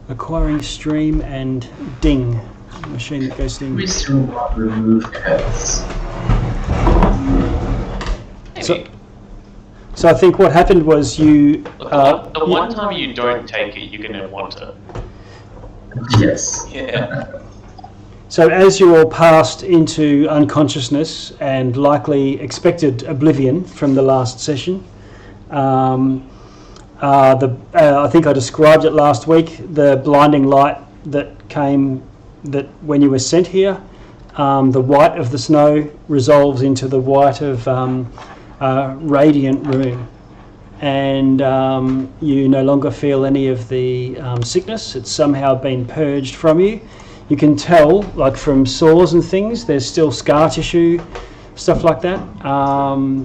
Acquiring stream and ding. Machine that goes ding. We still want to remove curse. So I think what happened was you... the one time you don't take it, you're going to want it. Yes. Yeah. So as you all passed into unconsciousness and likely expected oblivion from the last session, I think I described it last week, the blinding light that came that when you were sent here, the white of the snow resolves into the white of radiant room, and you no longer feel any of the sickness. It's somehow been purged from you. You can tell, like from sores and things, there's still scar tissue, stuff like that.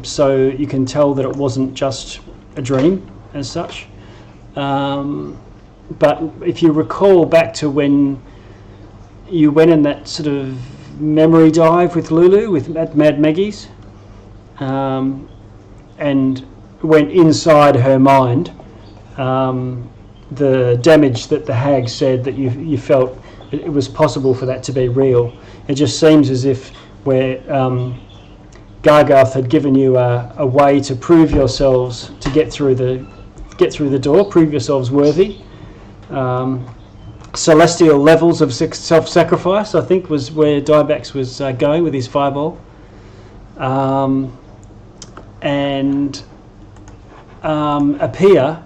So you can tell that it wasn't just a dream as such. But if you recall back to when you went in that sort of memory dive with Lulu, with Mad Maggie's, and went inside her mind, the damage that the hag said that you felt it was possible for that to be real. It just seems as if where Gargarth had given you a way to prove yourselves, to get through the door, prove yourselves worthy. Celestial levels of self-sacrifice, I think, was where Dibex was going with his fireball, and appear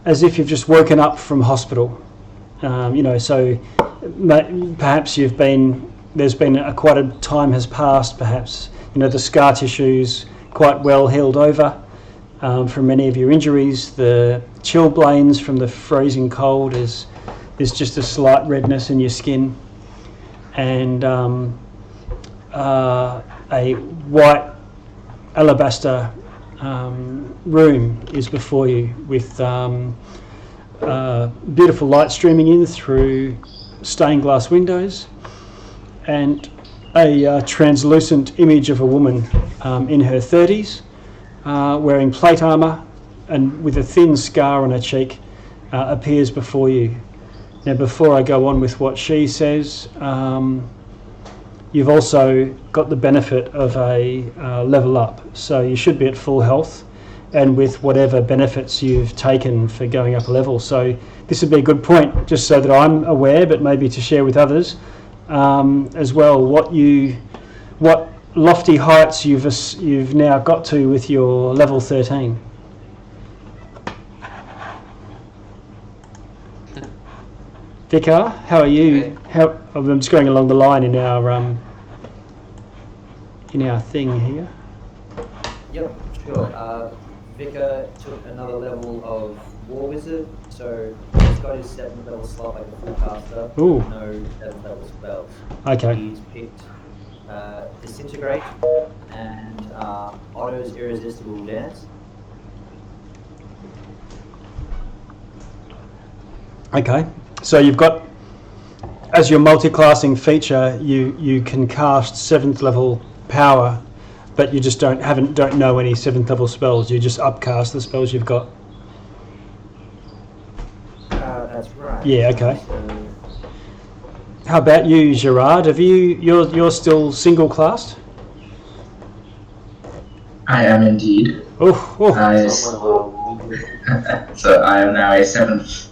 as if you've just woken up from hospital. So perhaps there's been quite a time has passed, perhaps, the scar tissue's quite well healed over from many of your injuries. The chilblains from the freezing cold is just a slight redness in your skin, and a white alabaster room is before you, with beautiful light streaming in through stained glass windows, and a translucent image of a woman in her 30s, wearing plate armour and with a thin scar on her cheek, appears before you. Now, before I go on with what she says, you've also got the benefit of a level up, so you should be at full health, and with whatever benefits you've taken for going up a level. So this would be a good point, just so that I'm aware, but maybe to share with others as well, what lofty heights you've now got to with your level 13. Vicar, how are you? I'm just going along the line in our thing here. Yep, sure. Vicar took another level of War Wizard, so he's got his 7th level slot like a full caster. Ooh. No 7th level spells. Okay. He's picked Disintegrate and Otto's Irresistible Dance. Okay, so you've got, as your multi-classing feature, you can cast 7th level power, but you just don't know any 7th level spells. You just upcast the spells you've got. That's right. Yeah. Okay. So, how about you, Gerard? You're still single classed? I am indeed. Oh. So I am now a 7th.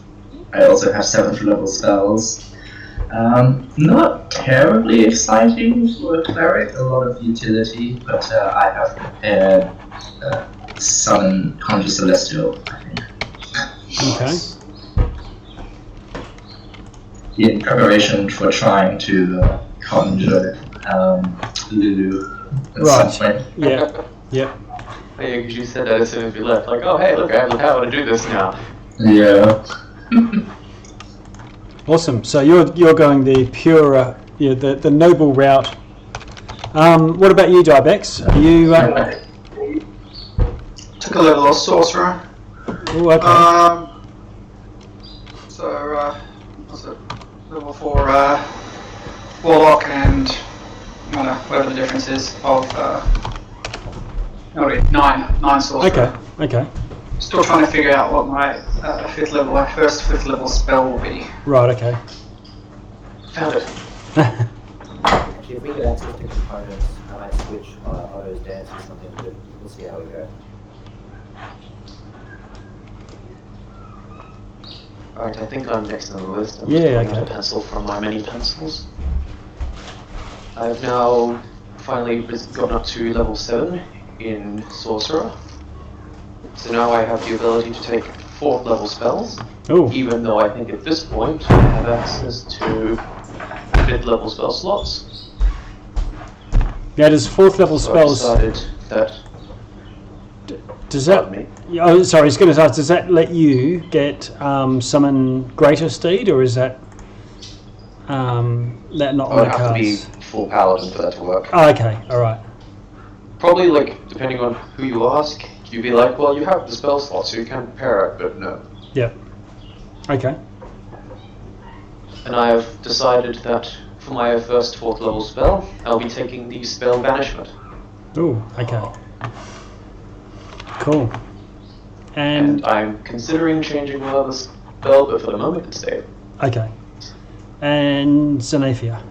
I also have 7th level spells. Not terribly exciting for a cleric, a lot of utility, but I have prepared Summon Conjure Celestial, I think. Okay. In preparation for trying to conjure Lulu at some point. Yeah. Yeah. Yeah, because you said that as soon as we left, like, oh hey, look, I have the power to do this now. Yeah. Awesome. So you're going the pure, the noble route. What about you, Dibex? Are you? Took a level of Sorcerer. Oh, okay. What's it? Level 4 Warlock and whatever the difference is of 9 Sorcerer. Okay. Still trying to figure out what my first fifth level spell will be. Right. Okay. Found it. Actually, if we get access to components, I might switch Otto's dance or something, but we'll see how we go. Alright, I think I'm next on the list. I'm Yeah, just pulling okay. out a pencil from my many pencils. I've now finally gotten up to level 7 in Sorcerer. So now I have the ability to take 4th level spells, Oh. even though I think at this point I have access to 5th level spell slots. Now, does 4th level So spells? I decided that, Does that? pardon me, Oh, sorry. I was going to ask. Does that let you get summon Greater Steed, or is that that not I would on the have to be cards? full paladin for that to work. Oh, okay. All right. Probably, like, depending on who you ask, you'd be like, well, you have the spell slot, so you can prepare it, but no. Yep. Okay. And I have decided that for my first 4th level spell, I'll be taking the spell Banishment. Oh. Okay. Cool. And I'm considering changing my other spell, but for the moment it's stayed. Okay. And Xanaphia.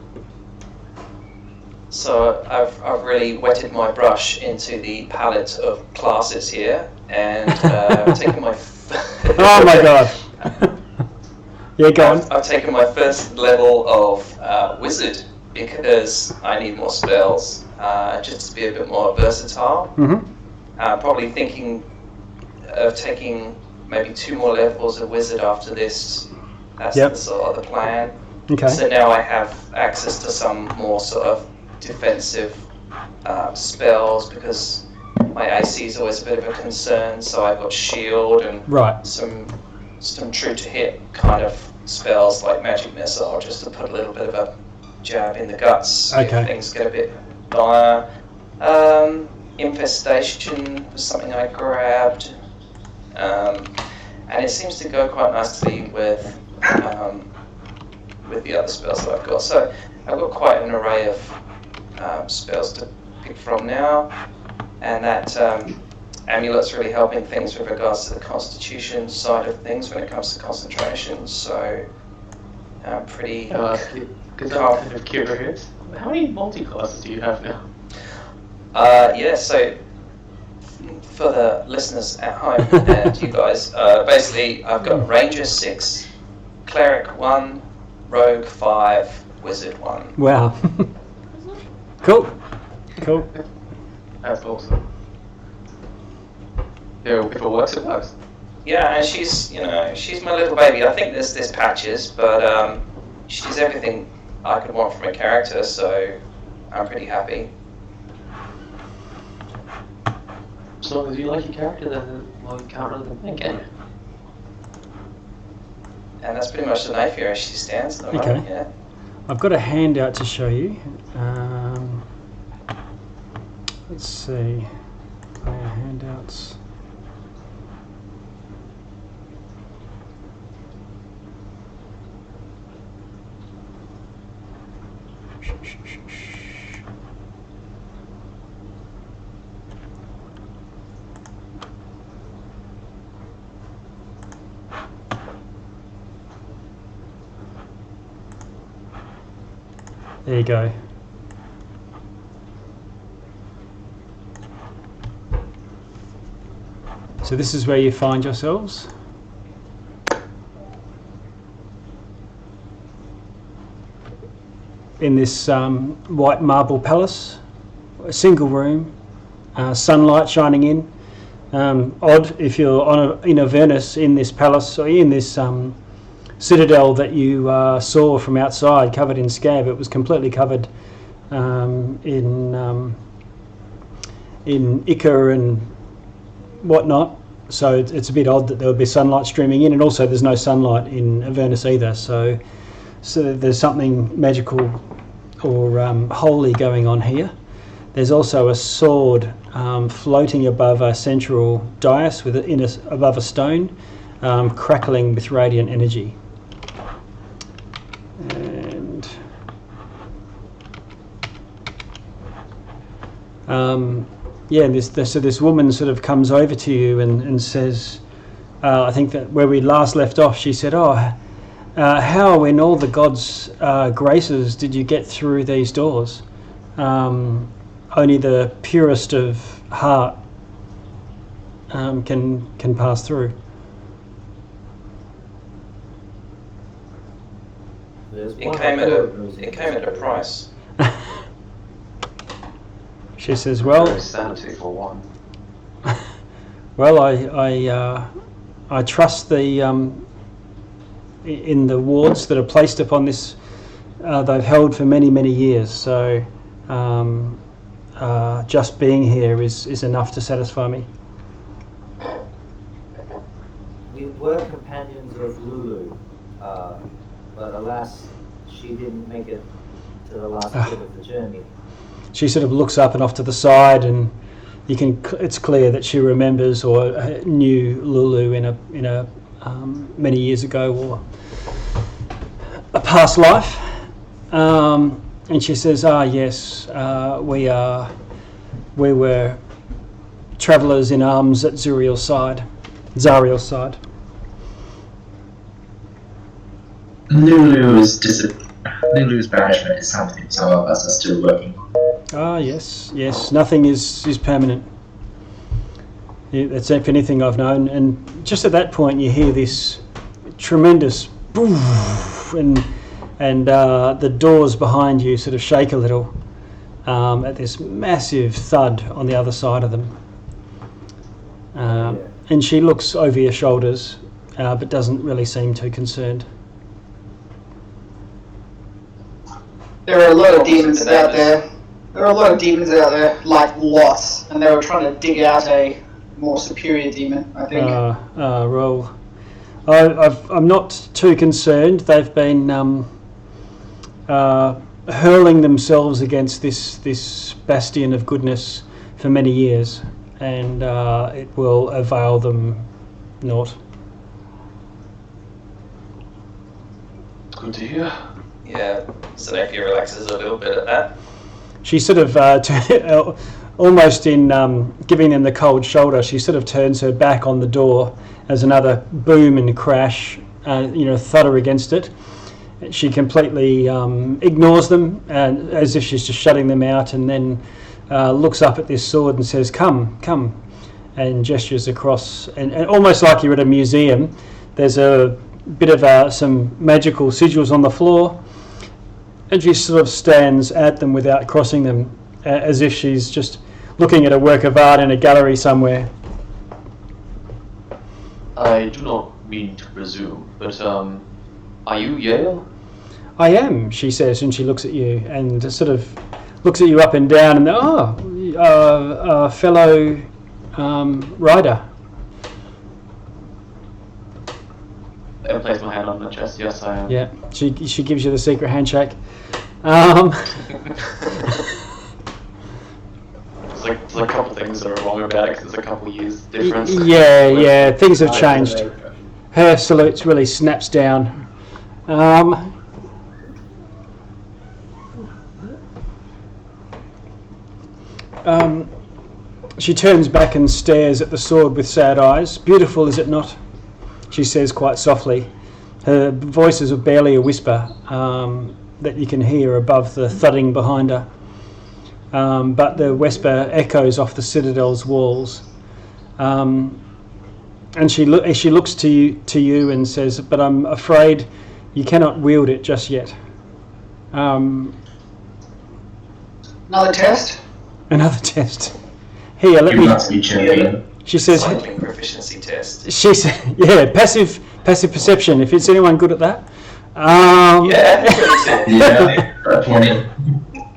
So I've really wetted my brush into the palette of classes here, and taken my. Oh my god. Yeah, go on. I've taken my first level of wizard because I need more spells, just to be a bit more versatile. Mm-hmm. Probably thinking of taking maybe 2 more levels of wizard after this. That's Yep. the sort of the plan. Okay. So now I have access to some more sort of defensive spells because my AC is always a bit of a concern. So I've got shield and Right. some true to hit kind of spells like magic missile, just to put a little bit of a jab in the guts Okay. if things get a bit dire. Infestation was something I grabbed, and it seems to go quite nicely with the other spells that I've got. So I've got quite an array of spells to pick from now, and that amulet's really helping things with regards to the constitution side of things when it comes to concentration. So pretty. Because I'm kind of curious, how many multi-classes do you have now? Yeah, so for the listeners at home and you guys, basically I've got Ranger 6, Cleric 1, Rogue 5, Wizard 1. Wow. Cool. Cool. That's awesome. Yeah, if it works, it works. Yeah, and she's my little baby. I think there's patches, but she's everything I could want from a character, so I'm pretty happy. As long as you like your character, then well, you can't really complain, can you? And that's pretty much Xanaphia as she stands at the Okay. moment, yeah. I've got a handout to show you. Let's see. Handouts. There you go. So this is where you find yourselves. In this white marble palace, a single room, sunlight shining in. Odd if you're in Avernus in this palace or in this citadel that you saw from outside, covered in scab. It was completely covered in ichor and whatnot. So it's a bit odd that there would be sunlight streaming in, and also there's no sunlight in Avernus either. So there's something magical or holy going on here. There's also a sword floating above a central dais above a stone, crackling with radiant energy. And this woman sort of comes over to you and says, I think that where we last left off, she said, how in all the gods' graces did you get through these doors? Only the purest of heart can pass through. It came at a price. She says, well, Sanity for one. well, I trust the in the wards that are placed upon this. They've held for many, many years. So just being here is enough to satisfy me. We were companions of Lulu, but alas, she didn't make it to the last bit of the journey. She sort of looks up and off to the side, and it's clear that she remembers or knew Lulu in a many years ago or a past life. And she says, yes, we were travellers in arms at Zariel's side. Lulu's banishment is something some of us are still working on. Yes, nothing is permanent. That's if anything I've known. And just at that point you hear this tremendous boof, and the doors behind you sort of shake a little at this massive thud on the other side of them. And she looks over your shoulders, but doesn't really seem too concerned. There are a lot of demons out there. Like lots, and they were trying to dig out a more superior demon, I think. Well, I'm not too concerned. They've been hurling themselves against this bastion of goodness for many years, and it will avail them naught. Good to hear. Yeah, Xanaphia relaxes a little bit at that. She sort of, almost in giving them the cold shoulder, she sort of turns her back on the door as another boom and crash, thudder against it. She completely ignores them, as if she's just shutting them out, and then looks up at this sword and says, come, and gestures across, and almost like you're at a museum. There's a bit of some magical sigils on the floor, and she sort of stands at them without crossing them, as if she's just looking at a work of art in a gallery somewhere. I do not mean to presume, but are you Yale? I am, she says, and she looks at you and sort of looks at you up and down, and fellow rider. I place my hand on the chest. Yes, I am. Yeah, she gives you the secret handshake. There's a couple things that are wrong about it because there's a couple years difference. Yeah, things have changed. Her salute really snaps down. She turns back and stares at the sword with sad eyes. Beautiful, is it not? She says quite softly. Her voice is barely a whisper that you can hear above the thudding behind her. But the whisper echoes off the citadel's walls. And she looks to you and says, "But I'm afraid you cannot wield it just yet." Another test? Another test. Here, let me. Must be champion. She says. Cycling proficiency test. She said, "Yeah, passive perception. If it's anyone good at that." Yeah, 20.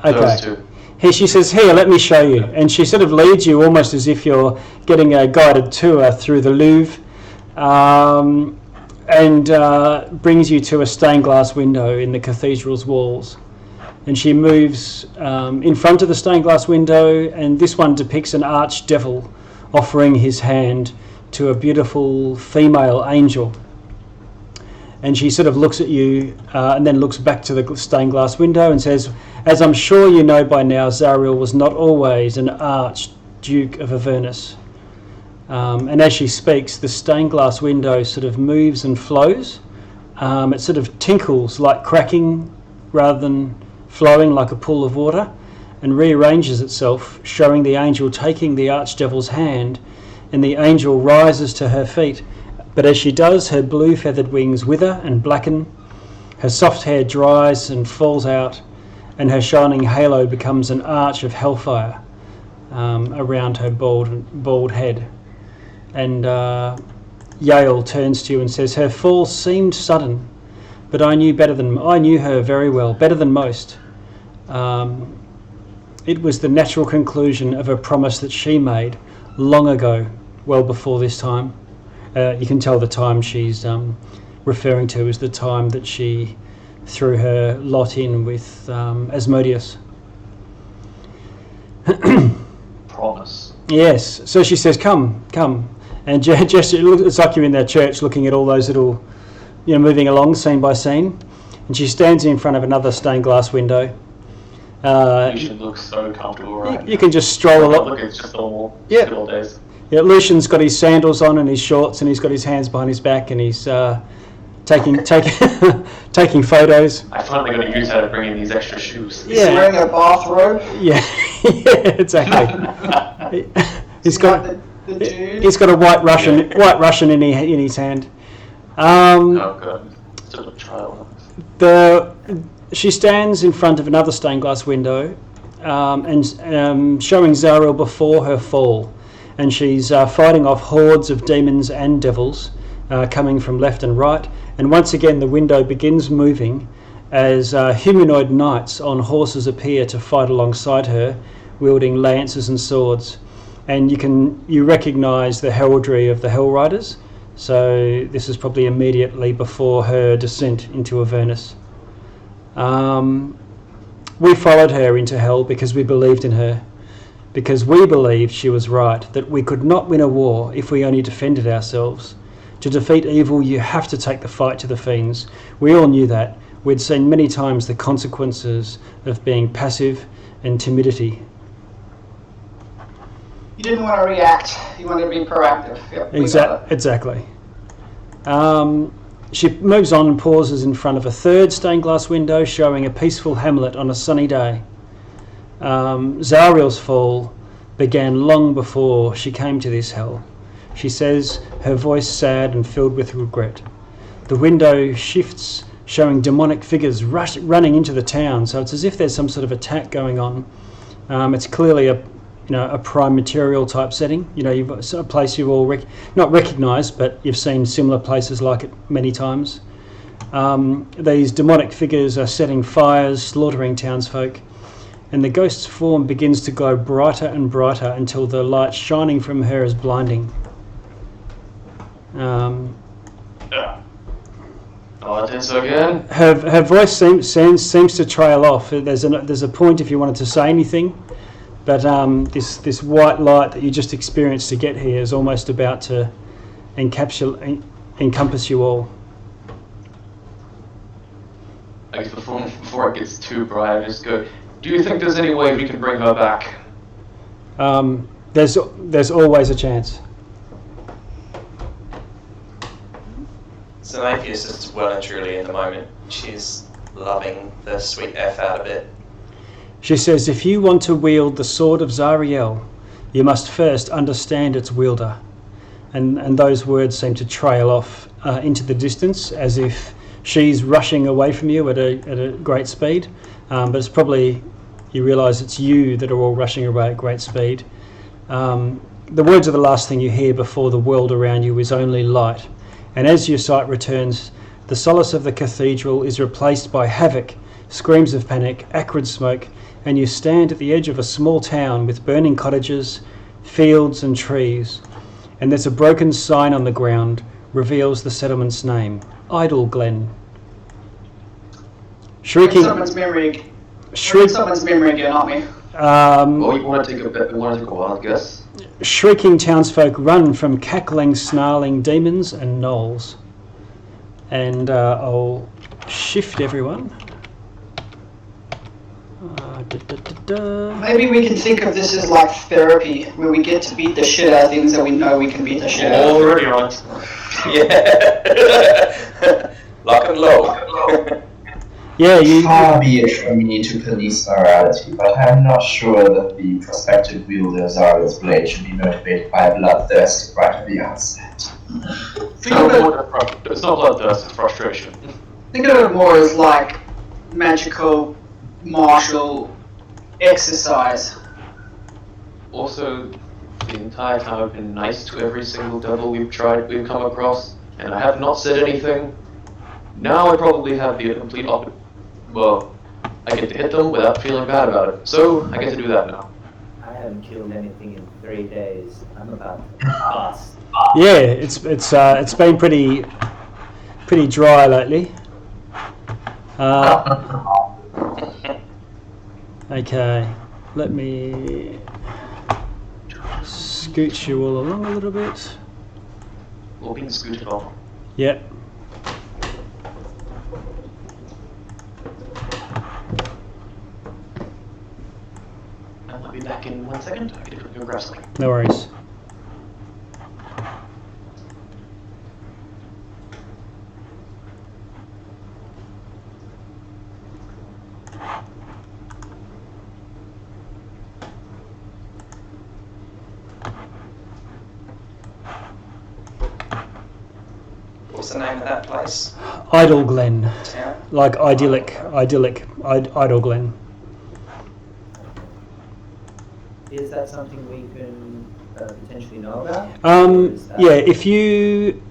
Okay. Here she says, "Here, let me show you," and she sort of leads you almost as if you're getting a guided tour through the Louvre, and brings you to a stained glass window in the cathedral's walls. And she moves in front of the stained glass window, and this one depicts an archdevil offering his hand to a beautiful female angel. And she sort of looks at you and then looks back to the stained glass window and says, "As I'm sure you know by now, Zariel was not always an Duke of Avernus. And as she speaks, the stained glass window sort of moves and flows. It sort of tinkles like cracking rather than flowing like a pool of water, and rearranges itself, showing the angel taking the archdevil's hand, and the angel rises to her feet. But as she does, her blue feathered wings wither and blacken, her soft hair dries and falls out, and her shining halo becomes an arch of hellfire around her bald head. And Yale turns to you and says, "Her fall seemed sudden, but I knew her very well, better than most. It was the natural conclusion of a promise that she made long ago, well before this time." You can tell the time she's referring to is the time that she threw her lot in with Asmodeus. Promise. Yes. So she says, "Come, come," and just it's like you're in their church, looking at all those little, moving along scene by scene, and she stands in front of another stained glass window. Luciene looks so comfortable, right? You can just stroll along. Look, it's just normal. Yeah. Good old days. Yeah, Lucien's got his sandals on and his shorts, and he's got his hands behind his back, and he's taking taking photos. I finally got to use how to bring in these extra shoes. He's wearing a bathrobe. Yeah, yeah, exactly. He's got the dude. he's got a white Russian in his hand. Oh god, still a trial. She stands in front of another stained glass window, and showing Zariel before her fall, and she's fighting off hordes of demons and devils coming from left and right. And once again, the window begins moving as humanoid knights on horses appear to fight alongside her, wielding lances and swords. And you recognise the heraldry of the Hellriders. So this is probably immediately before her descent into Avernus. We followed her into hell because we believed in her, because we believed she was right, that we could not win a war if we only defended ourselves. To defeat evil, you have to take the fight to the fiends. We all knew that. We'd seen many times the consequences of being passive and timidity. You didn't want to react. You wanted to be proactive. Yep, Exactly. She moves on and pauses in front of a third stained glass window showing a peaceful hamlet on a sunny day. Zariel's fall began long before she came to this hell. She says, her voice sad and filled with regret. The window shifts, showing demonic figures running into the town, so it's as if there's some sort of attack going on. It's clearly a prime material type setting. You've got a place you've all not recognised, but you've seen similar places like it many times. These demonic figures are setting fires, slaughtering townsfolk, and the ghost's form begins to glow brighter and brighter until the light shining from her is blinding. Oh, it is again. Her voice seems to trail off. There's a point if you wanted to say anything, but this white light that you just experienced to get here is almost about to encompass you all. I guess before it gets too bright, I just go, do you think there's any way we can bring her back? There's always a chance. Xanaphia is just well and truly in the moment. She's loving the sweet F out of it. She says, if you want to wield the sword of Zariel, you must first understand its wielder. And those words seem to trail off into the distance as if she's rushing away from you at a great speed. But it's probably, you realise it's you that are all rushing away at great speed. The words are the last thing you hear before the world around you is only light. And as your sight returns, the solace of the cathedral is replaced by havoc, screams of panic, acrid smoke, and you stand at the edge of a small town with burning cottages, fields and trees. And there's a broken sign on the ground, reveals the settlement's name, Idylglen. Shrieking... Someone's memory again, aren't we? Well, you want to take a wild guess? Shrieking townsfolk run from cackling, snarling demons and gnolls. And I'll shift everyone. Maybe we can think of this as like therapy, where we get to beat the shit out of things that we know we can beat the shit out of. Already on it. Yeah. Lock and load. Yeah, you. Far be it from me to police morality, but I'm not sure that the prospective wielder of Zariel's blade should be motivated by bloodthirst right at the outset. Think of it, It's not bloodthirst, it's frustration. think of it more as like magical, martial exercise. Also, the entire time I've been nice to every single devil we've come across, and I have not said anything. Now I probably have the complete opposite. Well, I get to hit them without feeling bad about it, so I get to do that now. I haven't killed anything in 3 days. I'm about to bust. Yeah, it's been pretty dry lately. Okay, let me scoot you all along a little bit. Walking scooted on. Yep. I'll be back in 1 second. I gotta go grab something. No worries. What's the name of that place? Idylglen, Town? like Idylglen. Is that something we can potentially know about? Yeah, if you,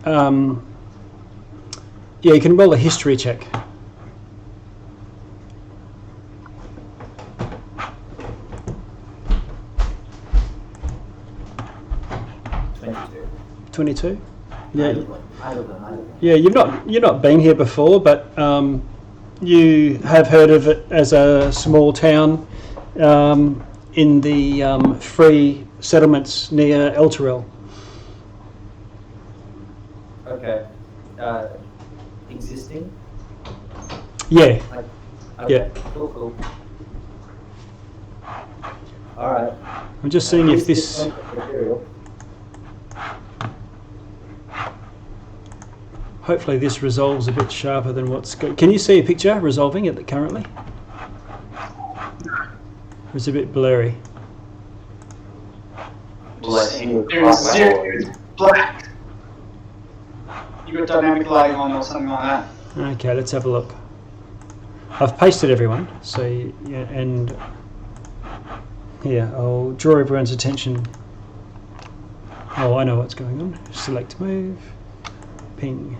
yeah, you can roll a history check. Idylglen. 22. Yeah. Idylglen. Yeah, you've not been here before, but you have heard of it as a small town in the free settlements near Elturel. Okay. Existing? Yeah, Okay. Yeah. Cool. Alright. I'm just seeing if this. Hopefully this resolves a bit sharper than what's good. Can you see a picture resolving it currently? It's a bit blurry. Bless you. There's zero black. You got dynamic lighting on or something like that. Okay, let's have a look. I've pasted everyone, so yeah, and here I'll draw everyone's attention. Oh, I know what's going on. Select move, ping.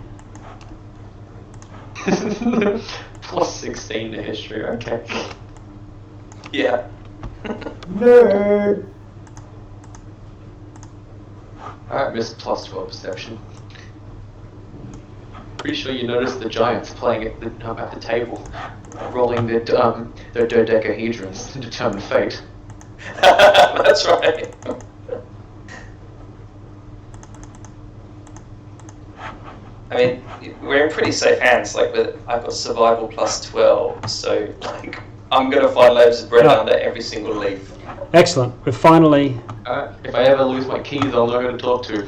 Plus 16 to history, okay. Yeah. Nerd! Alright, missed plus 12 perception. Pretty sure you noticed the giants playing at the table, rolling their dodecahedrons to determine fate. That's right. I mean, we're in pretty safe hands. Like, I've got survival plus 12, so like, I'm gonna find loads of bread under every single leaf. Excellent. We're finally. If I ever lose my keys, I'll know who to talk to.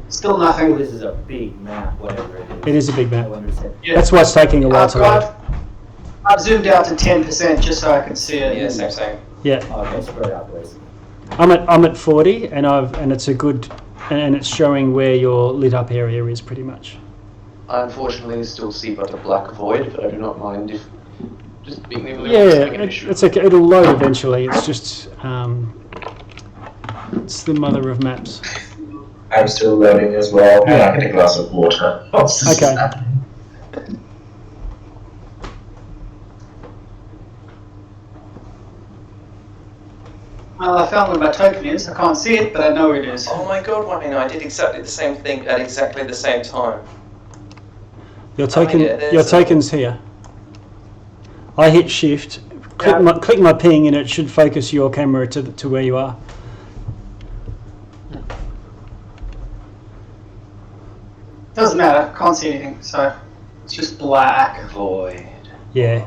Still Oh, nothing. this is a big map, whatever it is. It is a big map. I understand. Yeah. That's why it's taking a while to load. I've zoomed out to 10% just so I can see it. Yeah, same. Yeah, Okay, spread out, please. I'm at 40, and it's a good, and it's showing where your lit up area is pretty much. I unfortunately still see but a black void, but I do not mind if just being able to Yeah, an issue. it's okay. It'll load eventually. It's just it's the mother of maps. I'm still loading as well. And I get a glass of water. What's this Okay. happening? Well, I found where my token is. I can't see it, but I know where it is. Oh my god, Wayne, I did exactly the same thing at exactly the same time. Your token, yeah, there's your a- token's here. I hit shift, click my ping, and it should focus your camera to where you are. Doesn't matter. Can't see anything, so it's just black. Void. Yeah.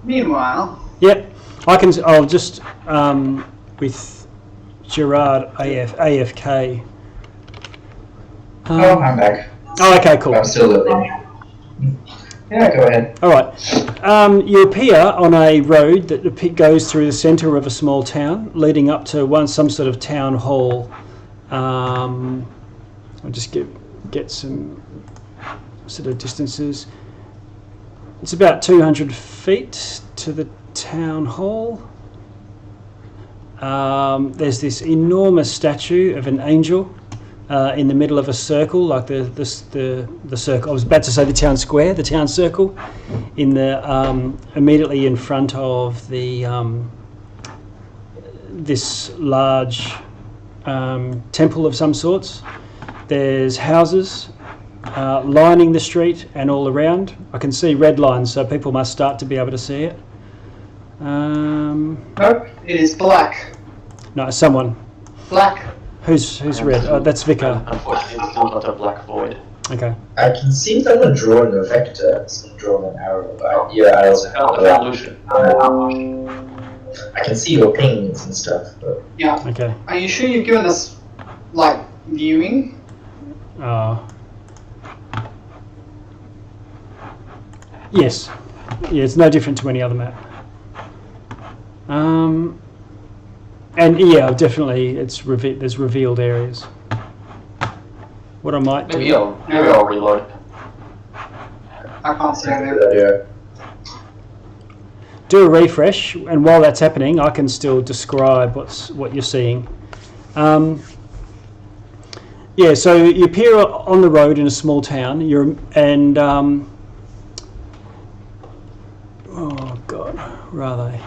Meanwhile, Yep. I'll just with Gerard AFK. Oh, I'm back. Oh, okay, cool. I'm still living. Yeah, go ahead. All right. You appear on a road that goes through the centre of a small town, leading up to some sort of town hall. I'll just get some sort of distances. It's about 200 feet to the town hall. There's this enormous statue of an angel in the middle of a circle, like the circle. I was about to say the town square, the town circle, in the immediately in front of the this large temple of some sorts. There's houses lining the street and all around. I can see red lines, so people must start to be able to see it. nope, it is black. No, someone. Black. Who's red? Oh, that's Vicar. Unfortunately, it's still got a black void. Okay. I can see someone drawing a vector, someone drawing an arrow, but yeah, I also have Illusion. I can see your pings and stuff, but Yeah. Okay. Are you sure you've given us, like, viewing? Yes. Yeah, it's no different to any other map. And yeah, definitely, there's revealed areas. What I might do. Maybe I'll reload. I can't see it. good idea. Do a refresh, and while that's happening, I can still describe what you're seeing. Yeah, so you appear on the road in a small town. Oh God, where are they?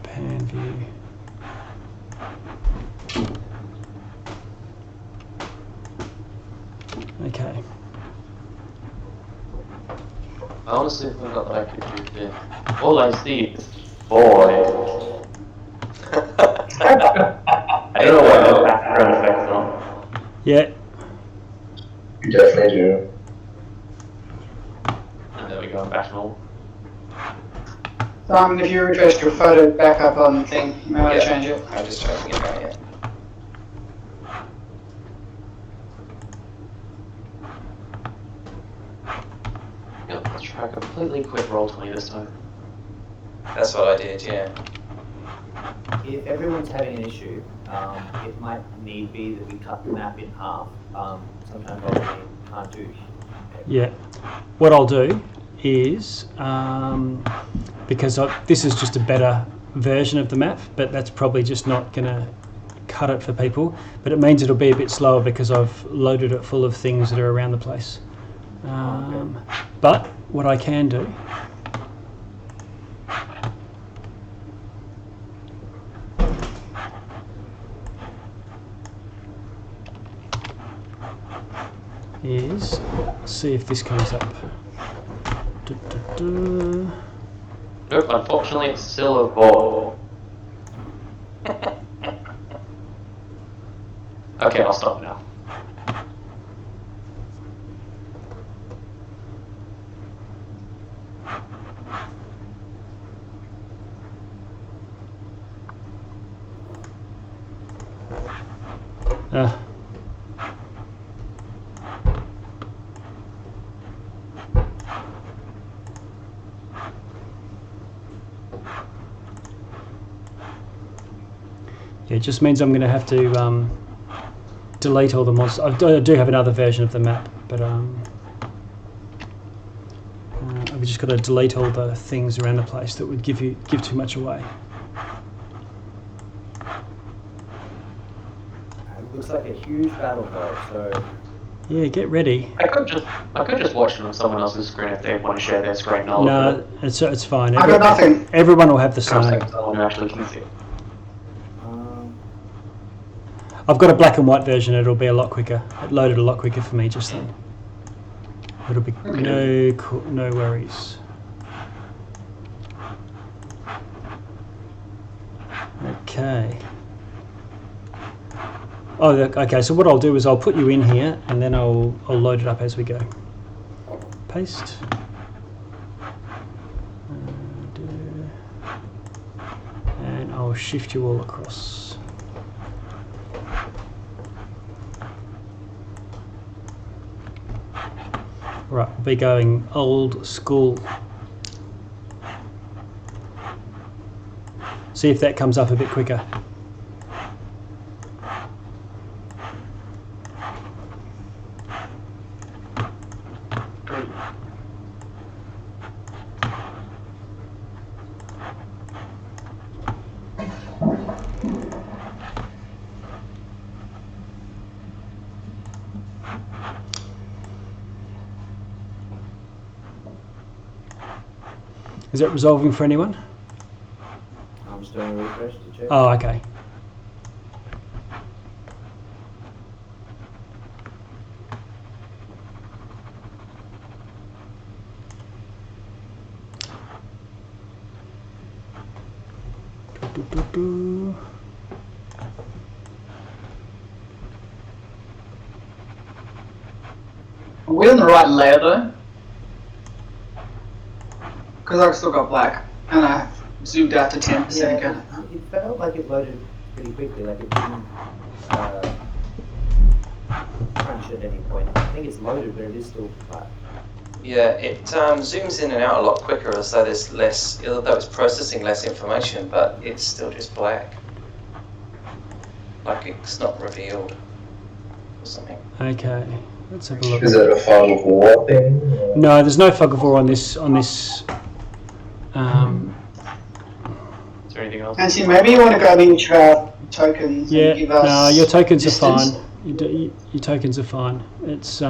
Pan view. Okay. I honestly forgot that I could do this. All I see is void. I don't know what the background effects are. Yeah. You definitely do. And there we go, I'm back to normal. Simon, if you addressed your photo back up on the thing, you might want to Yeah. change it. I'm just trying to get back in. Yep, let's try a completely quick roll 20 this time. That's what I did, yeah. If everyone's having an issue, it might need be that we cut the map in half. Sometimes obviously can't do. Yeah. What I'll do is, because this is just a better version of the map, but that's probably just not going to cut it for people. But it means it'll be a bit slower because I've loaded it full of things that are around the place. But what I can do is see if this comes up. Nope, unfortunately it's still a void. Okay, I'll stop now. Yeah, it just means I'm going to have to delete all the monsters. I do have another version of the map, but I've just got to delete all the things around the place that would give too much away. It looks like a huge battle though, so Yeah, get ready. I could just watch it on someone else's screen if they want to share their screen. No, it's fine. I got nothing. Everyone will have the I'll same. take someone who actually can see it. I've got a black and white version. It'll be a lot quicker. It loaded a lot quicker for me just then. It'll be no worries. Okay. Oh, okay. So what I'll do is I'll put you in here, and then I'll load it up as we go. Paste. And I'll shift you all across. Right, we'll be going old school. See if that comes up a bit quicker. Is it resolving for anyone? I'm just doing a refresh to check. Oh, okay. Are we on the right layer though? Because I've still got black, and I zoomed out to 10%. Yeah, it felt like it loaded pretty quickly, like it didn't crunch at any point. I think it's loaded, but it is still black. Yeah, it zooms in and out a lot quicker, as though there's less, although it's processing less information, but it's still just black. Like it's not revealed or something. Okay, let's have a look. Is it a fog of war thing? Or? No, there's no fog of war on this. Is there anything else? Nancy, maybe you want to grab each of our tokens Yeah, and give us no, your tokens distance. are fine. Your tokens are fine. It's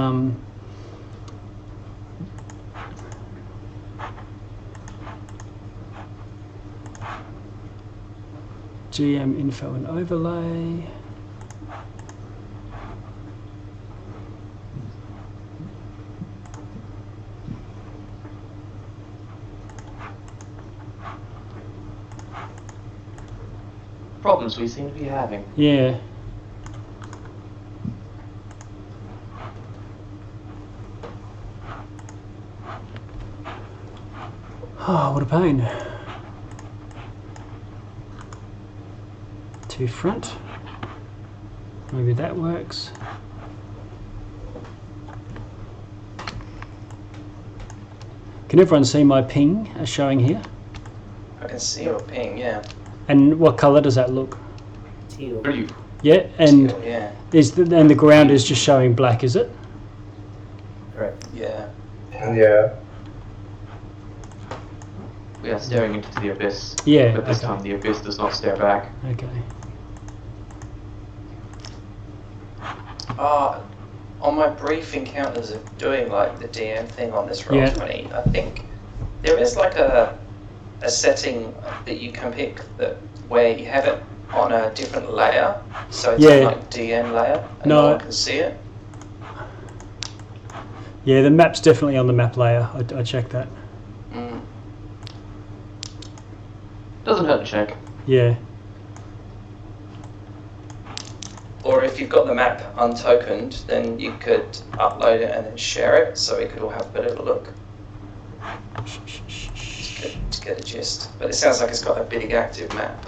GM info and overlay. Problems we seem to be having. Yeah. Oh, what a pain. To front. Maybe that works. Can everyone see my ping showing here? I can see your ping, yeah. And what colour does that look? Teal. Blue. Yeah, and Yeah, and the ground is just showing black, is it? Correct. yeah. Yeah. We are staring into the abyss. Yeah. But this Okay. time the abyss does not stare back. Okay. On my brief encounters of doing like the DM thing on this Yeah. Roll20, I think there is like a setting that you can pick that where you have it on a different layer, so it's Yeah. on like DM layer, and No. no one can see it. Yeah, the map's definitely on the map layer. I checked that. Mm. Doesn't hurt to check. Yeah. Or if you've got the map untokened, then you could upload it and then share it, so we could all have a bit of a look to get a gist. But it sounds like it's got a big active map.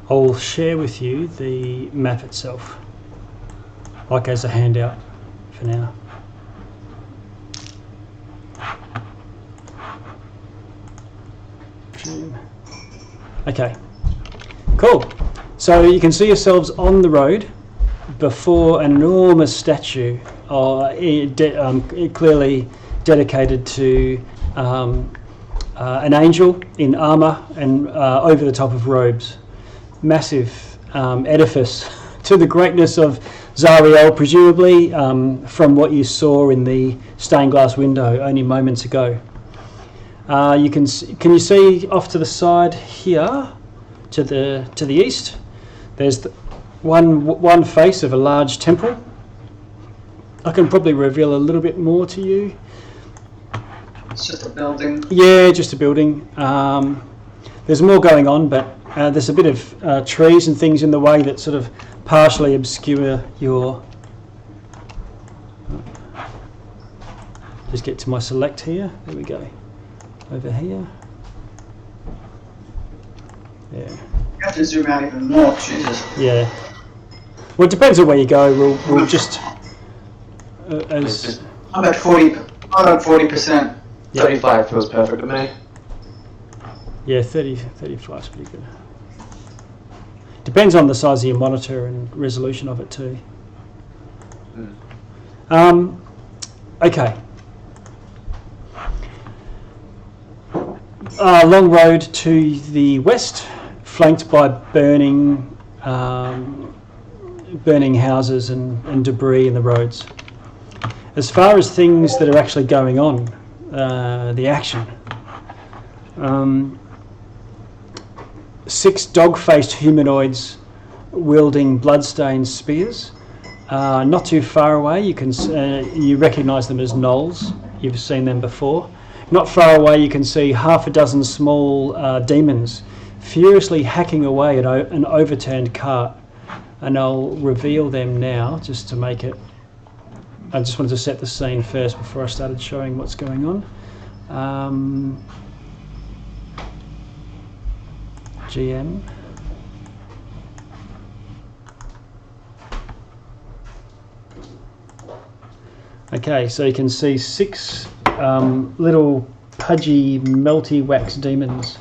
I'll share with you the map itself, like as a handout for now. Okay, cool. So you can see yourselves on the road before an enormous statue, clearly dedicated to an angel in armour and over the top of robes. Massive edifice to the greatness of Zariel, presumably from what you saw in the stained glass window only moments ago. Can you see off to the side here? to the east, there's one face of a large temple. I can probably reveal a little bit more to you. It's just a building. Yeah, just a building. There's more going on, but there's a bit of trees and things in the way that sort of partially obscure your... Just get to my select here. There we go. Over here. Yeah. You have to zoom out even more, Jesus. Yeah. Well, it depends on where you go. We'll just... as I'm at 40. I'm at 40%. Yep. 35 feels perfect to me. Yeah, 35 is pretty good. Depends on the size of your monitor and resolution of it too. Okay. Long road to the west, flanked by burning houses and debris in the roads. As far as things that are actually going on, the action. 6 dog-faced humanoids wielding bloodstained spears. Not too far away, you recognise them as gnolls. You've seen them before. Not far away, you can see half a dozen small demons furiously hacking away at an overturned cart. And I'll reveal them now, just to make it... I just wanted to set the scene first before I started showing what's going on. GM. Okay, so you can see 6 little pudgy, melty wax demons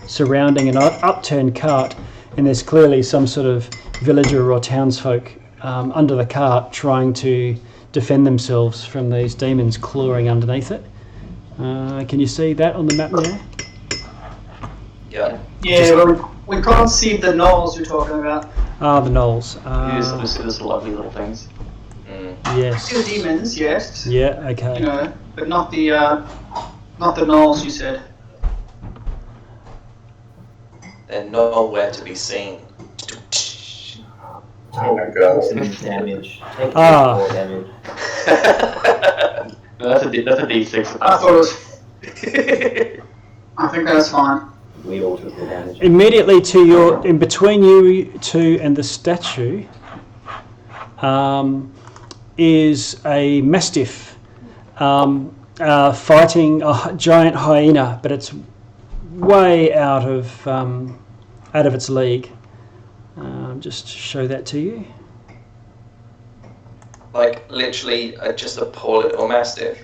surrounding an upturned cart, and there's clearly some sort of villager or townsfolk under the cart trying to defend themselves from these demons clawing underneath it. Can you see that on the map there? Yeah. Yeah, but we can't see the gnolls you're talking about. The gnolls. These lovely little things. Yes. See the demons, yes. Yeah, okay. You know, but not the gnolls you said. They're nowhere to be seen. Oh my god. Damage. Take Ah. 4 damage. That's a D6. I thought it was. I think that's fine. We all took the damage. Immediately to your, in between you two and the statue, is a mastiff fighting a giant hyena, but it's way out of its league. Just show that to you. Like, literally, just a poor little mastiff.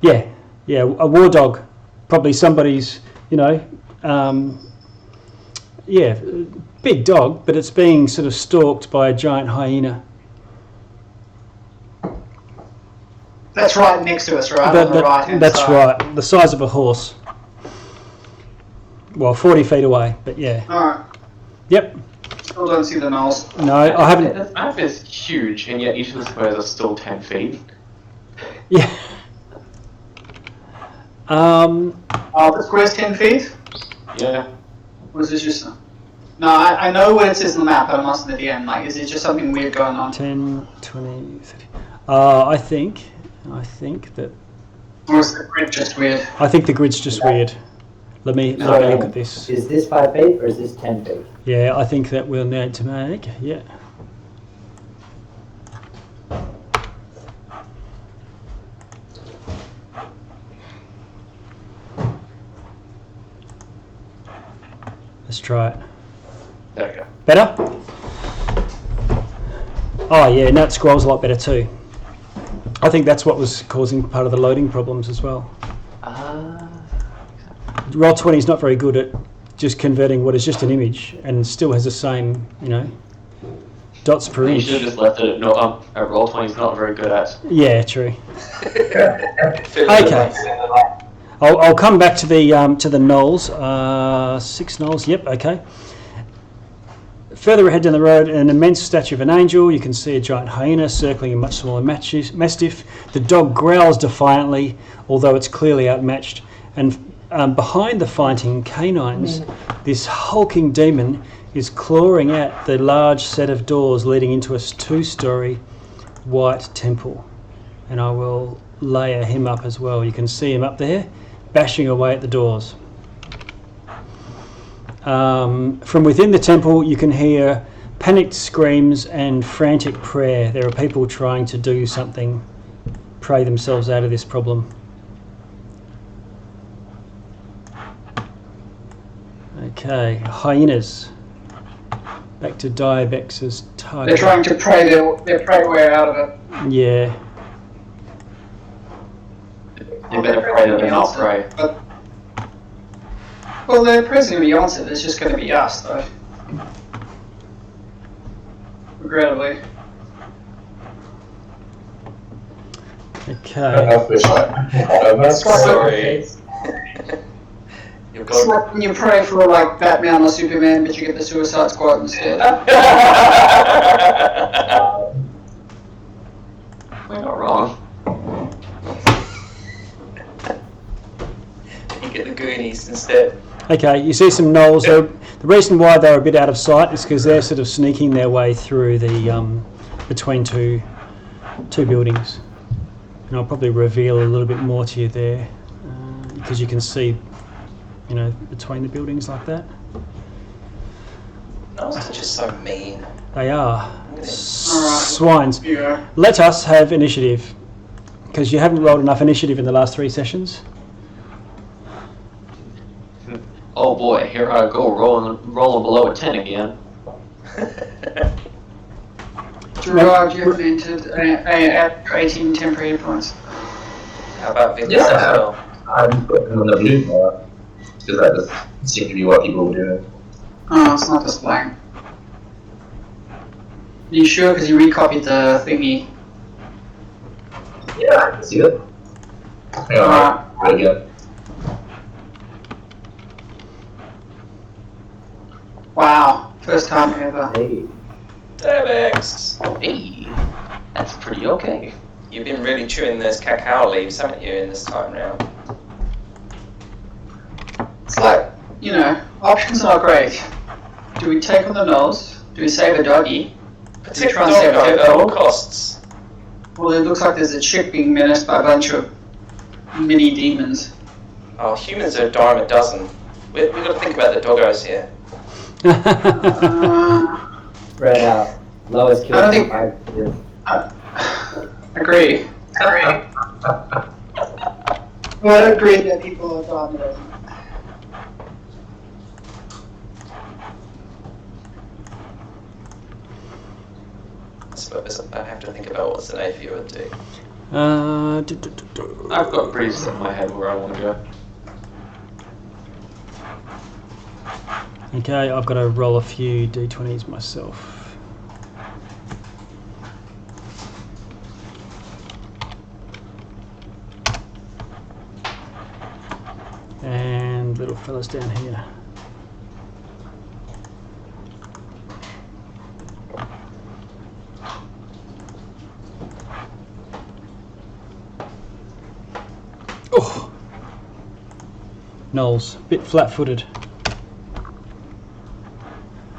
Yeah, a war dog, probably somebody's, big dog, but it's being sort of stalked by a giant hyena. That's right next to us, right? On the right-hand That's side. right, the size of a horse. Well, 40 feet away, but yeah. Alright. Yep. Still don't see the gnolls. No, I haven't. The map is huge, and yet each of the squares are still 10 feet. Yeah. The square's 10 feet? Yeah. Or is this just... No, I know what it says on the map, but I'm asking at the end. Like, is it just something weird going on? 10, 20, 30. I think that... Or is the grid just weird? I think the grid's just weird. Let me look at this. Is this 5 feet or is this 10 feet? Yeah, I think that we'll need to make, yeah. Let's try it. There we go. Better? Oh yeah, now it scrolls a lot better too. I think that's what was causing part of the loading problems as well. Roll20 is not very good at just converting what is just an image and still has the same, dots per You inch. should have just left it at Roll20 is not very good at. Yeah, true. Okay. I'll come back to the gnolls. 6 gnolls. Yep. Okay. Further ahead down the road, an immense statue of an angel. You can see a giant hyena circling a much smaller mastiff. The dog growls defiantly, although it's clearly outmatched. And behind the fighting canines, this hulking demon is clawing at the large set of doors leading into a 2-story white temple. And I will layer him up as well. You can see him up there, bashing away at the doors. From within the temple, you can hear panicked screams and frantic prayer. There are people trying to do something, pray themselves out of this problem. Okay, hyenas. Back to Dibex's target. They're trying to pray their prey way out of it. Yeah. You better pray that they not pray. But, well, their prayer's going to be answered. It's just going to be us, though. Regrettably. Okay. Sorry. You've It's got like when you pray for like Batman or Superman, but you get the Suicide Squad instead. We're not wrong. you get the Goonies instead. Okay, you see some gnolls. The reason why they're a bit out of sight is because they're sort of sneaking their way through the between two buildings. And I'll probably reveal a little bit more to you there because you can see, you know, between the buildings like that. Those are just so mean. They are Alright. swines. Yeah. Let us have initiative because you haven't rolled enough initiative in the last 3 sessions. Oh boy, here I go rolling below a 10 again. Gerard, you haven't entered at 18 temporary points. How about Vicar Yeah. as well? I'm putting on the blue bar because that doesn't seem to be what people were doing. Oh, it's not displaying. Are you sure? Because you recopied the thingy. Yeah, I can see it. Hang on, Alright. right again. Wow. First time ever. Hey, Dibex! Hey, that's pretty okay. You've been really chewing those cacao leaves, haven't you, in this time round? It's like, you know, options are great. Do we take on the nose? Do we save a doggy? Protect the try and save dog at all Tempest? costs. Well, it looks like there's a ship being menaced by a bunch of mini demons. Oh, humans are a dime a dozen. We've got to think about the doggos here. spread out. Lowest kill. I don't think- five. Agree. Well, I agree that people are dominant. I suppose I have to think about what Xanaphia would do. I've got pretty set in my head where I want to go. Okay, I've got to roll a few d20s myself. And little fellas down here. Oh, Knowles, bit flat-footed.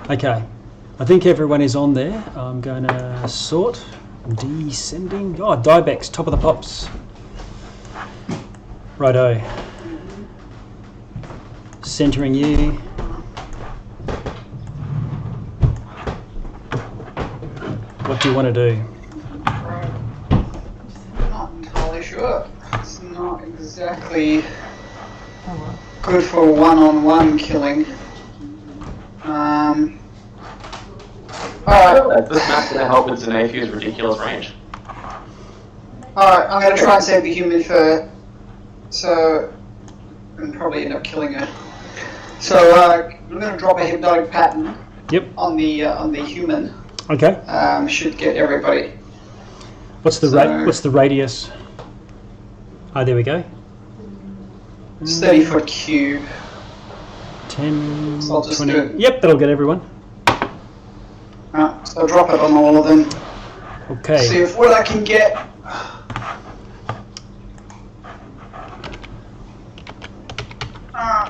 Okay, I think everyone is on there. I'm going to sort, descending. Oh, Dibex, top of the pops. Righto. Centering you. What do you want to do? Not entirely sure. It's not exactly good for one-on-one killing. Alright, This map's going to help with Xanaphia's ridiculous range. alright, I'm gonna try and save the human for... So... and probably end up killing her. So, I'm gonna drop a hypnotic pattern Yep. on the human. Okay. Should get everybody. What's the what's the radius? Ah, there we go. It's 30-foot cube. 10, So I'll just 20. do it. Yep, that'll get everyone. So I'll drop it on all of them. Okay. See if what I can get.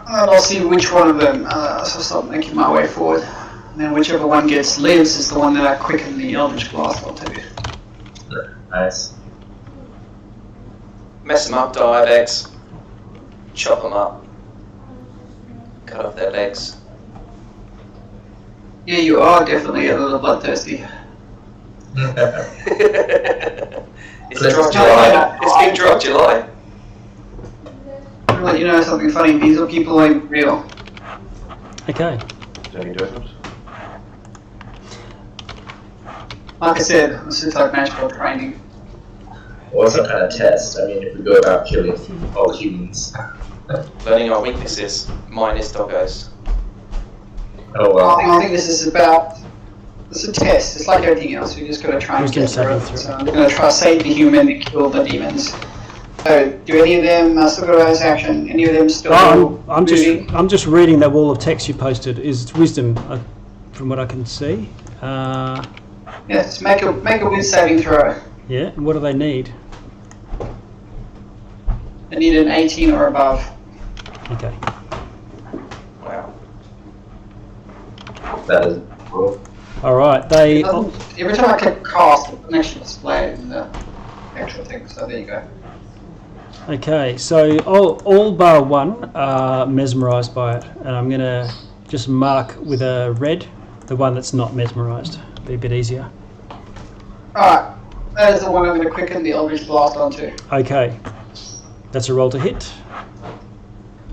And I'll see which one of them. So start making my way forward. And then whichever one lives is the one that I quicken the Eldritch Blast onto. Nice. Mess them up, Dibex. Chop them up. Cut off their legs. Yeah, you are definitely a little bloodthirsty. It's Drug July. It's been Drug July. I'll let you know something funny. These are people ain't real. Okay. Any difference? Like I said, this is like magical training. Or some kind of test. I mean, if we go about killing all humans. Learning our weaknesses. Mine is doggos. Oh well. I think this is about. It's a test. It's like everything else. We just got to try and Wisdom get through saving it. throw. So I'm going to try to save the human and kill the demons. So, do any of them still got a bonus action? Any of them still I'm moving? just reading that wall of text you posted. Is wisdom, from what I can see. Yes. Make a wisdom saving throw. Yeah. And what do they need? They need an 18 or above. Okay. Wow. That is cool. All right. They. Every time I click cast, it doesn't actually display it in the actual thing. So there you go. Okay. So all bar one are mesmerised by it, and I'm gonna just mark with a red the one that's not mesmerised. Be a bit easier. Alright. That is the one I'm going to quicken the Eldritch Blast onto. Okay. That's a roll to hit.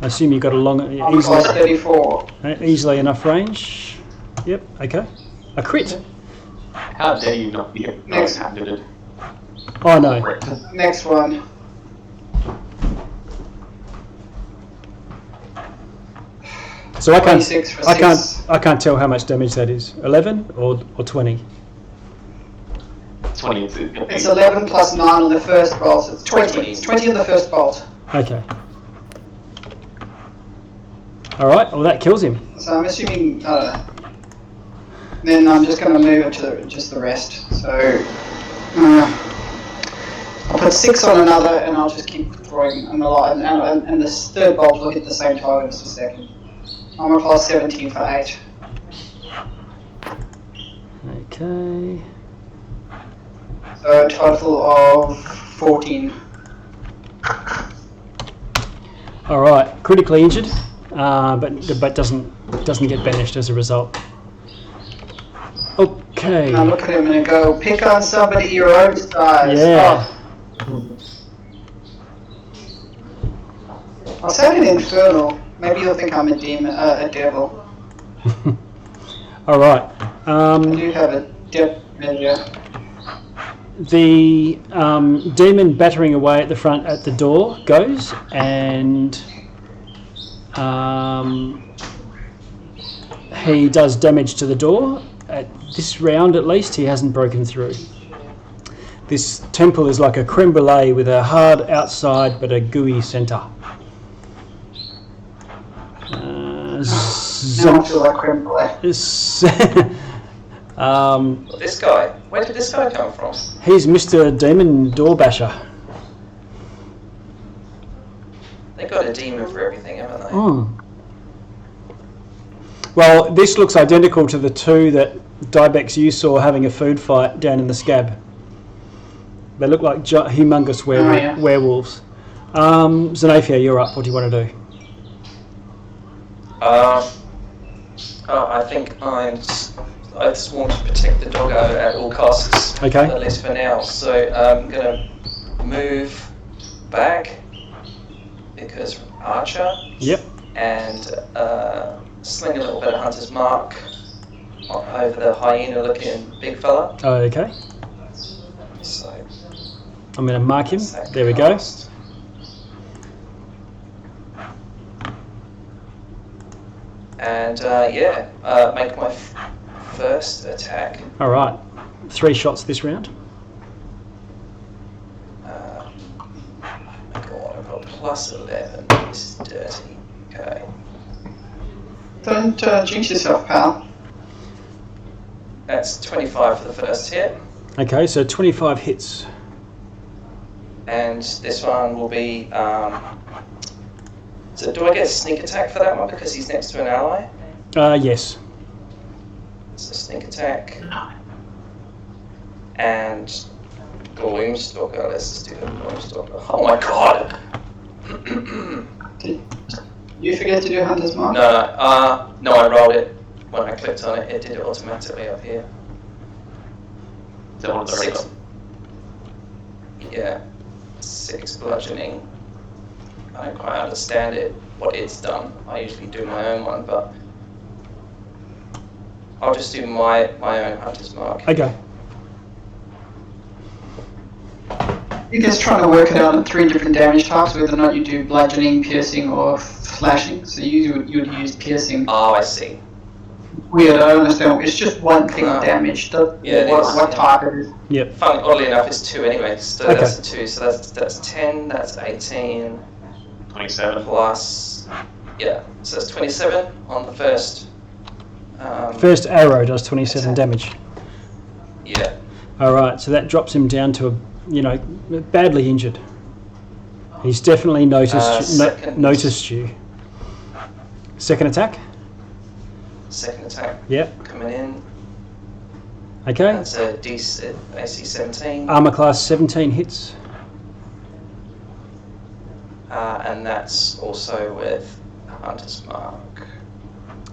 I assume you got a long, I'm class 34. easily enough range. Yep. Okay. A crit. How dare you not be handed? Oh no. Next one. So I 26 for six. can't tell how much damage that is. 11 or 20. 20. It's 11 plus 9 on the first bolt, so it's 20. It's 20 on the first bolt. Okay. All right. Well, that kills him. So I'm assuming. Then I'm just going to move it to just the rest. So I'll put 6 on another, and I'll just keep throwing and the third bolt will hit the same target as the second. I'm a class 17 for 8. Okay. So a total of 14. All right. Critically injured, but doesn't get banished as a result. Okay. And I look at him and I go, pick on somebody your own size. Yeah. Oh. I'll say an infernal. Maybe you'll think I'm a demon, a devil. All right. I do have a depth measure. The demon battering away at the front at the door goes, and he does damage to the door. At this round, at least, he hasn't broken through. This temple is like a creme brulee with a hard outside but a gooey centre. Now I feel like creme brulee. This guy. Where did this guy come from? He's Mr. Demon Door Basher. They got a demon for everything, haven't they? Mm. Well, this looks identical to the two that Dibex you saw having a food fight down in the scab. They look like humongous werewolves. Xanaphia, you're up. What do you want to do? I think I just want to protect the doggo at all costs. Okay. At least for now. So I'm going to move back because Archer. Yep. And sling a little bit of Hunter's Mark over the hyena-looking big fella. Okay. So I'm going to mark him. There we go. And make my first attack. All right. 3 shots this round. God, I've got plus 11. This is dirty. Okay. Don't jinx yourself, pal. That's 25 for the first hit. Okay, so 25 hits. And this one will be So do I get a sneak attack for that one because he's next to an ally? Yes. So sneak attack. And GloomStalker. Let's just do the GloomStalker. Oh my god! Did you forget to do Hunter's Mark? No, I rolled it. When I clicked on it, it did it automatically up here. Is that one of the Six. regular? Yeah. 6 bludgeoning. I don't quite understand it, what it's done. I usually do my own one, but I'll just do my own Hunter's Mark. Okay. You're just trying to work it out on 3 different damage types, whether or not you do bludgeoning, piercing, or slashing. So you would use piercing. Oh, I see. Weird, I don't understand. It's just one thing of damage. Yeah, it what, is. what type it is. Yep. Funny, oddly enough, it's 2 anyway. So Okay. that's a 2. So that's 10. That's 18 27. plus. Yeah. So that's 27 on the first. First arrow does 27 damage. Yeah. All right, so that drops him down to badly injured. He's definitely noticed second. noticed you. Second attack. Second attack Yep. coming in. Okay. That's a AC 17. Armor class 17 hits. And that's also with Hunter's Mark.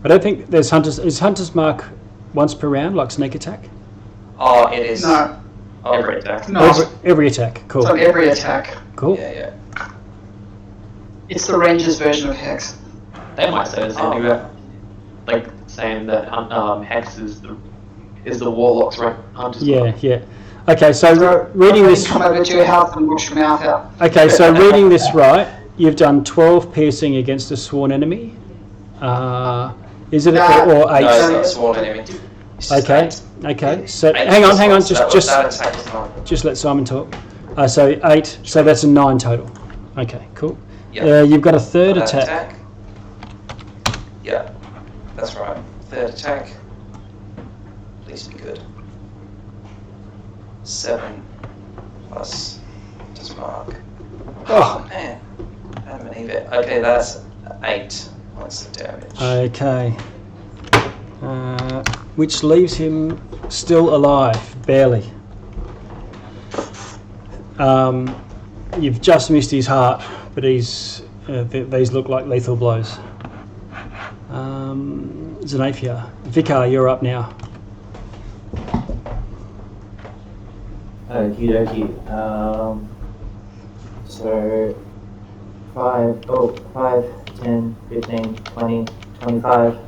I don't think there's Is Hunter's Mark once per round, like sneak attack? Oh, it is. No, Oh, Every attack. no, Every attack. Cool. it's on every attack. Cool. Yeah. It's the Ranger's version of Hex. They might say the same thing Oh. about, like, saying that Hex is the Warlock's Hunter's Mark. Yeah. Okay, so reading this. Come over to your health and wash your mouth out. Okay, so reading this right, you've done 12 piercing against a sworn enemy. Is it or 8? No, it's not a sworn enemy. It's just Okay. 8. Okay. So 8 hang on. so that attack is not. Just let Simon talk. So 8. So that's a 9 total. Okay. Cool. Yeah. You've got a third That attack. Yeah, that's right. Third attack. Please be good. 7 plus Hunter's Mark. Oh. Man, Adam and Eve. Okay, that's 8 points of damage. Okay. Which leaves him still alive, barely. You've just missed his heart, but these look like lethal blows. Xanaphia. Vicar, you're up now. Okie dokie. So 5, 10, 15, 20, 25. Do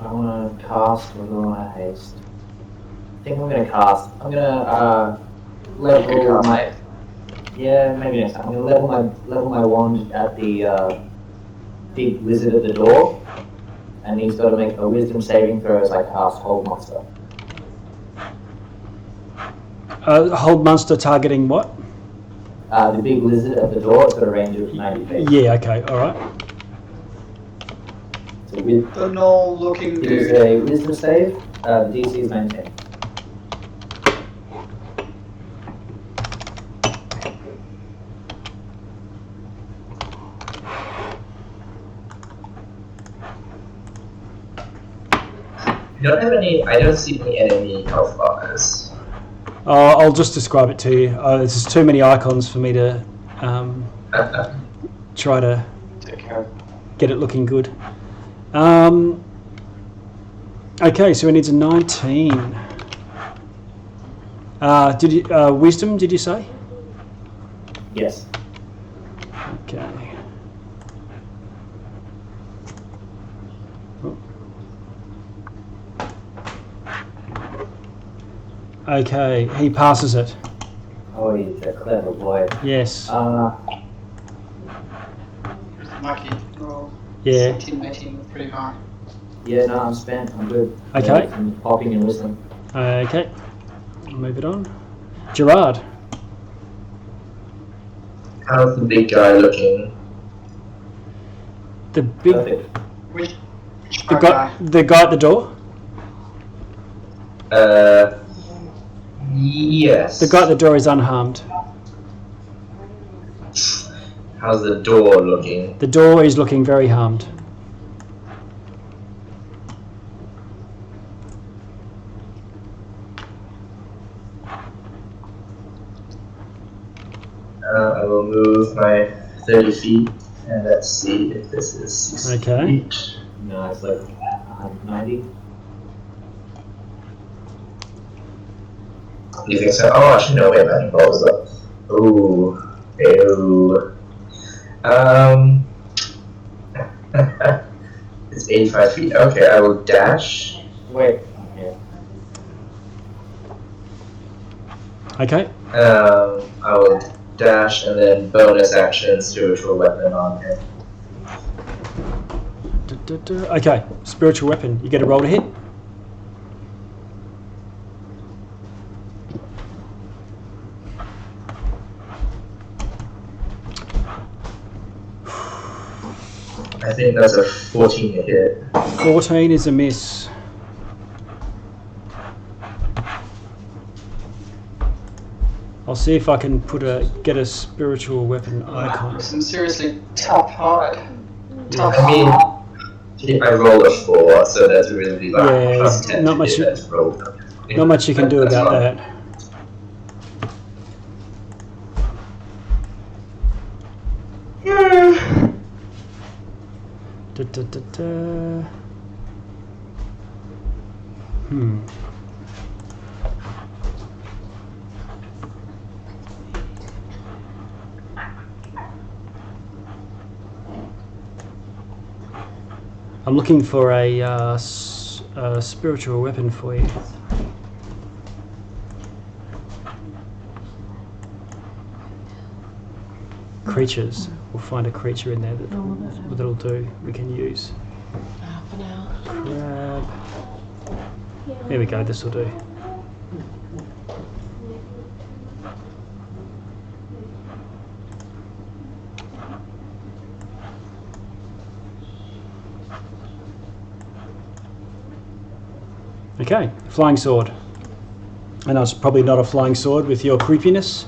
I want to cast or do I want to haste? I think I'm going to cast. I'm going to level my. Yeah, maybe next time. I'm going to level my wand at the big wizard at the door, and he's got to make a wisdom saving throw as I cast Hold Monster. Hold monster targeting what? The big lizard at the door, it's got a range of 90 feet. Yeah, okay, alright. So with The null looking it is dude. a wisdom save, DC is 19. I don't see any enemy health bars. I'll just describe it to you. There's just too many icons for me to try to Take care. get it looking good. Okay, so he needs a 19. Did you wisdom? Did you say? Yes. Okay. Okay, he passes it. Oh, he's a clever boy. Yes. Lucky. Roll. Yeah. 17, 18, pretty high. Yeah, no, I'm spent. I'm good. Okay. I'm popping in wisdom. Okay. Move it on. Gerard. How's the big guy looking? The big Perfect. Which the guy? guy at the door? Yes. The guy at the door is unharmed. How's the door looking? The door is looking very harmed. I will move my 30 feet, and let's see if this is 60 Okay. feet. No, it's like 190. You think so? Oh, actually, no, wait, that involves up. Ooh. Ew. It's 85 feet. Okay, I will dash. Wait. Yeah. Okay. I will dash and then bonus action spiritual weapon on him. Okay, spiritual weapon. You get a roll to hit. I think that's a 14 to hit. 14 is a miss. I'll see if I can get a spiritual weapon icon. Some seriously tough hide. Tough I mean, I rolled a 4, so that's really like Yeah, plus 10 not to much hit that roll. Not much you can do That's about fine. that. Da, da, da, da. I'm looking for a spiritual weapon for you. Creatures. We'll find a creature in there that'll do. We can use. For now. Grab. There we go. This will do. Okay, flying sword. And it's probably not a flying sword with your creepiness.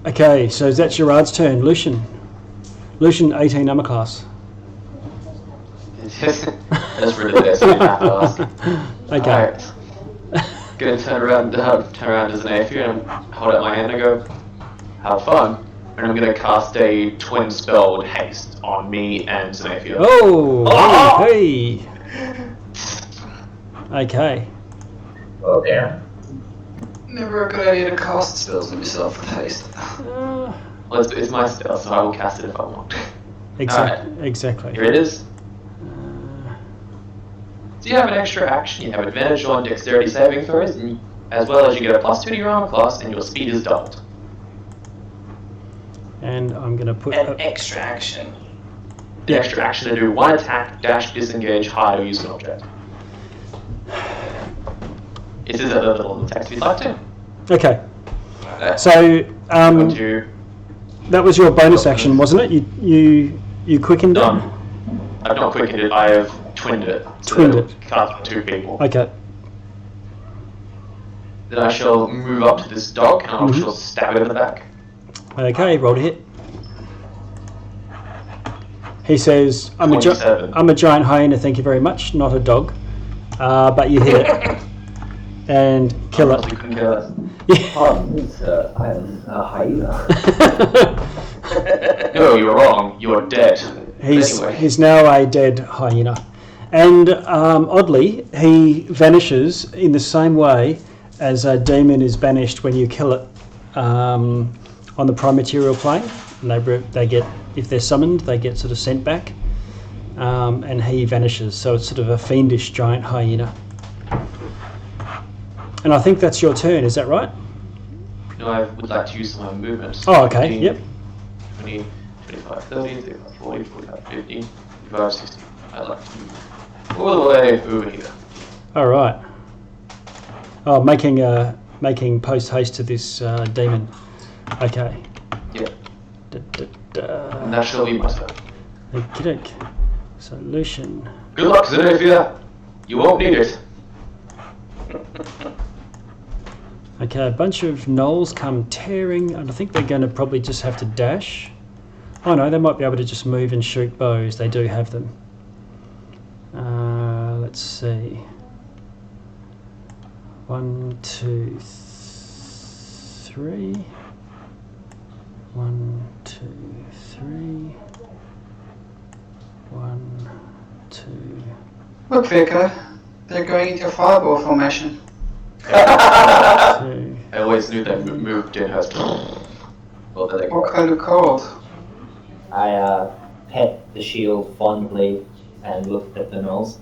Okay, so that's Gerard's turn. Luciene, 18 armor class. That's really bad. So you have to ask. Okay. Alright. Gonna turn around to Xanaphia and hold out my hand and go, have fun. And I'm gonna cast a twin spell with haste on me and Xanaphia. Oh, hey. Okay. Oh, damn. Never a good idea to cast spells on yourself with haste. Well, it's my spell, so I will cast it if I want. Exactly. Here it is. So you have an extra action, you have advantage on dexterity saving throws, and as well as you get a +2 to your armor class, and your speed is doubled. And I'm going to put An extra action. The extra action to do one attack, dash, disengage, hide, or use an object. It is a little text if you'd like to. Okay. So that was your bonus action, wasn't it? You quickened it? I've not quickened it, I have twinned it. Twinned it. Cast two people. Okay. Then I shall move up to this dog and I shall stab it in the back. Okay, roll to hit. He says, I'm a giant hyena, thank you very much, not a dog. But you hit it. And kill it. You couldn't kill it. I am a hyena. No, you're wrong. You're dead. He's now a dead hyena. And oddly, he vanishes in the same way as a demon is banished when you kill it on the prime material plane. And they get, if they're summoned, they get sort of sent back. And he vanishes. So it's sort of a fiendish giant hyena. And I think that's your turn, is that right? No, I would like to use some of my movements. Oh, okay, 15, yep. 20, 25, 30, 35, 40, 45, 50, 55, 60. I'd like to move all the way over here. All right. Oh, making post haste to this demon. Okay. Yep. Da. And that shall be my turn. Okey-doke. So Luciene. Good luck, Xanaphia. You won't need it. Okay, a bunch of gnolls come tearing, and I think they're going to probably just have to dash. Oh no, they might be able to just move and shoot bows. They do have them. Let's see. 1, 2, 3. 1, 2, 3. 1, 2. Look, Vicar, they're going into fireball formation. 2. I always knew that move did have to. Well, there they go. What kind of cold? I pet the shield fondly and looked at the gnolls.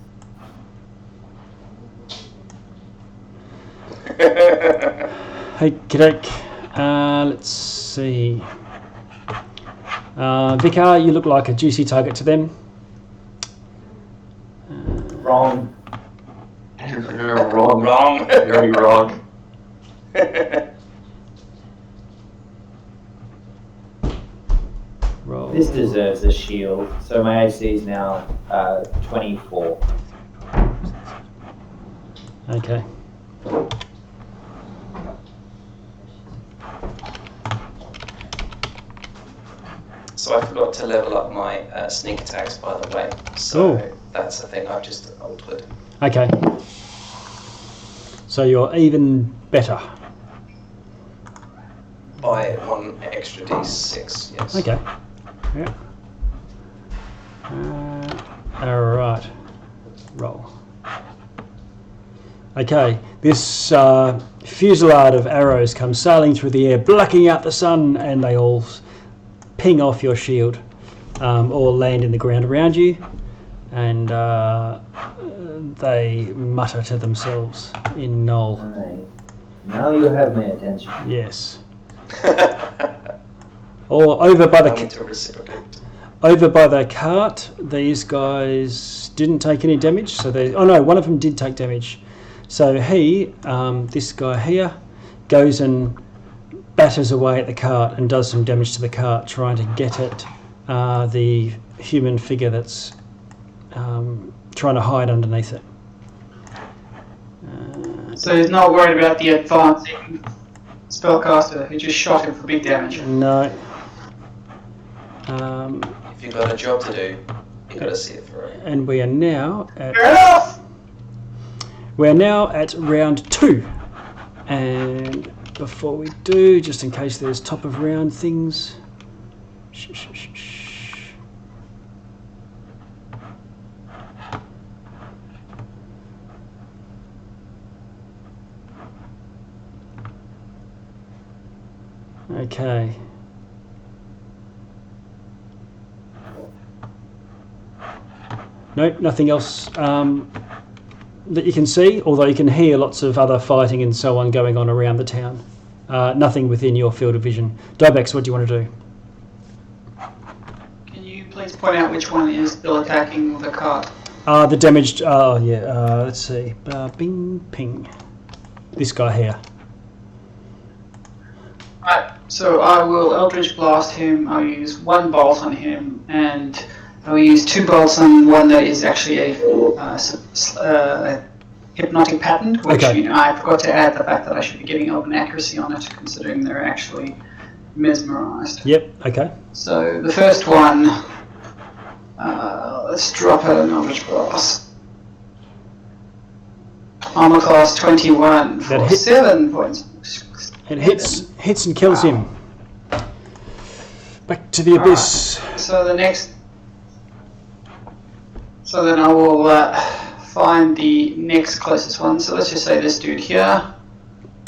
Hey, Kadek. Let's see. Vicar, you look like a juicy target to them. Wrong. You're wrong. Wrong. Very wrong. Roll. This deserves a shield, so my AC is now 24. Okay. So I forgot to level up my sneak attacks, by the way. So Oh. that's the thing I've just altered. Okay. So you're even better. By 1 extra d6, yes. Okay. Yeah. Alright. Roll. Okay. This fusillade of arrows comes sailing through the air, blacking out the sun, and they all ping off your shield or land in the ground around you, and they mutter to themselves in Gnoll. Alright. Now you have my attention. Yes. Or over by I the need to reciprocate. over by the cart, these guys didn't take any damage. So they. Oh no, one of them did take damage. So he, this guy here, goes and batters away at the cart and does some damage to the cart, trying to get at the human figure that's trying to hide underneath it. So he's not worried about the advancing spellcaster who just shot him for big damage. No. If you've got a job to do, you've got to see it through. And we are now at Fair enough! round 2. And before we do, just in case there's top of round things. Okay. Nope, nothing else that you can see, although you can hear lots of other fighting and so on going on around the town. Nothing within your field of vision. Dibex, what do you want to do? Can you please point out which one is still attacking the cart? The damaged, let's see. Bing, ping. This guy here. Right, so I will Eldritch Blast him. I'll use 1 bolt on him, and I'll use 2 bolts on one that is actually a hypnotic pattern, which Okay. I forgot to add the fact that I should be getting Elven accuracy on it, considering they're actually mesmerized. Yep, okay. So the first one, let's drop an Eldritch Blast. Armor class 21 That for hit- 7 points. It hits and kills him. Back to the abyss. So the next, so then I will find the next closest one. So let's just say this dude here,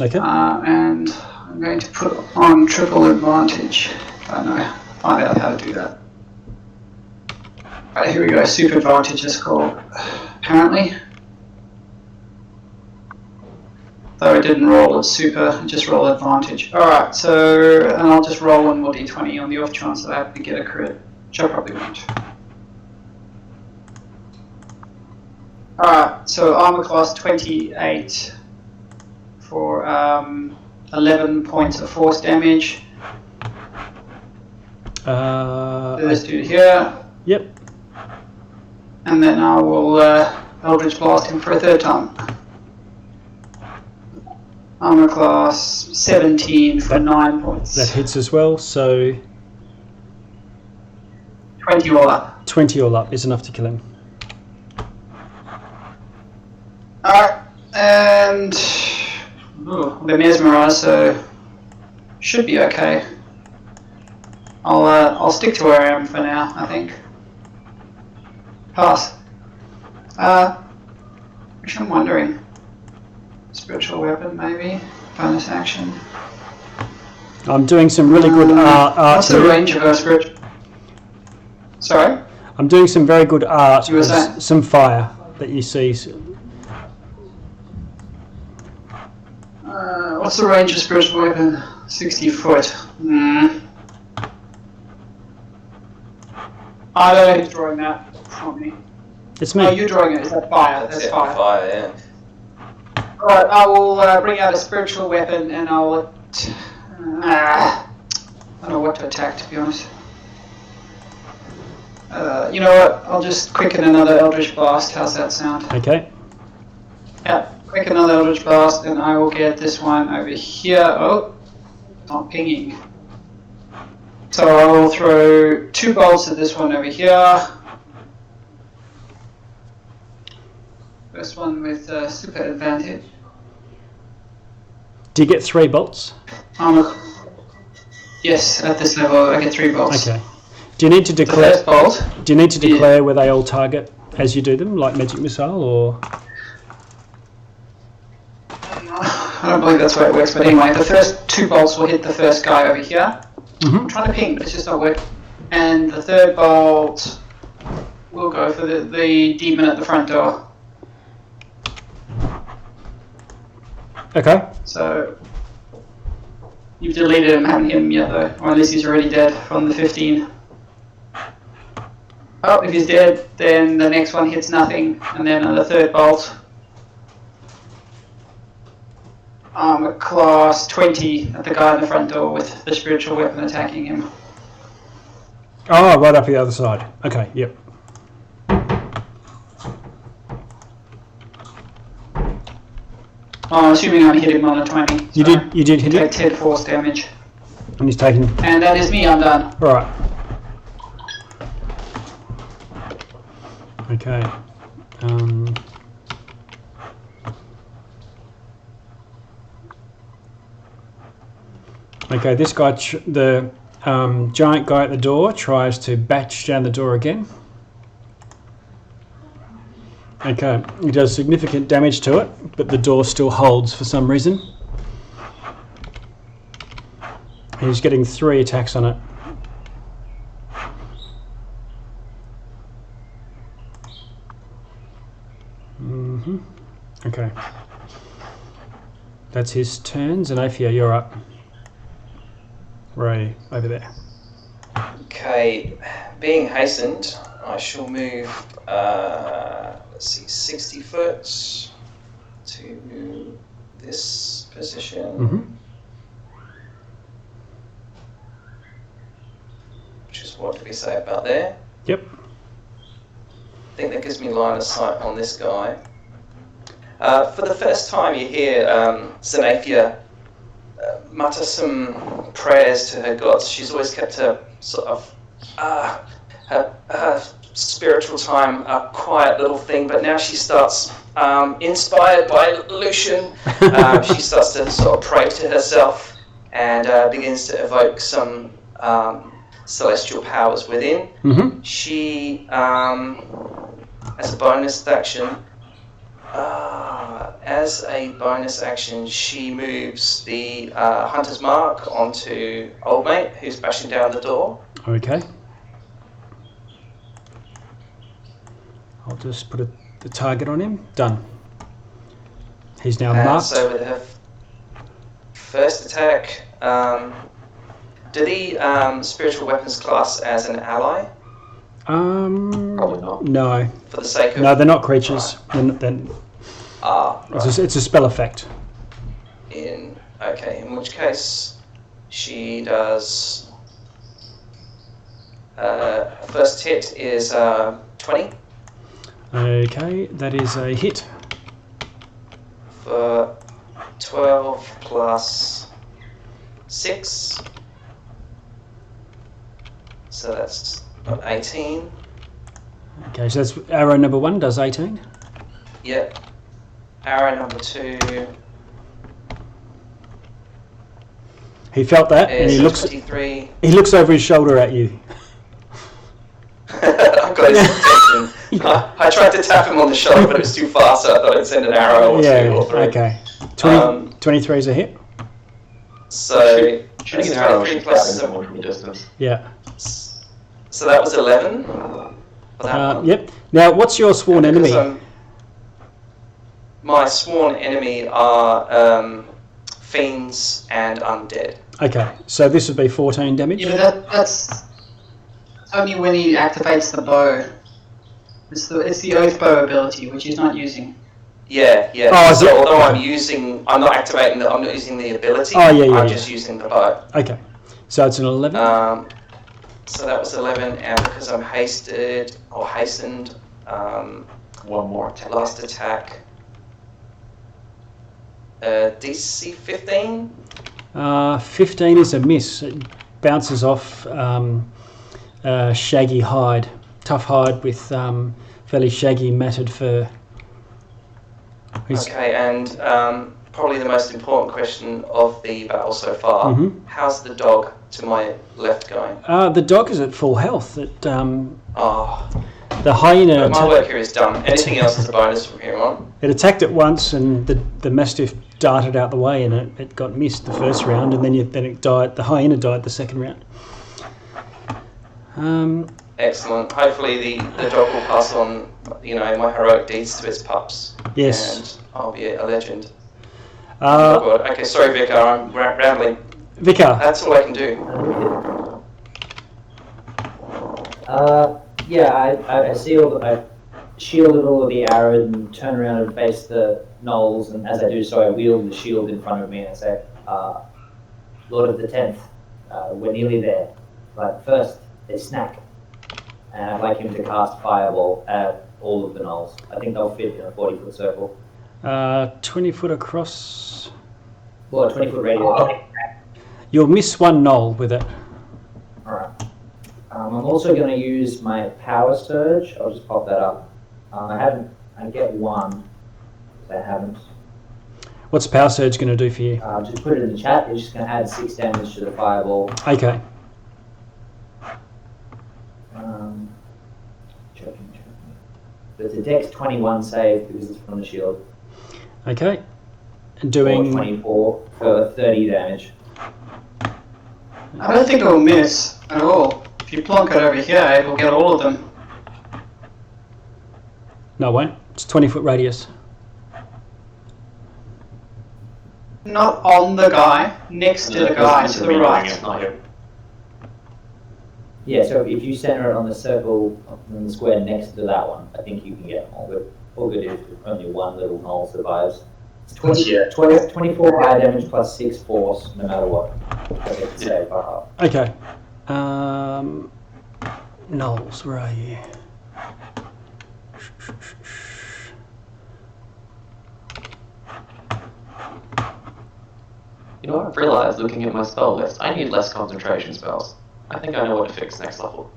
Okay. and I'm going to put on triple advantage. I don't know, find out how to do that. Right, here we go. Super advantage is called, apparently. Though I didn't roll a super, I just roll advantage. Alright, so, and I'll just roll 1 more d20 on the off chance that I have to get a crit, which I probably won't. Alright, so armor class 28 for 11 points of force damage. This dude here, Yep. and then I will Eldritch Blast him for a 3rd time. Armor class 17 for 9 points. That hits as well, so 20 all up. 20 all up is enough to kill him. Alright, and I've been mesmerized, so should be okay. I'll stick to where I am for now, I think. Pass. Which I'm wondering. Spiritual weapon, maybe? Bonus action. I'm doing some really good art What's the here. range of a spiritual... Sorry? I'm doing some very good art. You were with saying? some fire that you see. What's the range of spiritual weapon? 60 foot. I don't know who's drawing that from me. It's me. Oh, you're drawing it. Is that fire? That's it, fire. fire, yeah. Alright, I will bring out a spiritual weapon and I'll... I don't know what to attack, to be honest. You know what? I'll just quicken another Eldritch Blast. How's that sound? Okay. Yeah, quick another Eldritch Blast, and I will get this one over here. Oh, not pinging. So I will throw 2 bolts at this one over here. First one with super advantage. Do you get 3 bolts? Yes, at this level I get 3 bolts. Okay. Do you need to The declare? first bolt. Do you need to declare where they all target as you do them, like magic missile, or? I don't believe that's where it works, but anyway, the first 2 bolts will hit the first guy over here. I'm trying to ping, but it's just not working. And the third bolt will go for the demon at the front door. Okay. So you've deleted him, haven't hit him yet though, or at least he's already dead from the 15. Oh, if he's dead, then the next one hits nothing, and then on the third bolt, armor class 20 at the guy in the front door with the spiritual weapon attacking him. Oh, right up the other side. Okay. Yep. Oh, I'm assuming I hit him on a 20. You did hit Take it, 10 force damage. and he's taking. And that is me, I'm done. All right. Okay. Okay, this guy, the giant guy at the door, tries to bash down the door again. Okay, he does significant damage to it, but the door still holds for some reason. He's getting 3 attacks on it. Okay. That's his turn. Xanaphia, you're up. Right over there. Okay, being hastened, I shall move, let's see, 60 foot to this position. Which is what did we say about there? Yep. I think that gives me line of sight on this guy. For the first time you hear Xanaphia mutter some prayers to her gods. She's always kept her sort of her spiritual time a quiet little thing, but now she starts, inspired by Luciene, she starts to sort of pray to herself and begins to evoke some celestial powers within. She, as a bonus action, she moves the Hunter's Mark onto Old Mate, who's bashing down the door. Okay. I'll just put the target on him. Done. He's now marked. So with her first attack, do the spiritual weapons class as an ally? Probably not. No. For the sake of... No, they're not creatures. Right. It's a spell effect. Okay, in which case she does... first hit is 20. Okay, that is a hit. For 12 plus 6. So that's 18. Okay, so that's arrow number 1 does 18. Yep. Arrow number 2 He felt that, and is he looks. 23. He looks over his shoulder at you. I've got his attention. I tried to tap him on the shoulder, but it was too fast, so I thought I'd send an arrow or 2 or 3. Okay. 23 is a hit. So Shooting an that's arrow 23 should plus stab 7. someone from a distance. Yeah. So that was 11. For that one. Yep. Now, what's your sworn Because, enemy? my sworn enemy are fiends and undead. Okay, so this would be 14 damage. Yeah, but that's only when he activates the bow. It's the oath bow ability, which he's not using. Yeah. Oh, is so it? although I'm not activating I'm not using the ability. Oh, yeah, I'm yeah. just using the bow. Okay, so it's an 11. So that was 11, and because I'm hastened, One more attack. last attack. DC 15. 15 is a miss. It bounces off shaggy hide, tough hide with fairly shaggy matted fur. Okay, and probably the most important question of the battle so far. Mhm. How's the dog to my left going? The dog is at full health. Oh, The hyena. my work here is done. Anything else is a bonus from here on. It attacked it once, and the mastiff darted out the way, and it got missed the first round, and then it died. The hyena died the second round. Excellent. Hopefully the dog will pass on, my heroic deeds to its pups. Yes. And I'll be a legend. Uh, Oh, God. Okay, sorry, Vicar. I'm rambling. Vicar. That's all I can do. Yeah, I shielded all of the arrows and turn around and face the gnolls, and as I do so, I wield the shield in front of me and I say, Lord of the 10th, we're nearly there. But first, they snack. And I'd like him to cast Fireball at all of the gnolls. I think they'll fit in a 40-foot circle. 20 foot across. Well, a 20-foot radius. You'll miss one gnoll with it. Alright. I'm also going to use my Power Surge. I'll just pop that up. I get one. I haven't. What's Power Surge going to do for you? Just put it in the chat. It's just going to add 6 damage to the Fireball. Okay. Checking. But it's a Dex 21 save because it's from the shield. Okay. Or Doing. 24 for 30 damage. I don't think it will miss at all. If you plonk it over here, it will get all of them. No, it won't. It's 20 foot radius. Not on the guy, next to the guy to the right. Yeah, so if you center it on the circle, on the square next to that one, I think you can get them all. But all good if only one little gnoll survives. It's 24 fire damage plus 6 force, no matter what. I get to save by half. Okay. Knowles, where are you? You know what I've realized looking at my spell list? I need less concentration spells. I think I know what to fix next level.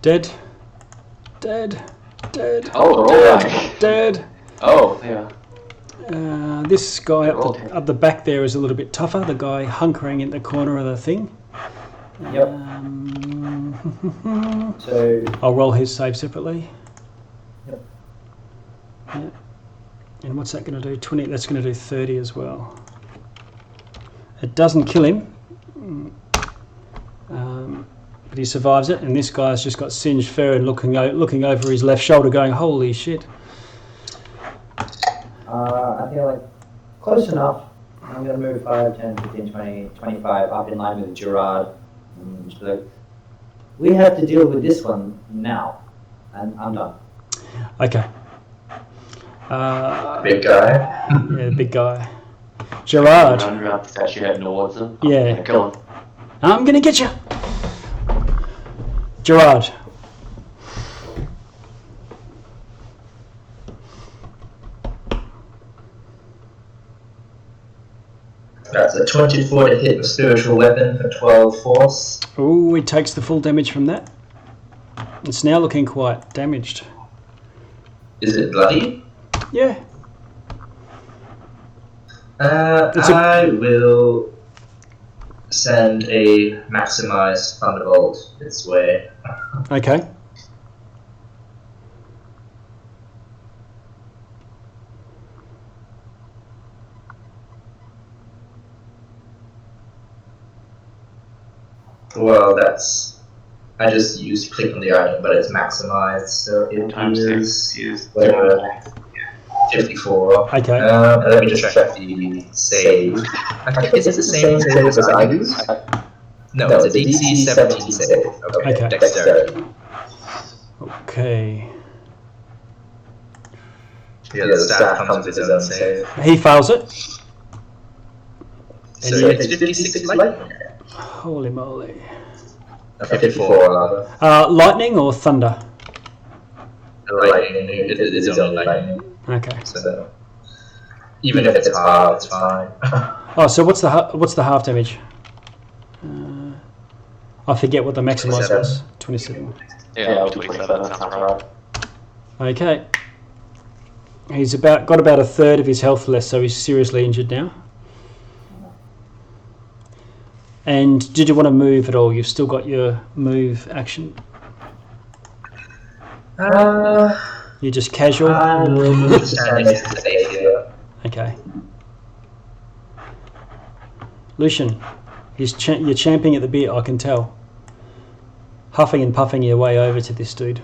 Dead. Dead. Dead. Oh, they're all back. Dead. Oh, yeah. This guy They're all up the back there is a little bit tougher. The guy hunkering in the corner of the thing. Yep. So, I'll roll his save separately. Yep. Yep. And what's that going to do? 20. That's going to do 30 as well. It doesn't kill him, but he survives it. And this guy's just got singed fur and looking over his left shoulder, going, "Holy shit!" I feel like close enough. I'm going to move 5, 10, 15, 20, 25 up in line with Gerard. Just be like, we have to deal with this one now. And I'm done. Okay. Big guy. Yeah, the big guy. Gerard. Run around the statue heading towards them. Yeah. Kill him. I'm going to get you. Gerard. That's a 24 to hit the spiritual weapon for 12 force. Oh, it takes the full damage from that. It's now looking quite damaged. Is it bloody? Yeah. I will send a maximized thunderbolt its way. Okay. Well, I just used click on the item, but it's maximized, so it is whatever, 54. Okay. Let me just check the save. Is it the same save as I use? No, it's a DC 17 save. Okay. Dexterity. Okay. Yeah, the staff comes with its own save. He fails it. So it's 56 lightning. Holy moly. 54 rather. Lightning or thunder? Lightning, it is only lightning. Okay. So even if it's half, it's fine. Oh, so what's the half damage? I forget what the maximize was. 27. Yeah, 27, that sounds right. Okay. He's got about a third of his health less, so he's seriously injured now. And did you want to move at all? You've still got your move action. You're just casual. Okay. Luciene, you're champing at the bit. I can tell. Huffing and puffing your way over to this dude.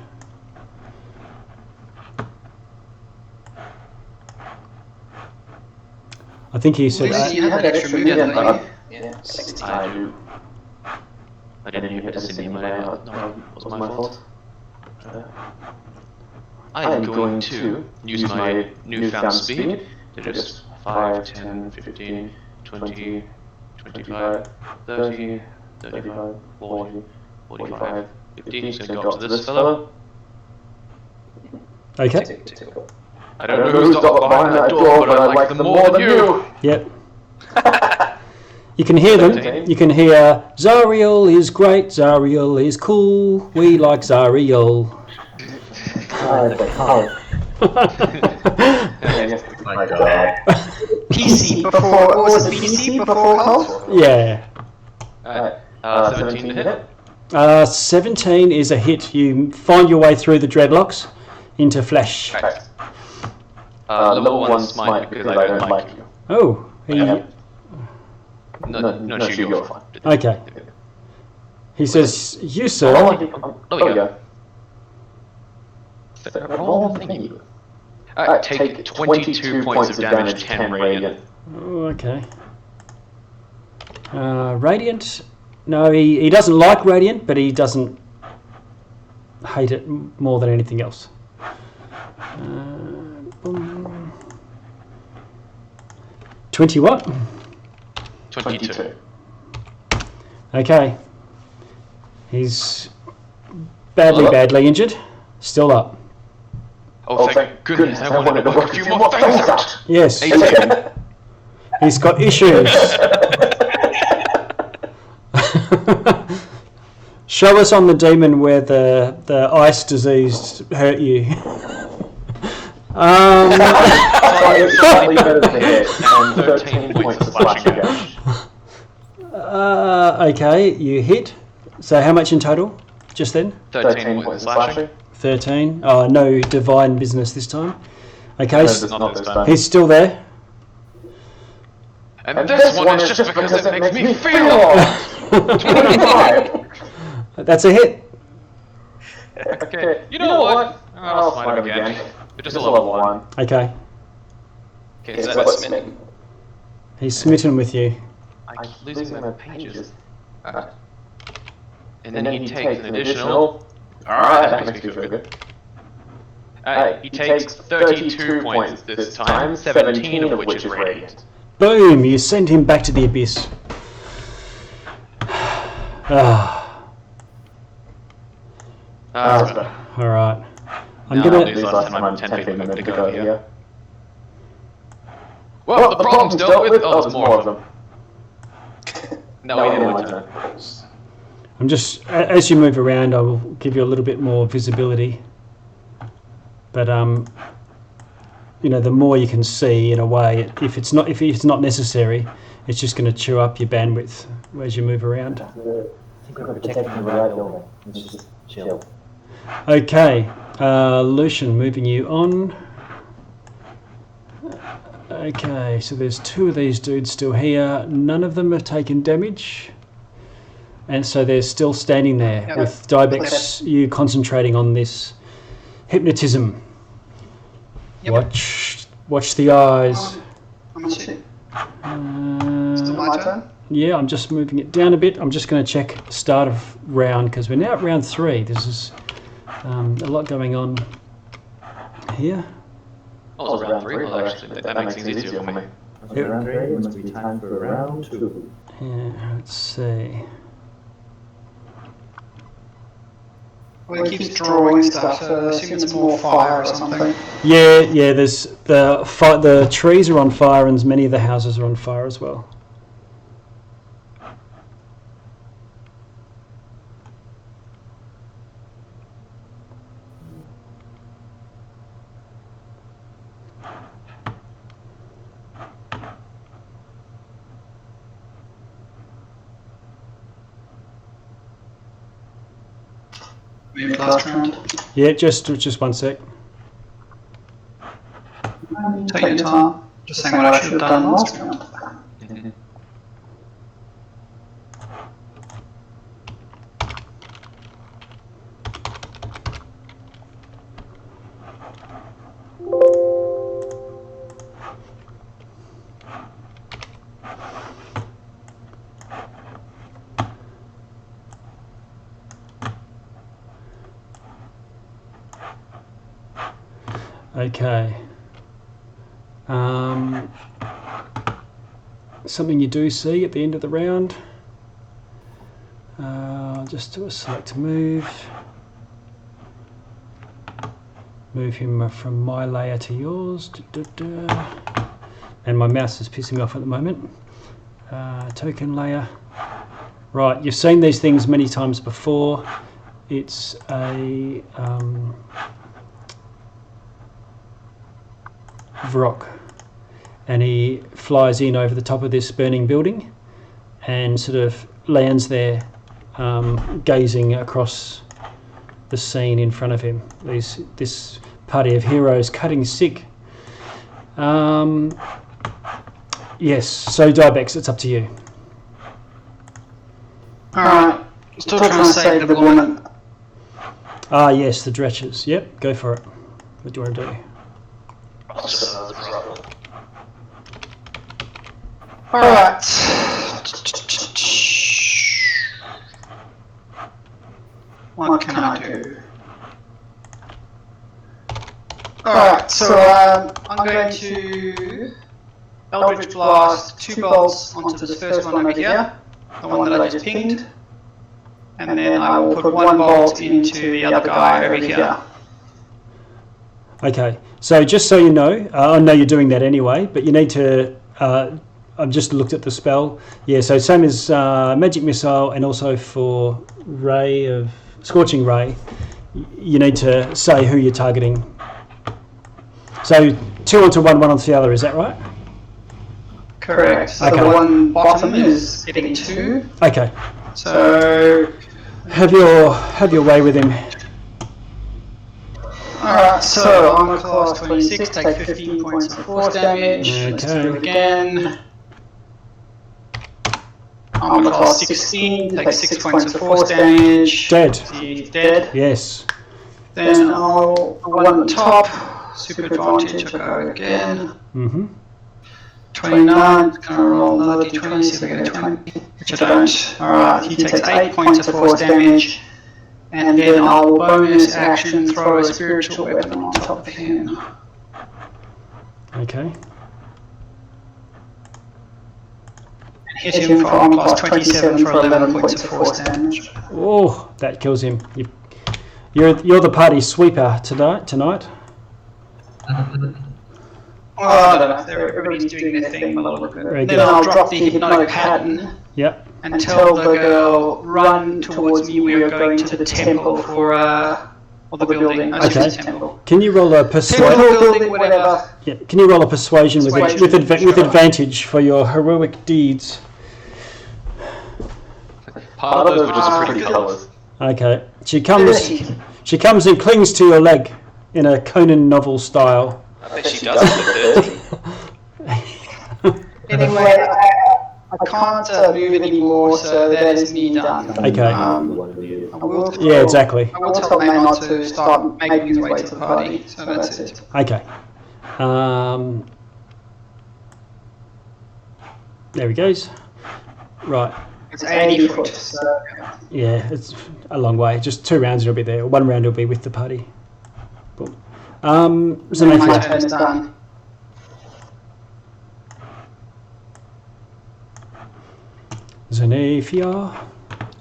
I think he said. You had that extra move, didn't you? Yeah, 16. I do. I didn't even hit a single man. No, it was my fault. I am going to use my newfound speed to just 5, 10, 15, 20, 25, 30, 35, 40, 45, 50. So go up to this fellow. Okay. I don't know who's got behind that door, but I like them more than you. Yep. You can hear them. You can hear Zariel is great, Zariel is cool. We like Zariel. My God. PC before, what was it, PC before cult? Yeah. 17 to hit. 17 is a hit. You find your way through the dreadlocks into flesh. Level 1 smite because I don't like you. Oh. No, you're fine. Okay. He says, you sir. Oh, yeah. Roll thingy. Take 22 points of damage, 10 radiant. Oh, okay. Radiant. No, he doesn't like radiant, but he doesn't hate it more than anything else. 20 what? 22. Okay. He's badly injured. Still up. Oh, thank goodness. I wanted to work a few more things out. Yes. 18. He's got issues. Show us on the demon where the ice disease hurt you. Slightly better than hit, and 13 points of slashing damage. Okay, you hit. So how much in total? Just then? 13 points of slashing. 13. Oh, no divine business this time. Okay, Not this time. he's still there. And this one is just because it makes me feel 25. That's a hit. Okay, you know what? I'll smite him again. But just a level 1. Okay, Okay, so that's smitten. he's smitten with you. I'm losing my pages. And then he takes an additional... Alright, that makes me feel good. He takes 32 points this time, 17 of which is radiant. Boom! You send him back to the abyss. That's better. All right. I'm Now gonna. these last 10 feet movement to go over here. Well, the problem's dealt with. Oh, there's more of them. No, we didn't want to. I'm just, as you move around, I will give you a little bit more visibility. But you know, the more you can see, in a way, if it's not necessary, it's just going to chew up your bandwidth as you move around. I think we're protecting the right building. Let's just chill. Okay, Luciene, moving you on. Okay, so there's 2 of these dudes still here. None of them have taken damage. And so they're still standing there with Dibex, you concentrating on this hypnotism. Yep. Watch the eyes. I'm gonna see. Still my turn? Yeah, I'm just moving it down a bit. I'm just going to check start of round because we're now at round 3. This is a lot going on here. Oh, it's round 3. Well, actually, that makes things easier for me. Round 3, it must be time for round 2. Yeah, let's see. Well, it keeps drawing stuff, so I assume it's more fire or something. Yeah. There's the trees are on fire, and many of the houses are on fire as well. Last round. Yeah, just 1 sec. Take your time. Just saying what I should have done last round. Okay. Something you do see at the end of the round. Just do a select move. Move him from my layer to yours. And my mouse is pissing off at the moment. Token layer. Right, you've seen these things many times before. It's a Vrock, and he flies in over the top of this burning building and sort of lands there, gazing across the scene in front of him. This party of heroes cutting sick. Yes, so Dibex, it's up to you. Alright, still trying to save the woman. Ah yes, the dretches. Yep, go for it. What do you want to do? Alright. What can I do? Alright, so I'm going to Eldritch Blast 2 bolts onto this first one over here, the one that I just pinged, and then I will put 1 bolt into the other guy over here. Okay, so just so you know, I know you're doing that anyway, but you need to, I've just looked at the spell. Yeah, so same as Magic Missile and also for Scorching Ray, you need to say who you're targeting. So 2 onto 1, 1 onto the other, is that right? Correct. So okay. The one bottom is getting 2. Okay. So have your way with him. Alright, so I'm a class 26, take 15 points of force damage. Let's do it again. I'm a class 16, take 6 points of force damage. Dead. He's dead. Yes. Then I'll one on the top, super advantage, I'll go again. 29, gonna roll another d20, see if I get a 20, which I don't. Alright, he takes 8 points of force damage. And then I'll bonus action throw a spiritual weapon on top of him. Okay. Hit him for armor class 27 for 11 points of force damage. Oh, that kills him. You're the party sweeper tonight. Oh, I don't know. Everybody's doing their thing. Very Then good. I'll drop the hypnotic pattern Yep. and tell the girl, run towards me. We are going to the temple for or the building. I Okay. the temple. Can you roll a persuasion? Temple building, whatever. Yeah. Can you roll a persuasion with Persuasion, advantage for your heroic deeds? Part of those were just pretty colours. Okay. She comes and clings to your leg in a Conan novel style. I bet she does look dirty. Anyway, I can't move anymore, so that is me done. Okay. I will tell, Yeah, exactly. I will tell Maynard to start making his way to the party, so that's it. Okay. There he goes. Right. It's 80 foot, so... Yeah, it's a long way. Just 2 rounds it'll be there. 1 round will be with the party. Boom. My Xanaphia. turn is done. Xanaphia.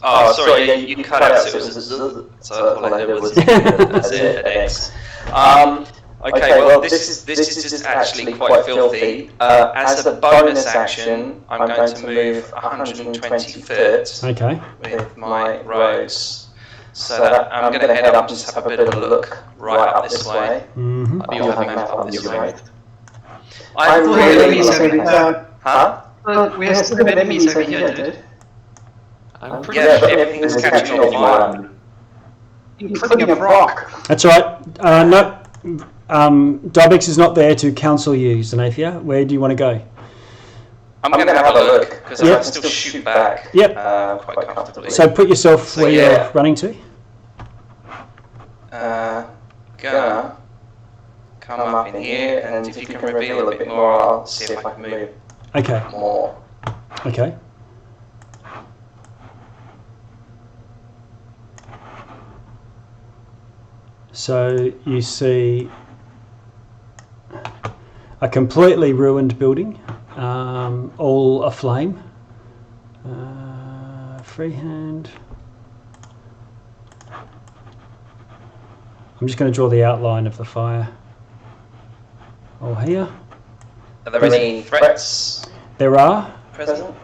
Oh, sorry, yeah, you cut out, so it was a z, so all I did was a z at X. Okay, well, this is just actually quite filthy. As a bonus action, I'm going to move 120 foot Okay. with my rogues. So that I'm going to head up and just have a bit of a look right up this way. Mm-hmm. I'll be on the map up this way. I I'm really... really... Huh? We have some enemies over here, dude. I'm pretty Yeah, sure everything's catching on fire. Including a rock. That's all right. No. Dibex is not there to counsel you, Xanaphia. Where do you want to go? I'm going to have a look, because Yep. I can still shoot back Yep. quite comfortably. So put yourself So, where yeah. you're running to. Gonna come up in here, and if you can reveal a bit more, I'll see if I can move Okay. more. Okay. So you see a completely ruined building, all aflame. Freehand. I'm just going to draw the outline of the fire. All here. Are there any threats There are, present?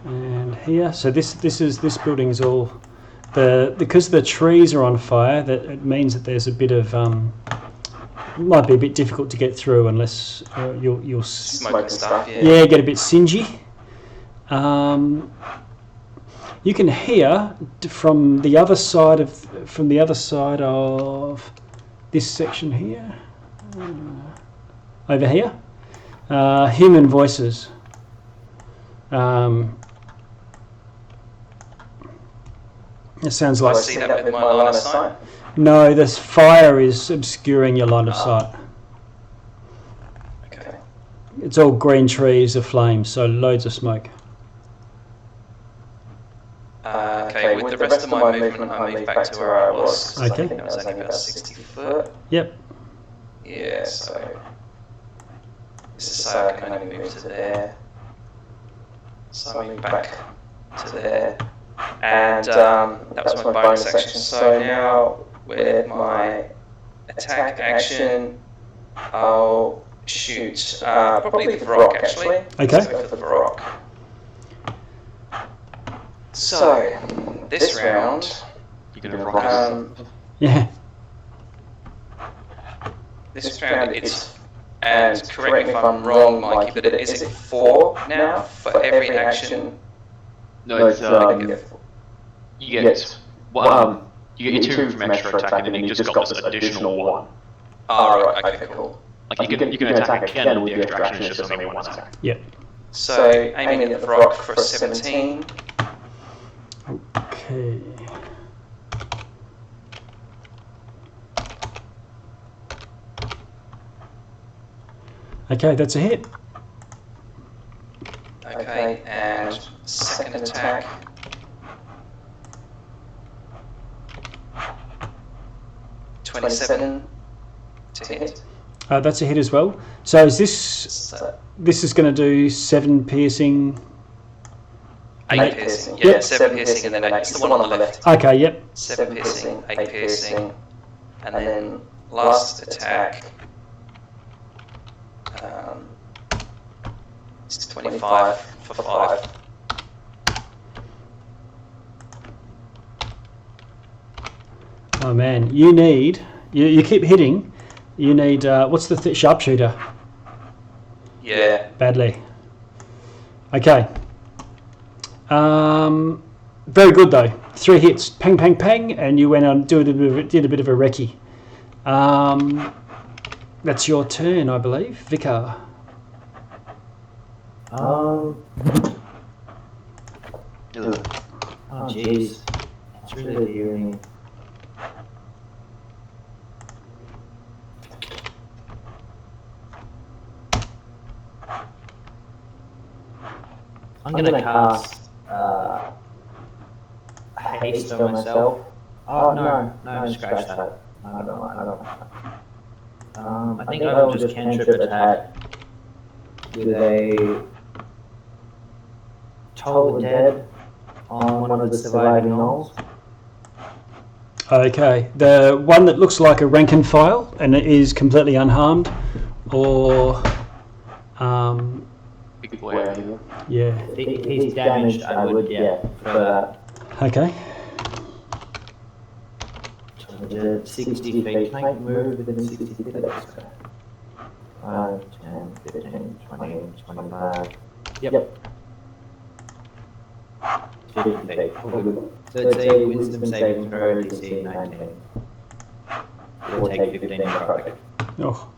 and here. So this building is all because the trees are on fire. That it means that there's a bit of might be a bit difficult to get through unless you'll Smoke and stuff, yeah, get a bit singy. You can hear from the other side of this section here, over here, human voices. It sounds Do I like see that with my line of sight? no. This fire is obscuring your line of sight. Okay. It's all green trees aflame, so loads of smoke. Okay, with the rest of my movement, I move back to where I was. 'Cause Okay. I think I was only about 60 foot. Yep. Yeah, so this is so I can only move to there. So I move back to there. And that was my bonus action. So now with my attack action, I'll shoot probably the rock actually. Okay. Let's go for the rock. So this round, you're going to rock Yeah. this round it's, and correct me if I'm wrong, Mikey, but is it 4 now for every action? No, it's you get your 2 from extra attack, and then you just got this additional 1. Oh, right, okay, cool. Like you can attack again with the extra action. It's just only 1 attack. Yep. So aiming at the rock for a 17. Okay. Okay, that's a hit. Okay, and second attack. $27 to hit. That's a hit as well. So is this So, is going to do 7 piercing? 8 piercing. Yeah, 7 piercing and then 8. It's the one on the left. Okay, yep. 7 piercing, 8 piercing, and then last attack. It's 25 for 5. Oh man, you need... You keep hitting. You need... what's the sharpshooter? Yeah. Badly. Okay. Very good though. 3 hits. Pang, pang, pang. And you went on did a bit of a recce. That's your turn, I believe. Vicar. Oh jeez, it's really hearing. I'm gonna cast haste on myself. Oh no, scratch that. I don't like that. I think I will just cantrip attack with a Toll the Dead on one of the surviving gnolls. Okay. The one that looks like a rank and file and it is completely unharmed, or Big boy out here. yeah. If he's damaged, I would, yeah, for that. Okay. 60 feet. Can I move within 60 feet? 5, 10, 15, 20, 25. Yep. 50 feet. So it's a wisdom saving throw DC 19. It'll take 15 necrotic. Oh.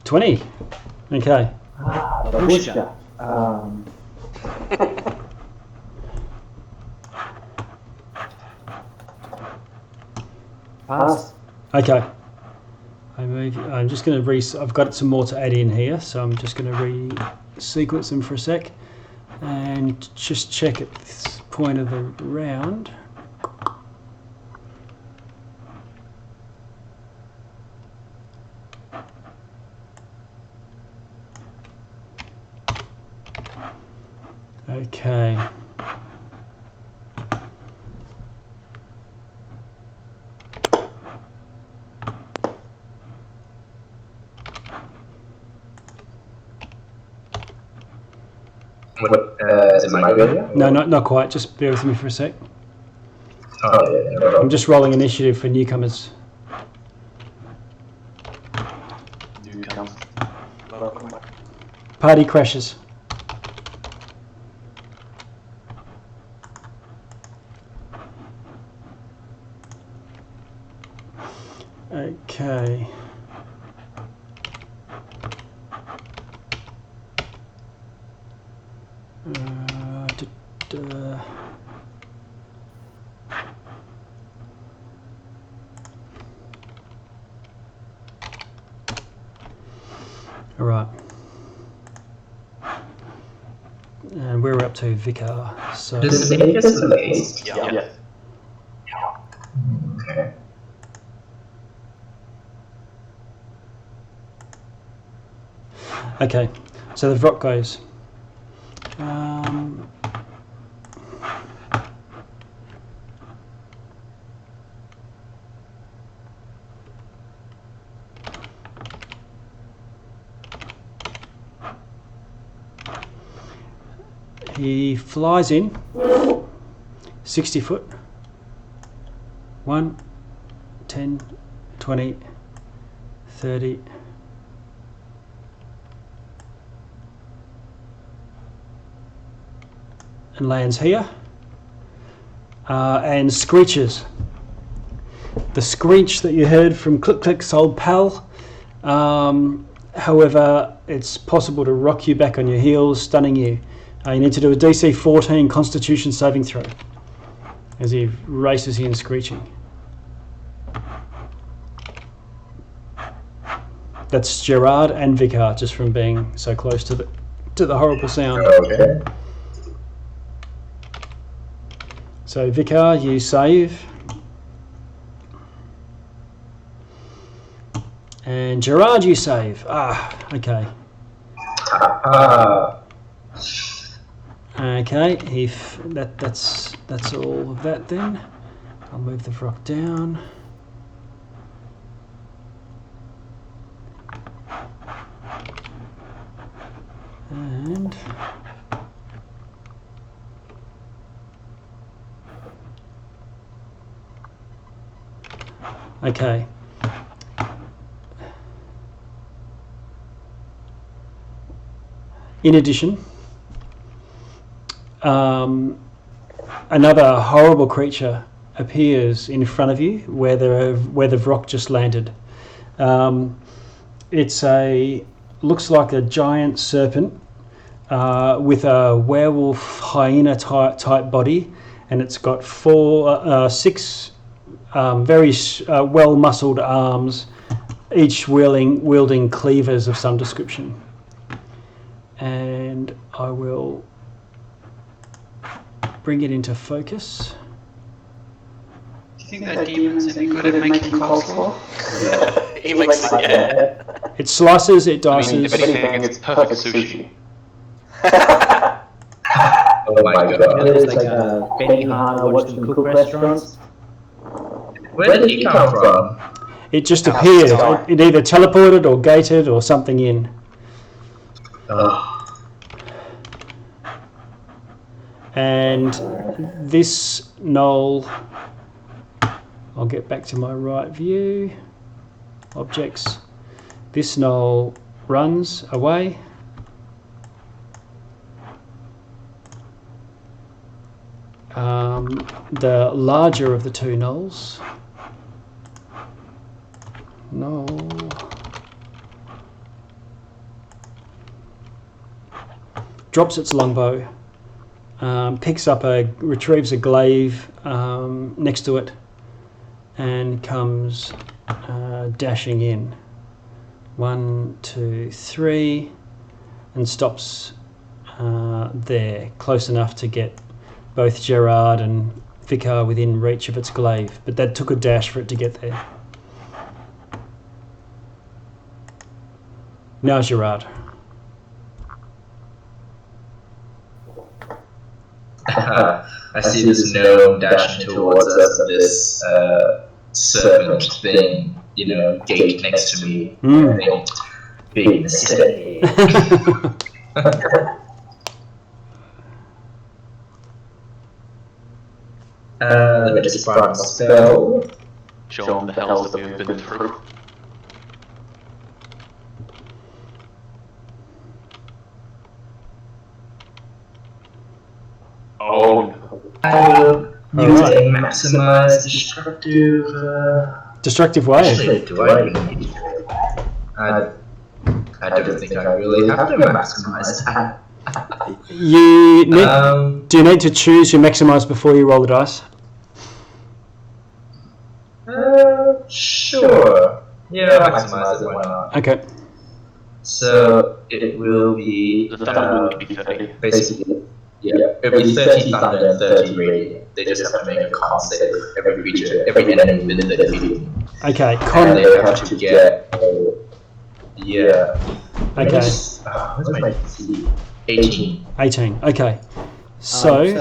20. Okay. The Busher. Pass. Okay. I'm just going to I've got some more to add in here, so I'm just going to re-sequence them for a sec and just check at this point of the round. Okay. Is it my go here? No, not quite. Just bear with me for a sec. Oh, yeah. I'm just rolling initiative for newcomers. Newcomer. Welcome. Party crashes. Okay. All right. And we're up to Vicar. So Does it make us the haste? Yeah. Okay. okay. So the drop goes. He flies in 60 foot. 1, 10, 20, 30. And lands here. And screeches. The screech that you heard from Click Click's old pal. However, it's possible to rock you back on your heels, stunning you. You need to do a DC 14 Constitution saving throw as he races in screeching. That's Gerard and Vicar, just from being so close to the horrible sound. Okay. So Vicar, you save. And Gerard, you save. Okay. Okay, if that's all of that then. I'll move the rock down. And okay. In addition, another horrible creature appears in front of you where the rock just landed. Looks like a giant serpent with a werewolf hyena type body, and it's got six very well muscled arms, each wielding cleavers of some description. And I will bring it into focus. Do you think that demon's any good at making coleslaw? He makes it, yeah. It slices, it dices. I mean, if anything, it's perfect sushi. Oh my god. There's like a Benihana watch them cook restaurants. Where did he come from? It just appeared. It either teleported or gated or something in. And this gnoll, I'll get back to my right view. Objects. This gnoll runs away. The larger of the two gnolls. Drops its longbow, retrieves a glaive next to it, and comes dashing in. 1, 2, 3, and stops there, close enough to get both Gerard and Vicar within reach of its glaive, but that took a dash for it to get there. Now Gerard. I see this gnome dashing towards us, this serpent thing, gate next to me. Big mistake. Let me just find a spell. Show him the hells that we've been through. Oh no. I will use a maximize destructive... Destructive way? Actually, do I even need it? I don't think I really have to maximize that. Do you need to choose your maximize before you roll the dice? Sure. Yeah, maximize it, why not? Okay. So it will be The thunder will be 30. basically, it'll be 30 thunder and 30 radiant. They just have to make a con save. Every creature, every enemy within the defeat. Okay. And they have to get Okay. Where's my DC? 18. 18. Okay. So. Sorry,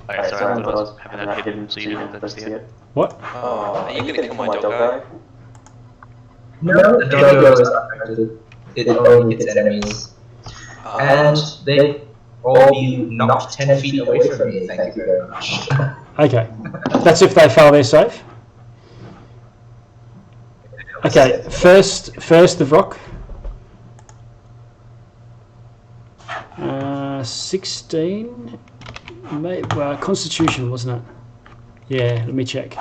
I was having that hidden so you didn't see it. What? Oh, are you gonna kill my doggo? No, the doggo is not affected. It only hits enemies. And they all be knocked 10 feet away from me, thank you very much. Okay. That's if they fail their save. Okay. First the rock. 16. Well, Constitution, wasn't it? Yeah, let me check.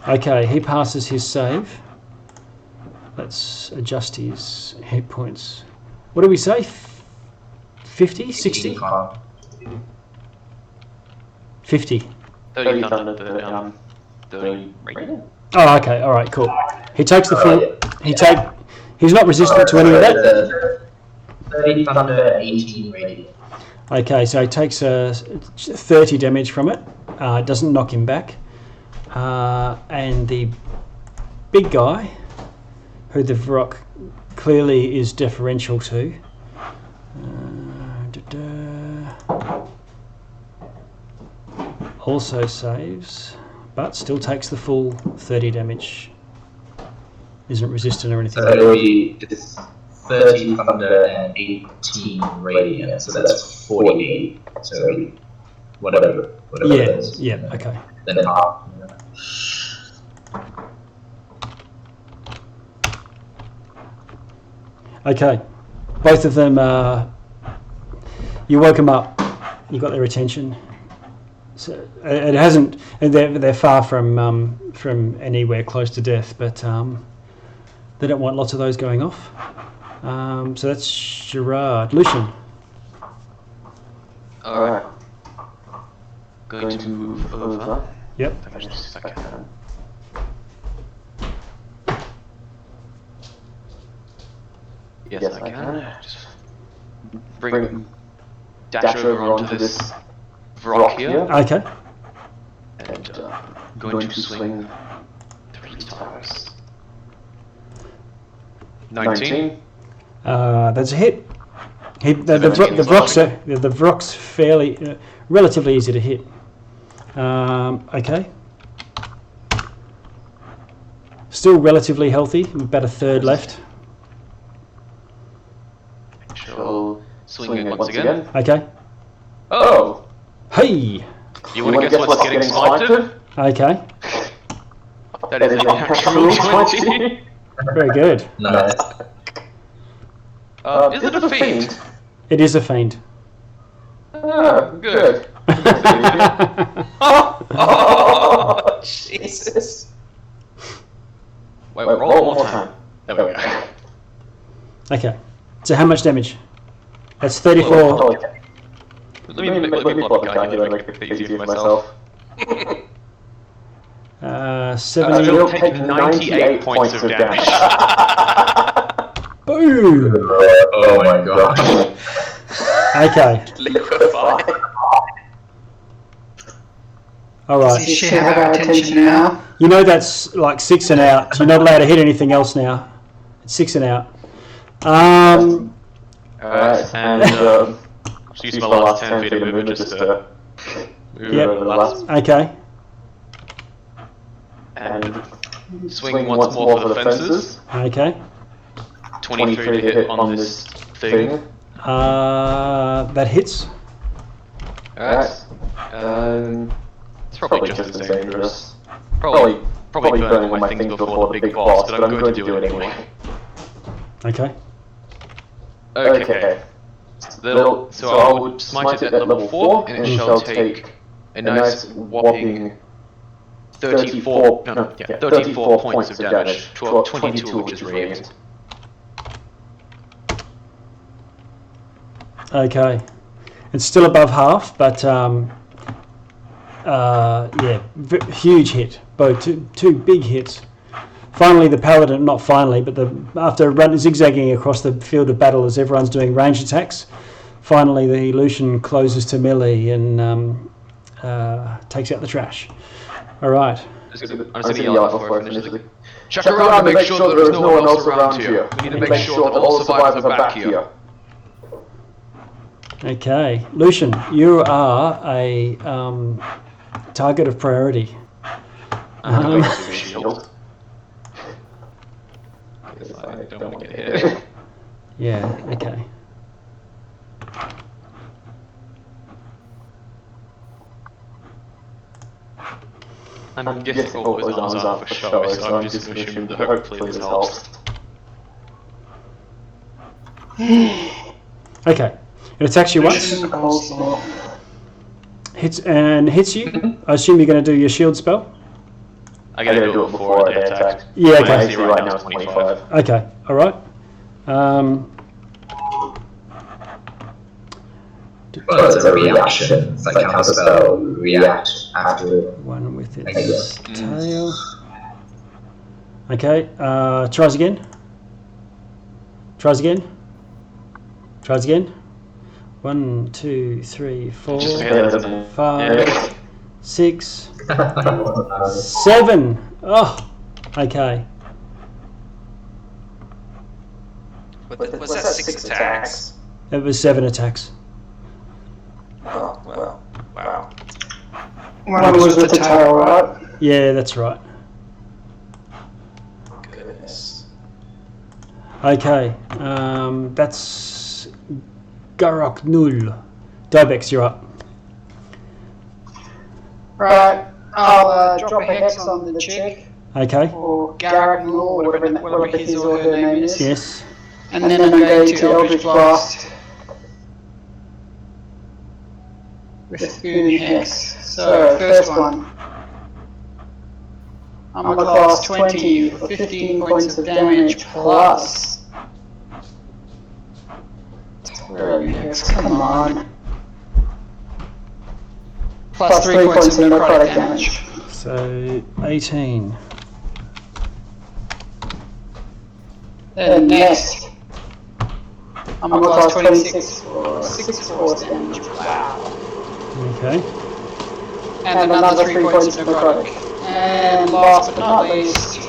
Okay, he passes his save. Let's adjust his hit points. What do we say? 50? 60? 50. 30 thunder, 30 radiant. Oh, okay. All right, cool. He takes the full... He's not resistant to any of that? 30 thunder, 18 radiant. Okay, so he takes 30 damage from it. It doesn't knock him back. And the big guy, who the Vrock clearly is deferential to. Also saves, but still takes the full 30 damage. Isn't resistant or anything. So it'll be 30 thunder and 18 radiant, so that's 40. So it'll be whatever Yeah, it is. yeah, okay. Then half. Okay, both of them, you woke them up, you got their attention. So it hasn't, and they're far from anywhere close to death, but they don't want lots of those going off. So that's Gerard. Luciene. Alright. Going to move over. Yep. Just a second. Yes, I can. Just bring dash over onto this rock here, Okay. and going to swing 3 times. 19. That's a hit. The Vrock's fairly, relatively easy to hit. Okay. Still relatively healthy, about a third left. Shall swing it once again. Okay. Oh! Hey! You want to guess what's getting slighted? Okay. That is a natural 20. Very good. Nice. Is it a fiend? It is a fiend. Oh, good. Oh, Jesus. Wait, roll one more time. There we go. Okay. So how much damage? That's 34. Let me plot the calculator, make it easier for myself. 70. It'll take 98 points of damage. Boom! Oh my god. Okay. Liquefy. Alright. Does she have our attention now? You know that's like 6 and out. You're not allowed to hit anything else now. It's 6 and out. Alright, and just use my last 10 feet of movement just to move over the last. Okay. And swing once more for the fences. Okay. 23 to hit on this thing. That hits. Alright. It's probably just as dangerous. Probably burning my things before the big boss, but I'm going to do it anyway. Okay. Okay. So I would smite it at level 4, and it shall take a nice whopping 34 points of damage, 22 of which is radiant. Okay. It's still above half, but yeah, huge hit. Both two big hits. Finally, the paladin, not finally, but after zigzagging across the field of battle as everyone's doing range attacks, finally the Luciene closes to melee and takes out the trash. All right. I'm just going to yell out for it initially. Check around and make sure that there is no one else around here. We need to make sure that all survivors are back here. Okay, Luciene, you are a target of priority. I'm going to use a shield. Because I don't want to get hit. Yeah, okay. I'm guessing all those arms are for show, so I'm just going to assume that hopefully this helps. Okay, it attacks you once. Hits you. I assume you're going to do your shield spell. I gotta do it before they attack. Yeah, okay. My AC right now is 25. Okay, alright. Well, it's a reaction. It's like counterspell. React after. One with its tail. Okay, tries again. Tries again. 1, 2, 3, 4, 5, 6, 7. Oh, okay. Was that 6 attacks? It was 7 attacks. Oh, well, wow. One was with the tail, right? Yeah, that's right. Goodness. Okay, that's Garok Null. Dibex, you're up. Right, I'll drop a hex on the chick, Okay. or Garrett or whatever his or her name is. Yes. And then I'm going to Eldritch Blast with Boon Hex. So, first one. I'm a class 20 for 15 points of damage plus. Where are you, Hex? Come on. Plus 3 points of necrotic damage. So 18. Then next, I'm a class 26 for 6 force damage. Wow. Okay. And another 3 points of necrotic. And last but not least,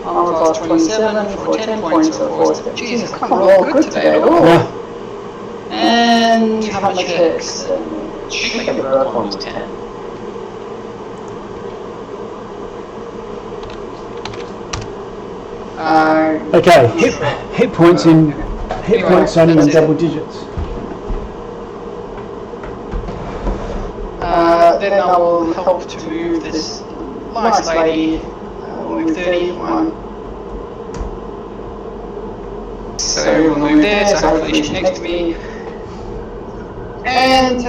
I'm a class 27 for 10 points of force damage. Jesus, I can't roll good today at all. Yeah. And how much hex? I think the first one was 10. Okay. Hit points only in double digits. Then I will help to move this nice lady. We'll move 31. So we'll move there, so hopefully she's next to me. And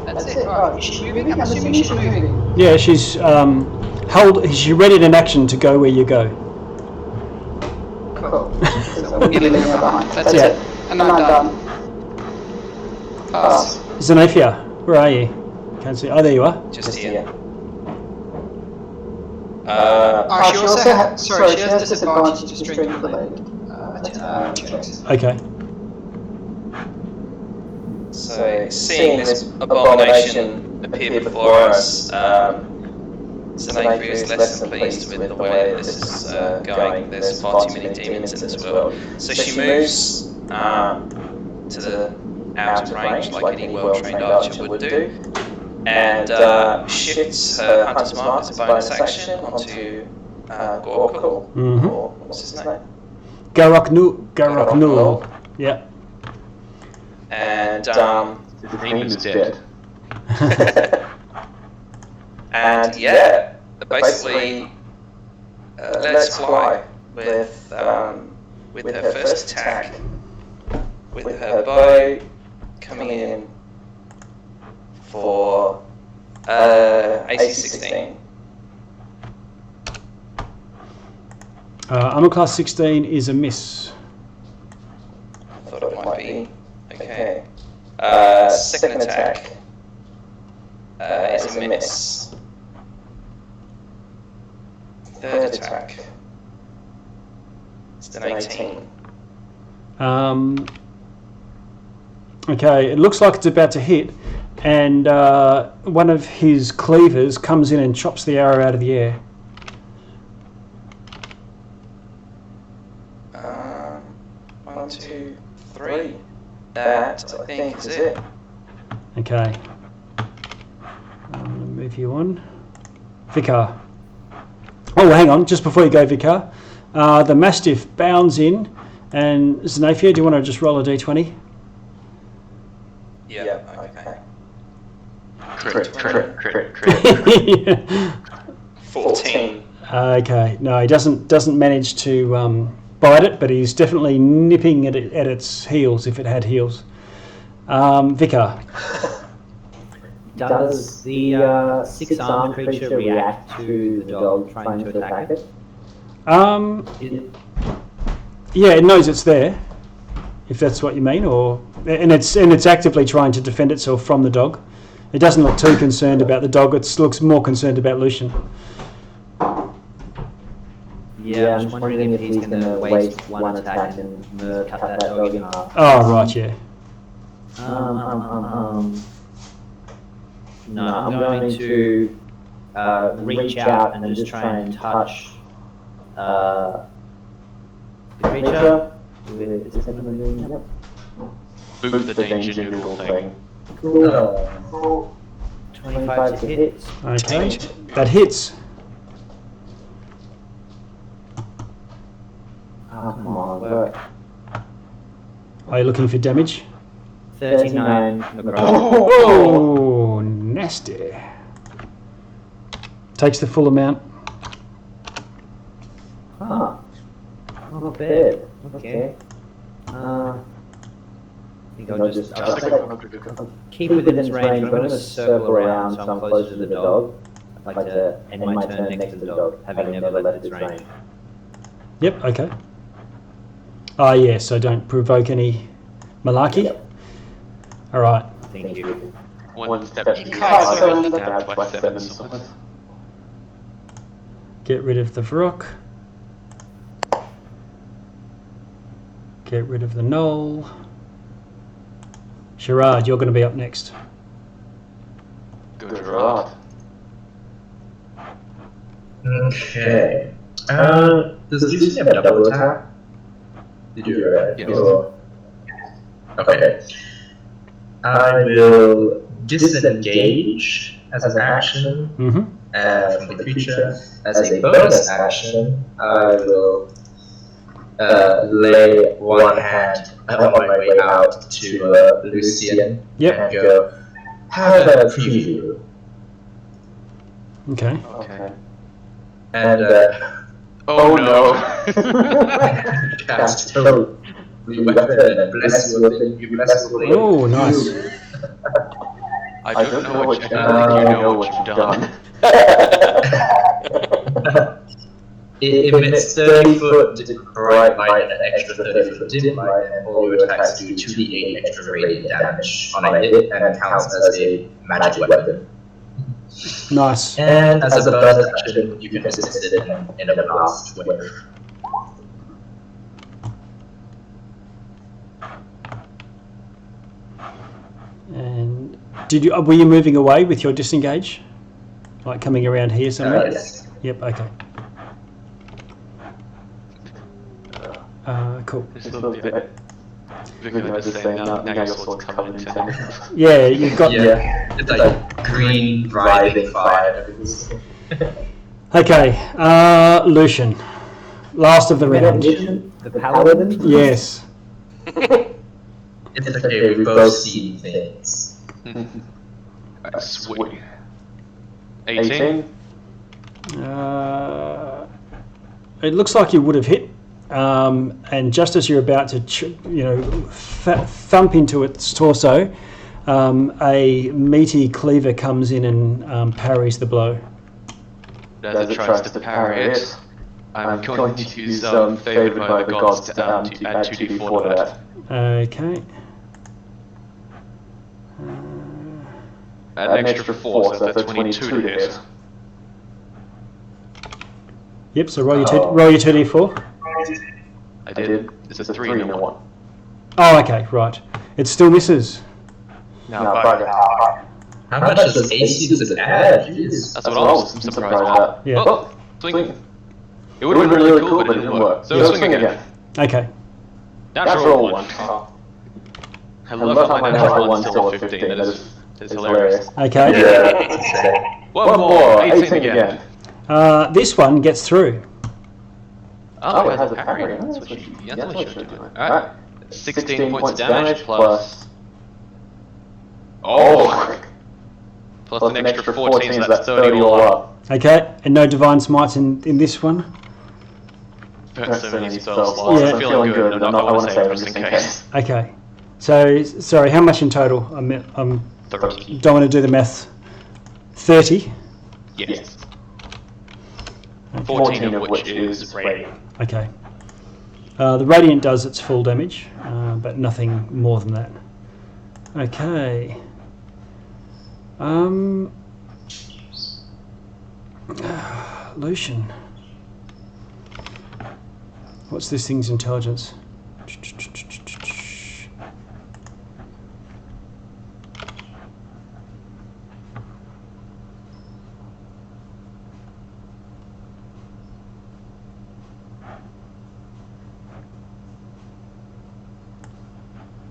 that's it. Oh, is she moving? I'm assuming she's moving. Yeah, she's she's ready in action to go where you go. Cool. So we'll be leaving her behind. That's it. And I'm done. Pass. Xanaphia, where are you? Can't see. Oh, there you are. Just here. She also has, sorry, she has disadvantage to strength related checks. Okay. So, seeing this abomination appear before us, Xanaphia is less than pleased with the way that this is going. There's far too many demons in this world. So she moves to the outer range, like any well-trained archer would do, and shifts her hunter's mark as a bonus action onto Gorkul, or what's his name? Garok Null. Yeah. And The demon's dead. and yeah, basically let's fly with her first attack, with her bow coming in for AC 16. Armor class 16 is a miss. I thought it might be. Okay. Second attack is a miss. Third attack is an 18. Okay, it looks like it's about to hit, and one of his cleavers comes in and chops the arrow out of the air. 1, 2, 3. That, I think, is it. Okay. I'm going to move you on. Vicar. Oh, hang on, just before you go, Vicar. The Mastiff bounds in, and Xanaphia, do you want to just roll a d20? Yeah, okay. Crit. 14. Okay, no, he doesn't manage to bite it, but he's definitely nipping at its heels if it had heels. Vicar. Does the 6-armed creature react to the dog trying to attack it? Yeah, it knows it's there, if that's what you mean, and it's actively trying to defend itself from the dog. It doesn't look too concerned about the dog. It looks more concerned about Luciene. Yeah, I'm just wondering if he's going to waste one attack and cut that dog in half. Oh, right, yeah. No, I'm going to reach out and just try and touch The creature with 7 yep. Boot the danger noodle thing. Cool. 25 to hit. Okay, that hits. Oh, come on, work. Are you looking for damage? 39. Oh, nasty. Takes the full amount. Ah, not bad. Okay. I think I'll just keep within its range. I'm going to circle around so I'm closer to the dog. I'd like to end my turn next to the dog, having never left its range. Yep, okay. Ah, yeah, so don't provoke any malarkey. Yep. Alright. Thank you. One step Cast around the down by 7 swords. Get rid of the Vrock. Get rid of the Knoll. Gerard, you're going to be up next. Good Gerard. Okay. Does Luciene have double attack? Did you right? Yes. Or... Okay. I will disengage as an action from the creature. As a bonus action, I will lay one hand on my way out to Luciene and go, have a preview. Okay. Okay. And Oh no! cast Holy Weapon and bless your thing. You bless your thing. Oh, nice. I don't know what you know what you've done. It emits 30-foot bright light and extra 30-foot dim light, and all your attacks do 2d8 extra radiant damage on a hit and counts as a magic weapon. Nice. And as a bonus action, you can assist it in a blast wave. And were you moving away with your disengage? Like coming around here somewhere? Yes. Yep, okay. Cool. Just a little bit. Vicar was saying now your sword's covered in tentacles. Yeah, you've got... Yeah, it's like green, writhing fire. Okay, Lucian. Last of the round. The paladin? Yes. It's okay, we both see things. Sweet. 18? It looks like you would have hit. And just as you're about to, thump into its torso, a meaty cleaver comes in and parries the blow. As it tries to parry it, I'm going to use favoured by the gods to add 2d4 to that. Okay. Add an extra 4, so that's 22 to hit. Yep. So roll your 2d4. I did. It's a 3 and a 1. Oh, okay, right. It still misses. No, bugger. How much does AC does it add? Jeez. That's what I was surprised at. Yeah. Oh, swing. It would have been really cool, but it didn't work. So swing again. Okay. Natural 1. I love how my natural 1's still at 15. That is hilarious. Okay. Yeah. One more. 18 again. This one gets through. Oh, it has a parry. That's what you do. Alright. 16 points of damage plus... Oh! Plus an extra 14, so that's 30 all up. Okay, and no divine smites in this one. Burnt so many spell slots. Yeah. I'm feeling good, but I want to save just in case. Okay. So, sorry, how much in total? I'm 30. don't want to do the math. 30? Yes. 14 of which is radiant. Okay. The radiant does its full damage, but nothing more than that. Okay. Lucian. What's this thing's intelligence?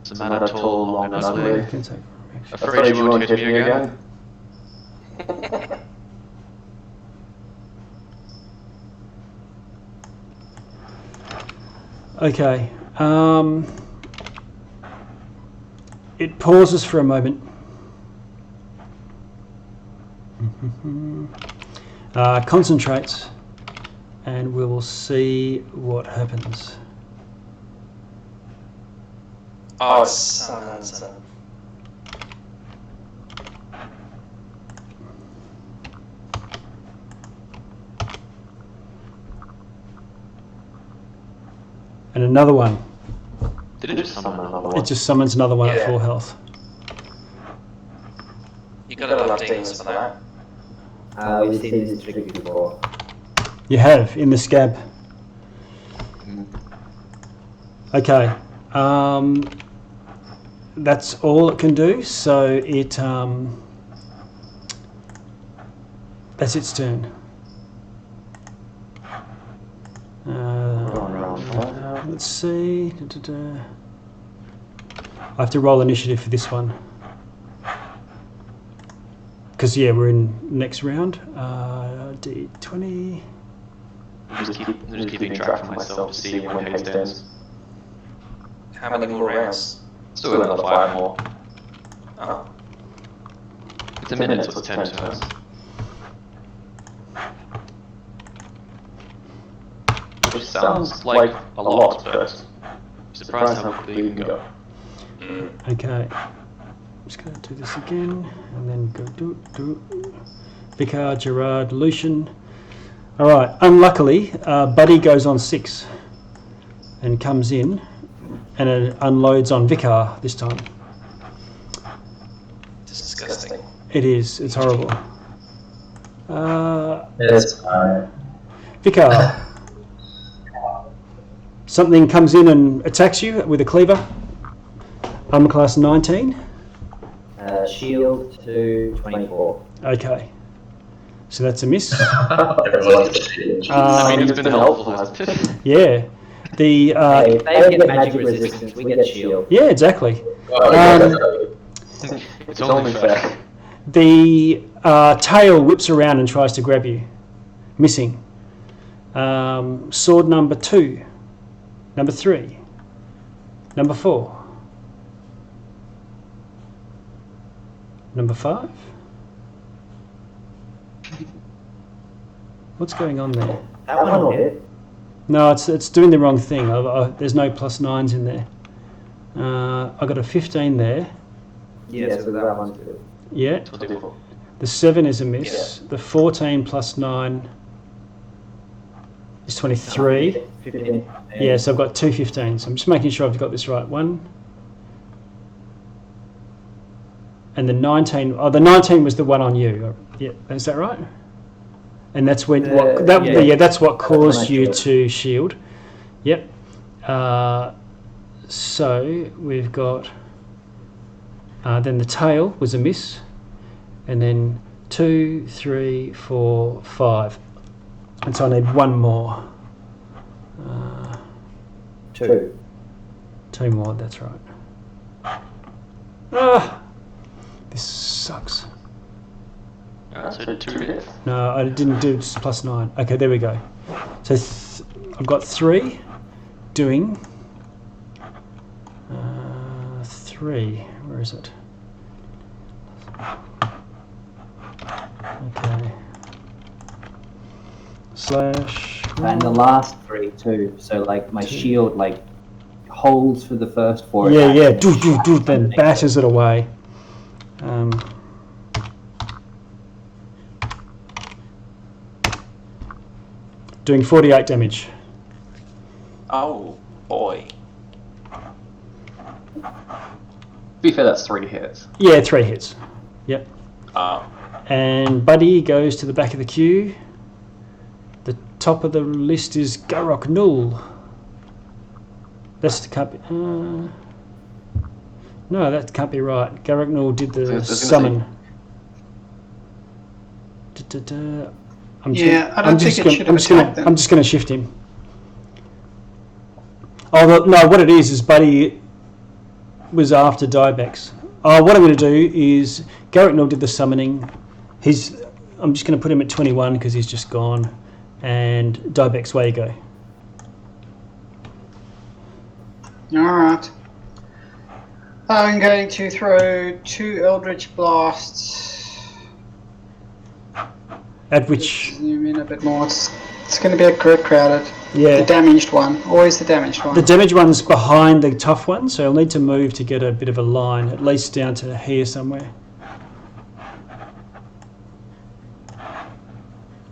It's a man tall, long and ugly. You can take action. Afraid you won't hit me again. Okay. It pauses for a moment. Concentrates, and we will see what happens. Oh, it's summons them. And another one. Did it just summon another one? It just summons another one at Yeah. full health. You gotta love demons for that. We've seen this trick before. You have in the scab. Okay. That's all it can do. So it that's its turn. Let's see. I have to roll initiative for this one. Because, yeah, we're in next round. D20. I'm just keeping track of myself to see when haste ends. How many more rounds? Still got another 5 more. Oh. It's a minute, so it's 10 turns. Which sounds like a lot, but I'm surprised how quickly you can go. Okay. I'm just going to do this again. And then go do. Vicar, Gerard, Luciene. Alright, unluckily, Buddy goes on 6 and comes in and it unloads on Vicar this time. Disgusting. It is, it's horrible. It's fine. Vicar. Something comes in and attacks you with a cleaver. Armor class 19. Shield to 24. Okay. So that's a miss. Everyone gets it. I mean, it's been helpful, hasn't it? Yeah. The If they get magic resistance, we get shield. yeah, exactly. It's only fair. The tail whips around and tries to grab you. Missing. Sword number 2. Number 3. Number 4. Number 5. What's going on there? That one will hit. No, it's doing the wrong thing. There's no +9s in there. I got a 15 there. Yeah, so that one's good. Yeah. The 7 is a miss. The 14 +9 is 23. 15. Yeah, so I've got 2 15s. I'm just making sure I've got this right. 1. And the 19. Oh, the 19 was the one on you. Yeah, is that right? And that's when that's what caused you to shield. Yep. So we've got then the tail was a miss, and then 2, 3, 4, 5, and so I need one more. 2. 2 more. That's right. This sucks. So 2 hits. No, I didn't do +9. Okay, there we go. So I've got 3 doing 3. Where is it? Okay. Slash. And the last 3 too. So like my shield like holds for the first 4. Yeah. Do. Then bashes it away. Doing 48 damage. Oh, boy. To be fair, that's 3 hits. Yeah, 3 hits. Yep. Oh. And Buddy goes to the back of the queue. The top of the list is Garrock Null. That's the can't be. No, that can't be right. Garrock Null did the summon. I'm just going to shift him. Oh no! What it is Buddy was after Dibex. What I'm going to do is Garrett did the summoning. I'm just going to put him at 21 because he's just gone. And Dibex, way you go. Alright. I'm going to throw 2 Eldritch Blasts. At which... Zoom in a bit more. It's going to be a bit crowded. Yeah. The damaged one. Always the damaged one. The damaged one's behind the tough one, so I'll need to move to get a bit of a line, at least down to here somewhere.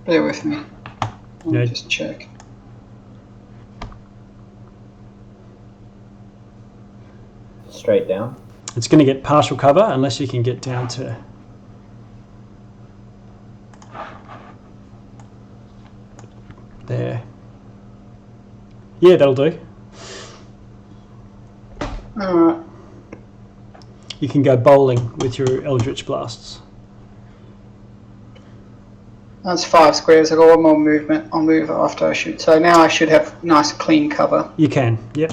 Bear with me. Let me Yeah. just check. Straight down. It's going to get partial cover unless you can get down to... there. Yeah, that'll do. Alright. You can go bowling with your Eldritch Blasts. That's 5 squares. I've got one more movement. I'll move after I shoot. So now I should have nice clean cover. You can, yep.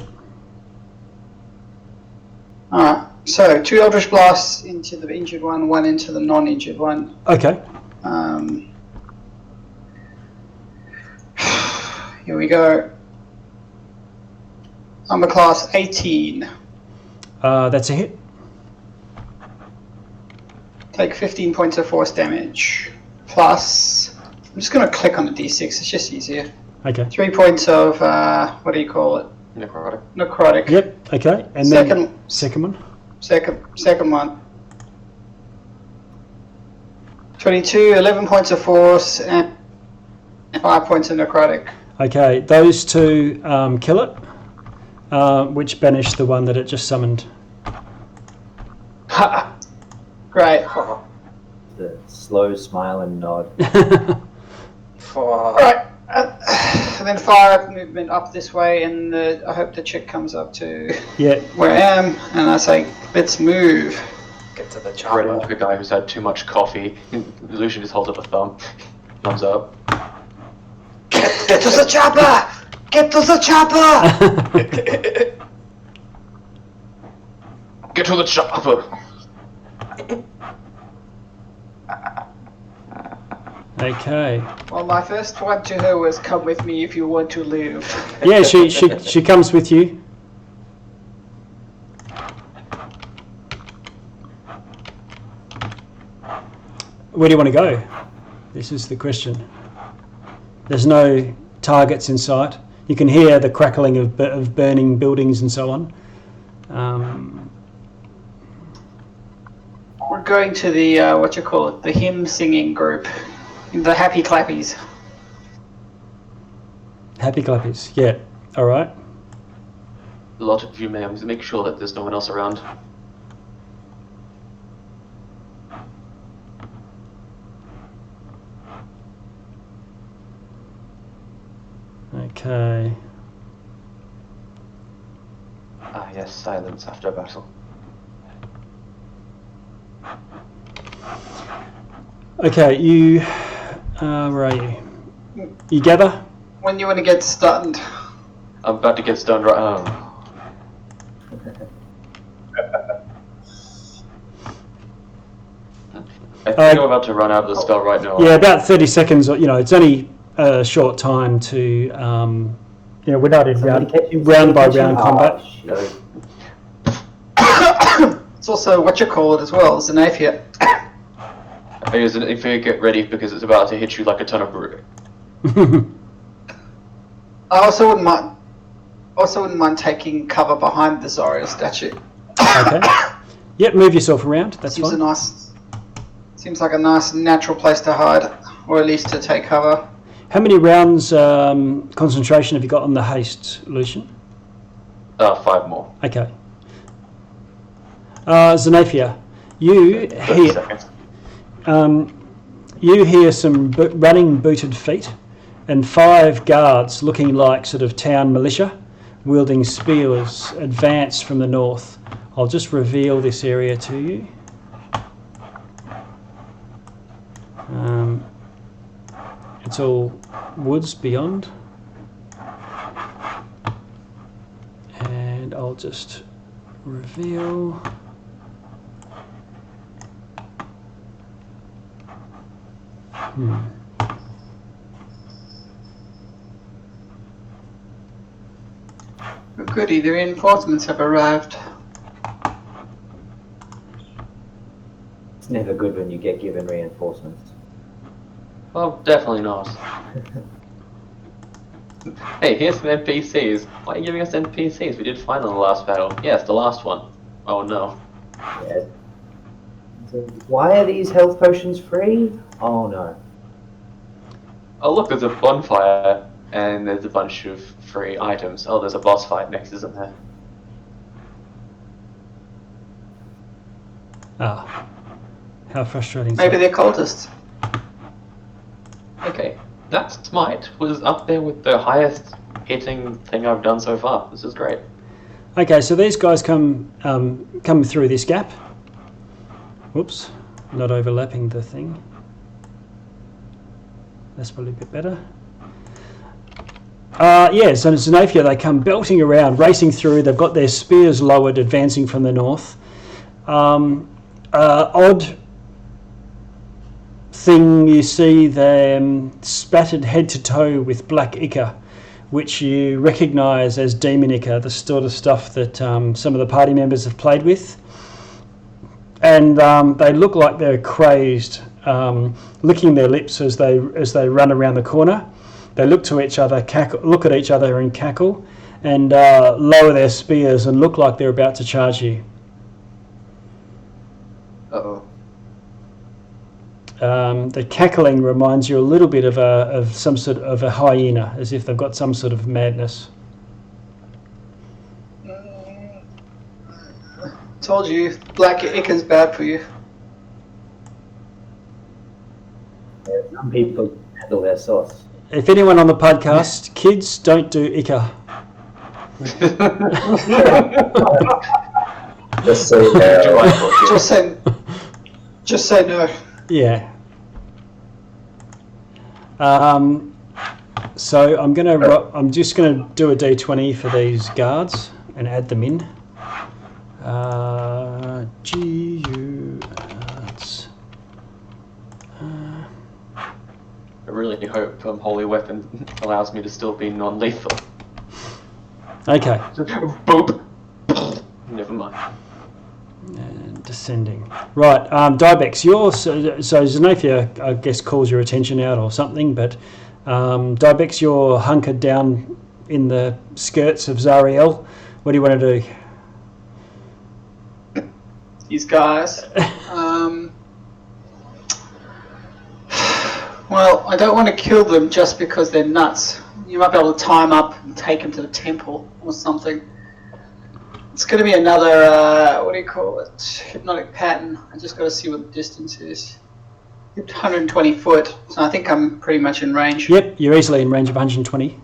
Alright. So 2 Eldritch Blasts into the injured one, 1 into the non-injured one. Okay. Here we go. Armor class 18. That's a hit. Take 15 points of force damage. Plus, I'm just going to click on the d6, it's just easier. Okay. 3 points of, what do you call it? Necrotic. Necrotic. Yep, okay. And then second one. Second one. 22, 11 points of force, and 5 points of necrotic. Okay, those 2 kill it, which banish the one that it just summoned. Ha! Great. The slow smile and nod. Alright, and then fire movement up this way, and I hope the chick comes up to where I am, and I say, let's move. Get to the Right chopper. into a guy who's had too much coffee. Luciene just holds up a thumb. Thumbs up. Get to the chopper! Get to the chopper! Get to the chopper! Okay. Well, my first one to her was, come with me if you want to live. Yeah, she comes with you. Where do you want to go? This is the question. There's no targets in sight. You can hear the crackling of burning buildings and so on. We're going to the, the hymn singing group. The Happy Clappies. Happy clappies, yeah. All right. A lot of you may make sure that there's no one else around. Okay. Ah yes, silence after battle. Okay, you... where are you? You gather? When you want to get stunned. I'm about to get stunned right I think I'm about to run out of the spell right now. Yeah, about 30 seconds, it's only a short time to, we're not in round by round combat. It's also as well, Xanaphia. If you get ready because it's about to hit you like a ton of brew. I also wouldn't mind taking cover behind the Zariel statue. Okay. Yep, move yourself around, that's fine. Seems like a nice natural place to hide, or at least to take cover. How many rounds concentration have you got on the haste, Luciene? 5 more. Okay. Xanaphia, you 30 seconds. You hear some running booted feet and 5 guards looking like sort of town militia wielding spears advance from the north. I'll just reveal this area to you. It's all woods beyond. And I'll just Reveal. Goody, the reinforcements have arrived. It's never good when you get given reinforcements. Well, definitely not. Hey, here's some NPCs. Why are you giving us NPCs? We did fine in the last battle. Yes, the last one. Oh no. Yeah. So why are these health potions free? Oh no. Oh look, there's a bonfire, and there's a bunch of free items. Oh, there's a boss fight next, isn't there? Ah. How frustrating. Maybe they're cultists. Okay, that smite was up there with the highest hitting thing I've done so far. This is great. Okay, so these guys come through this gap. Whoops, not overlapping the thing. That's probably a bit better. Yeah, so in Xanaphia they come belting around, racing through. They've got their spears lowered, advancing from the north. Odd thing, you see them spattered head to toe with black ichor, which you recognise as demon ichor, the sort of stuff that some of the party members have played with. And they look like they're crazed, licking their lips as they run around the corner. They look to each other, look at each other and cackle, and lower their spears and look like they're about to charge you. Uh-oh. The cackling reminds you a little bit of some sort of a hyena, as if they've got some sort of madness. Told you, black ichor's bad for you. Yeah, some people handle their sauce. If anyone on the podcast, kids, don't do ichor. Just so you know. Just say no. Yeah. So I'm just gonna do a d20 for these guards and add them in. GU. I really hope Holy Weapon allows me to still be non-lethal. Okay. Boop. Never mind. And descending. Right, Dibex, so Xanaphia, I guess, calls your attention out or something, but Dibex, you're hunkered down in the skirts of Zariel. What do you want to do? These guys. Well, I don't want to kill them just because they're nuts. You might be able to tie them up and take them to the temple or something. It's going to be another, what do you call it? Hypnotic pattern. I just got to see what the distance is. 120 foot, so I think I'm pretty much in range. Yep, you're easily in range of 120.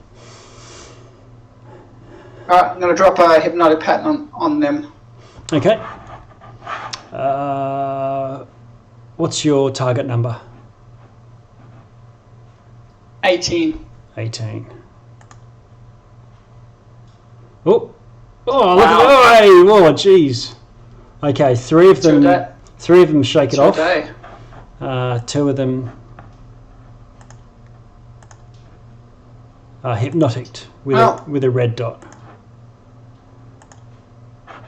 Alright, I'm going to drop a hypnotic pattern on them. Okay. What's your target number? 18. 18. Oh, look Wow. at hey, whoa, jeez. Okay, three of them shake it off. Day. Two of them are hypnoticked with a red dot.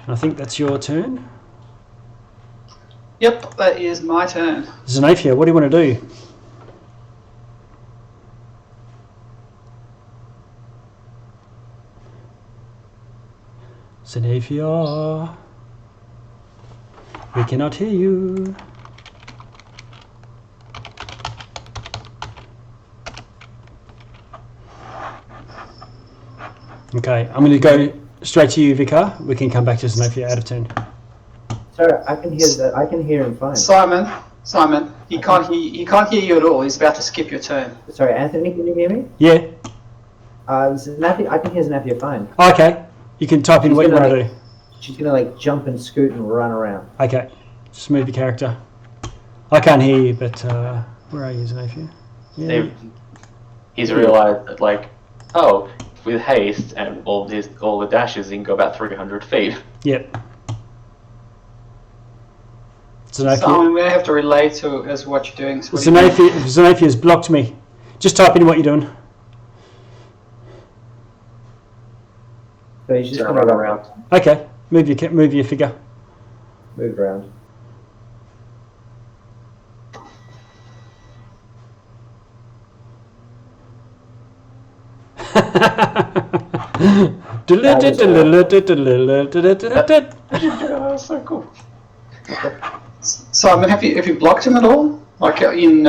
I think that's your turn. Yep, that is my turn. Xanaphia, what do you want to do? Xanaphia, we cannot hear you. Okay, I'm going to go straight to you, Vicar. We can come back to Xanaphia out of turn. Sorry, I can hear him fine. Simon, he can't hear you at all. He's about to skip your turn. Sorry, Anthony, can you hear me? Yeah. Xanaphia, I can hear Xanaphia fine. Okay, you can type in what you want to do. She's gonna jump and scoot and run around. Okay, just move the character. I can't hear you, but where are you, Xanaphia? Yeah. He's realised that, with haste and all the dashes, he can go about 300 feet. Yep. So I'm going to have to relay to as what you're doing. So Xanaphia's blocked me. Just type in what you're doing. So he's just going to run around. Okay, move your figure. Move around. So cool. Simon, have you blocked him at all? Like in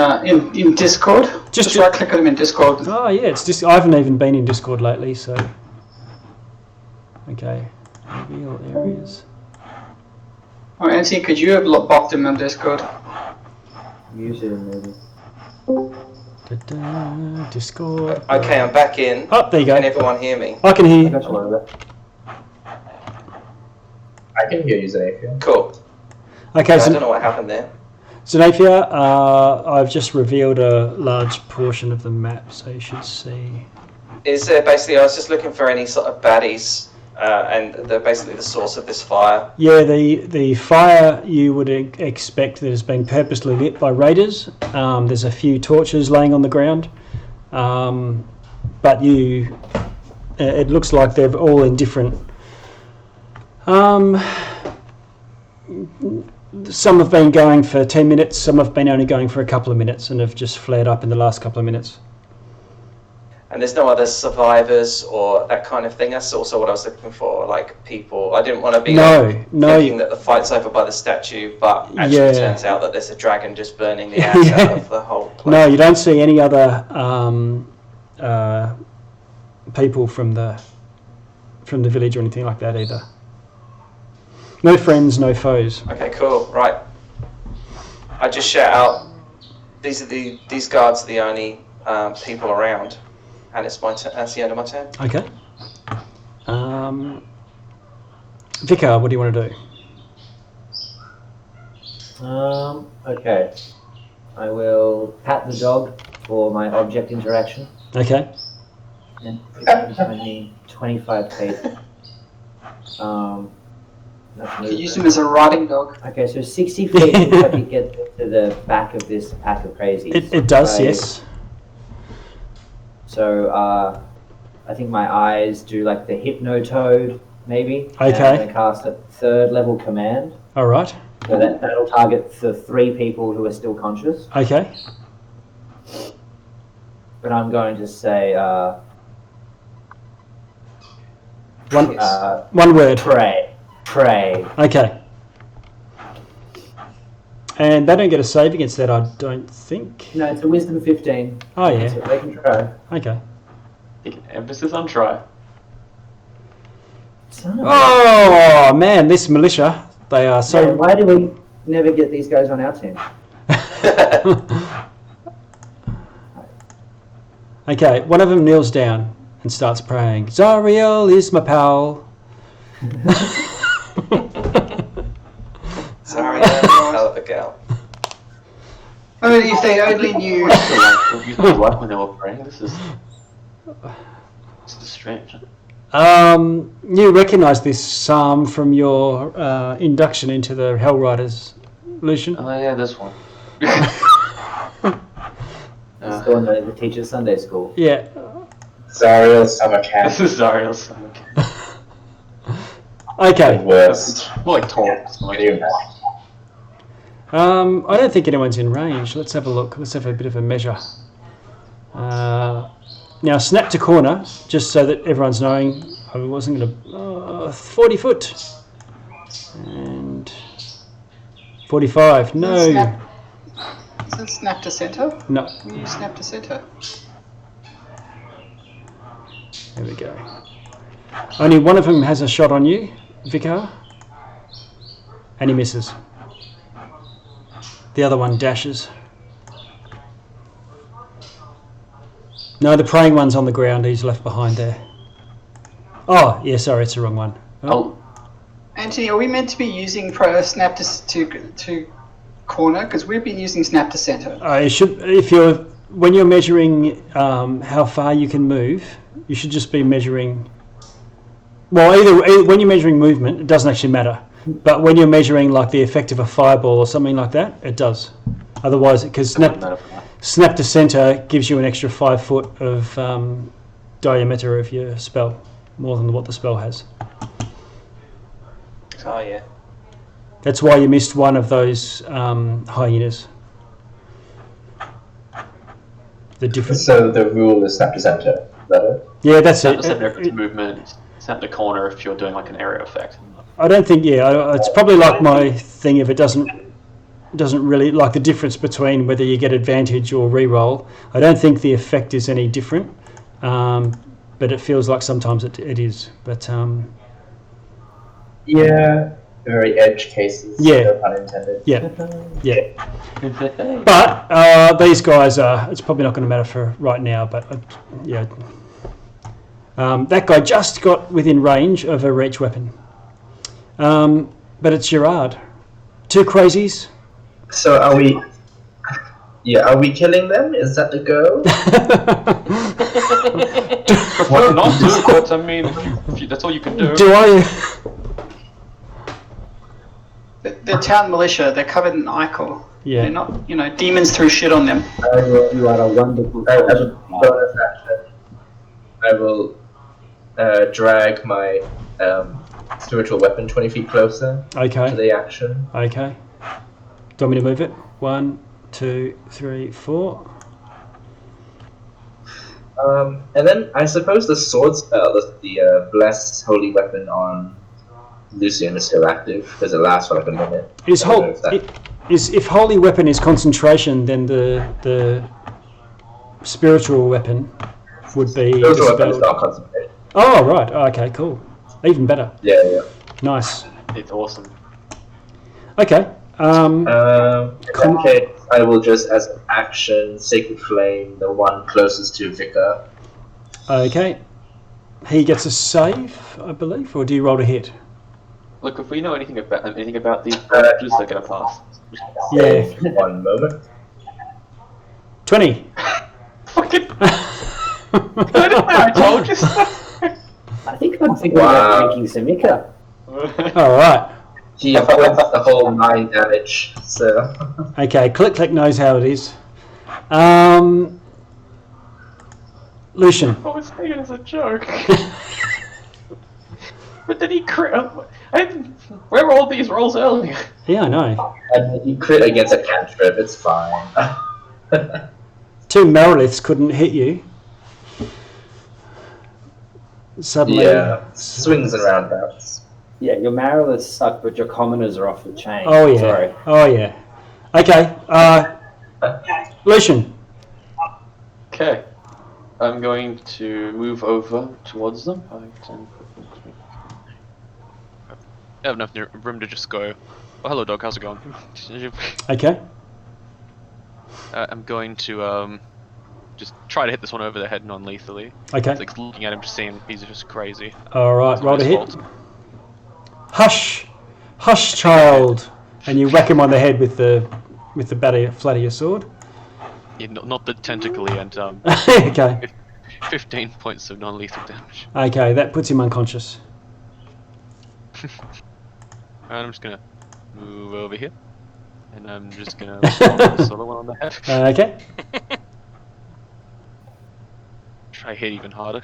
Discord? Just right click on him in Discord. Oh yeah, it's just I haven't even been in Discord lately, so okay. Reveal areas. Oh, Anthony, could you have blocked him on Discord? Use it maybe. Discord. Okay, I'm back in. Oh, there you go. Can everyone hear me? I can hear you. I can hear you, Xanaphia. Cool. Okay, I don't know what happened there. Xanaphia, I've just revealed a large portion of the map, so you should see. Is there basically? I was just looking for any sort of baddies, and they're basically the source of this fire. Yeah, the fire you would expect that has been purposely lit by raiders. There's a few torches laying on the ground, but it looks like they're all in different. Some have been going for 10 minutes, some have been only going for a couple of minutes and have just flared up in the last couple of minutes. And there's no other survivors or that kind of thing. That's also what I was looking for, like people. I didn't want to be thinking that the fight's over by the statue, but actually it turns out that there's a dragon just burning the ass out of the whole place. No, you don't see any other people from the village or anything like that either. No friends, no foes. Okay, cool. Right. I just shout out. These guards are the only people around, and it's my that's the end of my turn. Okay. Vicar, what do you want to do? Okay. I will pat the dog for my object interaction. Okay. And 25 feet. You use him as a riding dog. Okay, so 60 feet if I could get to the back of this pack of crazies. It does, yes. So I think my eyes do like the Hypnotoad, maybe. Okay. And I'm going to cast a 3rd level command. All right. So that'll target the 3 people who are still conscious. Okay. But I'm going to say... one word. Pray. Okay. And they don't get a save against that, I don't think. No, it's a wisdom 15. Oh, yeah. So they can try. Okay. Emphasis on try. Oh, man, this militia, they are so... Yeah, why do we never get these guys on our team? Okay, one of them kneels down and starts praying. Zariel is my pal. Sorry, hell of a gal. I mean, if they only knew. What when they were praying? This is strange. You recognise this psalm from your induction into the Hellriders, Luciene? Oh yeah, this one. It's the one that teaches Sunday school. Yeah. Zariel's summer camp. This is Zariel's summer camp. Okay. The worst. More like talk. I don't think anyone's in range. Let's have a look. Let's have a bit of a measure. Now, snap to corner, just so that everyone's knowing. I wasn't going to... 40 foot. And... 45. No. Is it snap to center? No. You snap to center. There we go. Only one of them has a shot on you, Vicar. And he misses. The other one dashes. No, the praying one's on the ground. He's left behind there. Oh, yeah, sorry, it's the wrong one. Oh. Anthony, are we meant to be using snap to corner? Because we've been using snap to center. When you're measuring how far you can move, you should just be measuring. Well, either when you're measuring movement, it doesn't actually matter. But when you're measuring like the effect of a fireball or something like that, it does. Otherwise, because snap to center gives you an extra 5 foot of diameter of your spell, more than what the spell has. Oh yeah. That's why you missed one of those hyenas. The difference. So the rule is snap to center. Is that it? Yeah, that's Snap it. to center if it's movement. Snap to corner if you're doing like an area effect. I don't think. Yeah, it's probably like my thing. If it doesn't really like the difference between whether you get advantage or reroll. I don't think the effect is any different, but it feels like sometimes it is. But Yeah, very edge cases. Yeah. No pun intended. yeah. But these guys are. It's probably not going to matter for right now. But yeah, that guy just got within range of a reach weapon. But it's Gerard. 2 crazies. So are we? Yeah, are we killing them? Is that the goal? Well, not do, but I mean, if that's all you can do. Do I? They're town militia. They're covered in ichor. Yeah. They're not, demons threw shit on them. You are a wonderful As a person. bonus action, I will drag my spiritual weapon 20 feet closer to Okay. the action. Okay. Do you want me to move it? 1, 2, 3, 4. And then I suppose the sword spell, the bless holy weapon on Luciene is still active because it lasts for like a minute. Is I don't know whole if that- if holy weapon is concentration, then the spiritual weapon would be Spiritual weapon is dispelled. not concentrated. Oh right. Oh, okay. Cool. Even better. Yeah. Nice. It's awesome. Okay. In that case, I will just, as an action, Sacred Flame the one closest to Vicar. Okay. He gets a save, I believe, or do you roll to hit? Look, if we know anything about these badges, they're gonna pass. Yeah. 1 moment. 20. Fucking. I told you so. I think I'm thinking about drinking some Ica. All right. He avoids the whole 9 damage, so... Okay. Click knows how it is. Lucian. I was saying it as a joke. But then he crit. Where were all these rolls earlier? Yeah, I know. And you crit against a cantrip, it's fine. 2 Meriliths couldn't hit you. Suddenly. Yeah, swings and roundabouts. Yeah, your Mariliths suck, but your commoners are off the chain. Oh yeah. Sorry. Oh yeah. Okay. Lucian. Okay. I'm going to move over towards them. 5, 10, 15, I have enough room to just go. Oh, hello, dog. How's it going? Okay. I'm going to just try to hit this one over the head non-lethally. Okay. It's like looking at him, just seeing he's just crazy. All right. It's not Roll to his hit. fault. Hush, hush, child, and you whack him on the head with the flat of your sword. Yeah, not the tentacly and Okay. 15 points of non-lethal damage. Okay, that puts him unconscious. And I'm just gonna move over here, and I'm just gonna roll this other one on the head. Okay. Try hit even harder.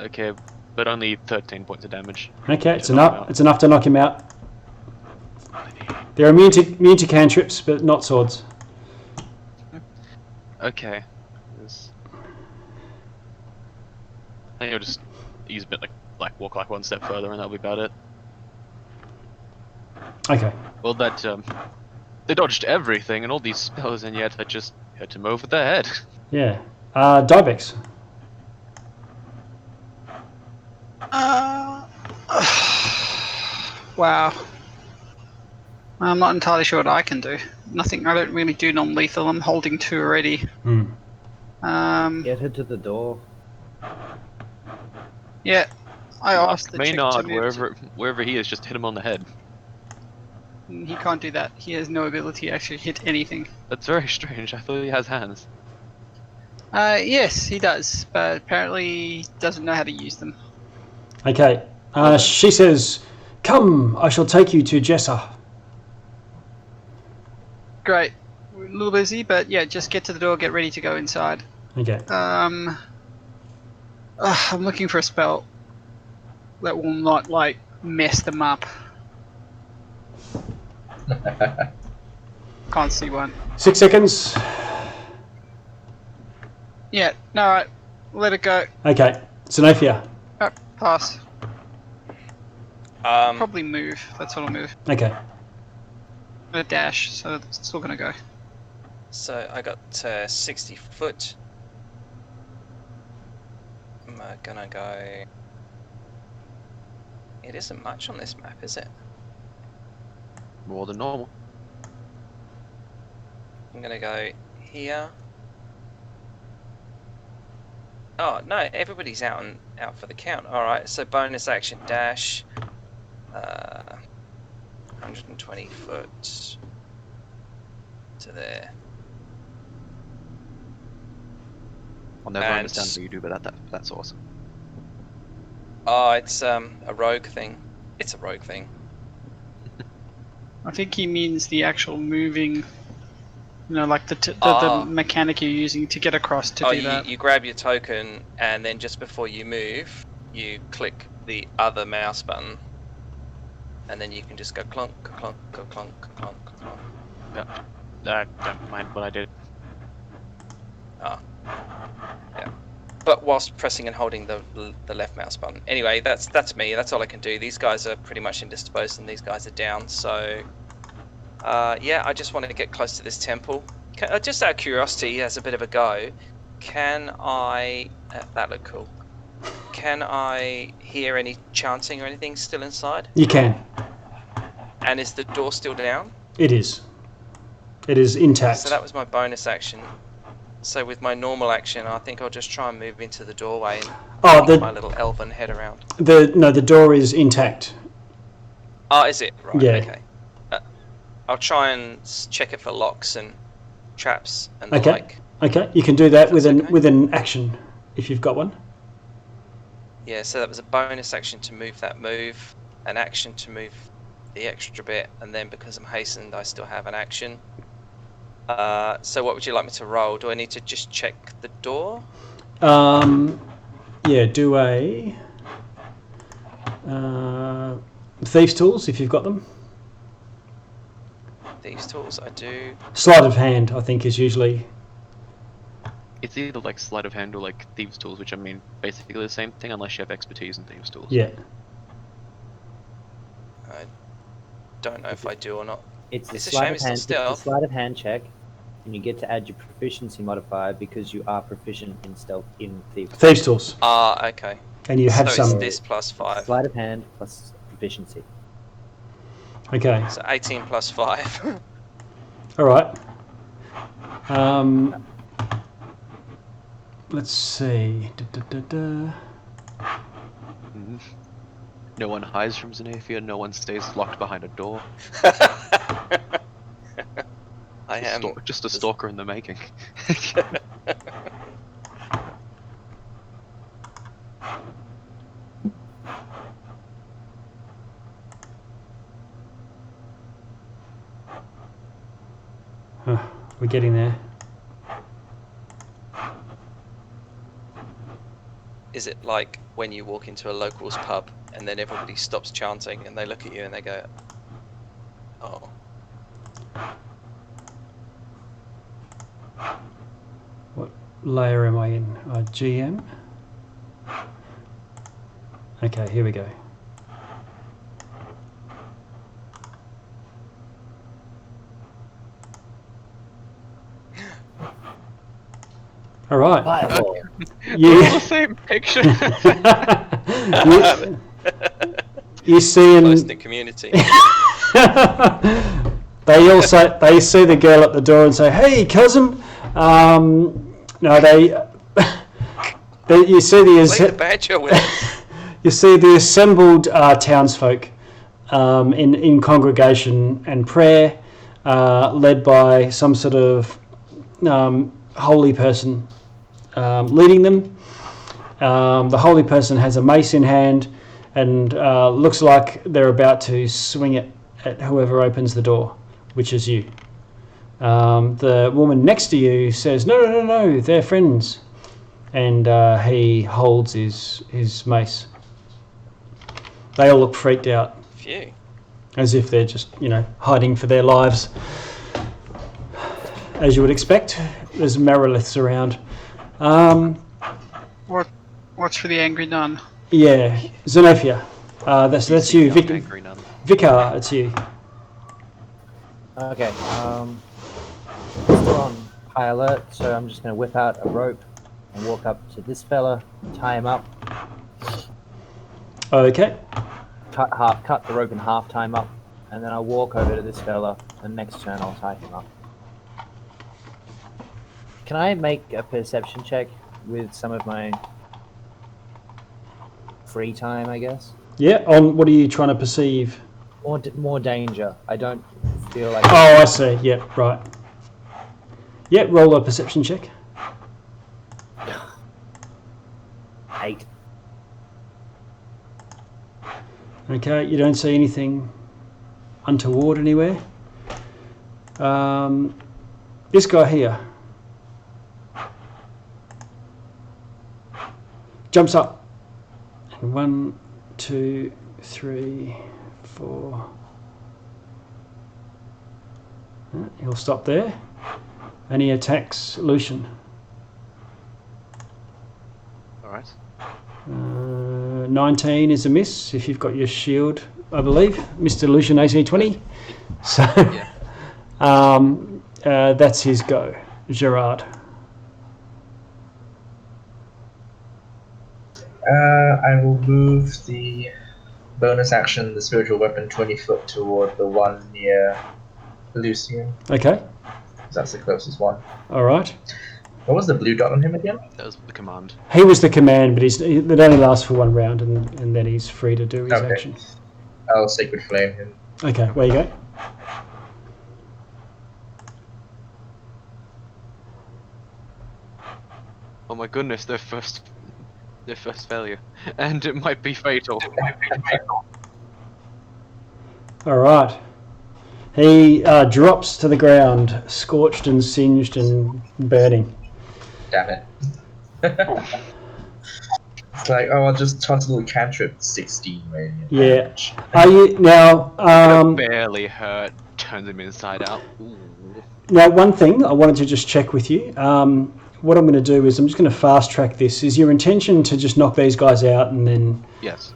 Okay, but only 13 points of damage. Okay, it's To knock him enough. out. It's enough to knock him out. They're immune to cantrips, but not swords. Okay. I think I'll just use a bit like walk like 1 step further, and that'll be about it. Okay. Well, that they dodged everything and all these spells, and yet I just hit him over the head. Yeah. Dibex. Wow. I'm not entirely sure what I can do. Nothing. I don't really do non-lethal. I'm holding 2 already. Hmm. Get her to the door. Yeah. I asked the chick to Maynard, move wherever he is, just hit him on the head. He can't do that. He has no ability to actually hit anything. That's very strange. I thought he has hands. Yes, he does, but apparently he doesn't know how to use them. Okay. She says, Come, I shall take you to Jessa. Great. We're a little busy, but yeah, just get to the door, get ready to go inside. Okay. I'm looking for a spell that will not, like, mess them up. Can't see one. 6 seconds. Yeah, no, alright. Let it go. Okay. Xanaphia. Pass. Um, Probably move. That's what I'll move. Okay. A dash, so it's still gonna go. so I got 60 foot. I'm gonna go. It isn't much on this map, is it? More than normal. I'm gonna go here. Oh no, everybody's out for the count. All right, so bonus action dash. 120 foot to there. I'll never And- understand what you do, but that's awesome. Oh, it's a rogue thing. It's a rogue thing. I think he means the actual moving, like the mechanic you're using to get across to do that. You grab your token, and then just before you move, you click the other mouse button, and then you can just go clunk, clunk, clunk, clunk, clunk. Don't mind what I did. Ah, yeah. But whilst pressing and holding the left mouse button. Anyway, that's me. That's all I can do. These guys are pretty much indisposed, and these guys are down. So, yeah, I just wanted to get close to this temple. Just out of curiosity, as a bit of a go, can I? That looked cool. Can I hear any chanting or anything still inside? You can. And is the door still down? It is. It is intact. So that was my bonus action. So with my normal action, I think I'll just try and move into the doorway and get my little elven head around. The door is intact. Oh, is it? Right, Yeah. okay. I'll try and check it for locks and traps and the Okay. like. Okay, you can do that with That's okay. with an action if you've got one. Yeah, so that was a bonus action to move that move, an action to move the extra bit, and then because I'm hastened, I still have an action. So what would you like me to roll? Do I need to just check the door? Yeah, do a thieves' tools if you've got them. These tools, I do. Sleight of hand, I think, is usually. It's either like sleight of hand or like thieves' tools, which I mean basically the same thing unless you have expertise in thieves' tools. Yeah. I don't know if I do or not. It's It's a sleight shame of it's not hand. It's a stealth. sleight of hand check, and you get to add your proficiency modifier because you are proficient in stealth in thieves. Thieves' tools. Ah, okay. And you have so some. it's this plus 5. Sleight of hand plus proficiency. Okay. So 18 plus 5. All right. Let's see. No one hides from Xanaphia, no one stays locked behind a door. I am Just a stalker in the making. We're getting there. Is it like when you walk into a locals pub and then everybody stops chanting and they look at you and they go, oh. What layer am I in? GM? Okay, here we go. All right. Fireball. You, the same picture. you see in Close-knit community. they see the girl at the door and say, "Hey, cousin." No, you see Leave the badger with us. you see the assembled townsfolk in congregation and prayer, led by some sort of holy person leading them. The holy person has a mace in hand, and looks like they're about to swing it at whoever opens the door, which is you. The woman next to you says, no, they're friends. And he holds his mace. They all look freaked out. Phew. As if they're just, hiding for their lives. As you would expect, there's Meriliths around. What's for the angry nun? Yeah, Xanaphia. That's you. Vicar, it's you. Okay, still on high alert, so I'm just going to whip out a rope and walk up to this fella, tie him up. Okay. Cut the rope in half, tie him up, and then I'll walk over to this fella, and next turn I'll tie him up. Can I make a perception check with some of my free time, I guess? Yeah, on what are you trying to perceive? More danger. I don't feel like... Oh, I see. Yeah, right. Yeah, roll a perception check. 8. Okay, you don't see anything untoward anywhere. This guy here jumps up. And 1, 2, 3, 4. He'll stop there. And he attacks Luciene. Alright. 19 is a miss if you've got your shield, I believe. Mr. Luciene AC 20. So Yeah. that's his go. Gerard. I will move the bonus action, the spiritual weapon, 20 foot toward the one near Luciene. Okay. That's the closest one. All right. What was the blue dot on him again? That was the command. He was the command, but it only lasts for one round, and then he's free to do his action. I'll Sacred Flame him. Okay, where you go? Oh my goodness, their first failure. And it might be fatal. All right. He drops to the ground, scorched and singed and burning. Damn it. It's like, I'll just toss a little cantrip, 16 radiant damage. Are you now? Barely hurt. Turns him inside out. Ooh. Now, one thing I wanted to just check with you. What I'm going to do is I'm just going to fast track this. Is your intention to just knock these guys out and then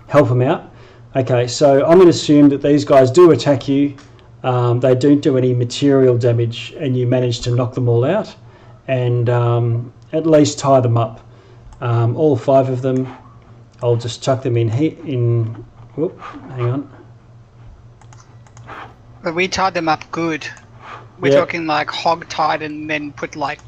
help them out? Okay, so I'm going to assume that these guys do attack you. They don't do any material damage, and you manage to knock them all out, and at least tie them up. All 5 of them. I'll just chuck them in heat. Whoop, hang on. But we tied them up good. We're talking like hog-tied and then put like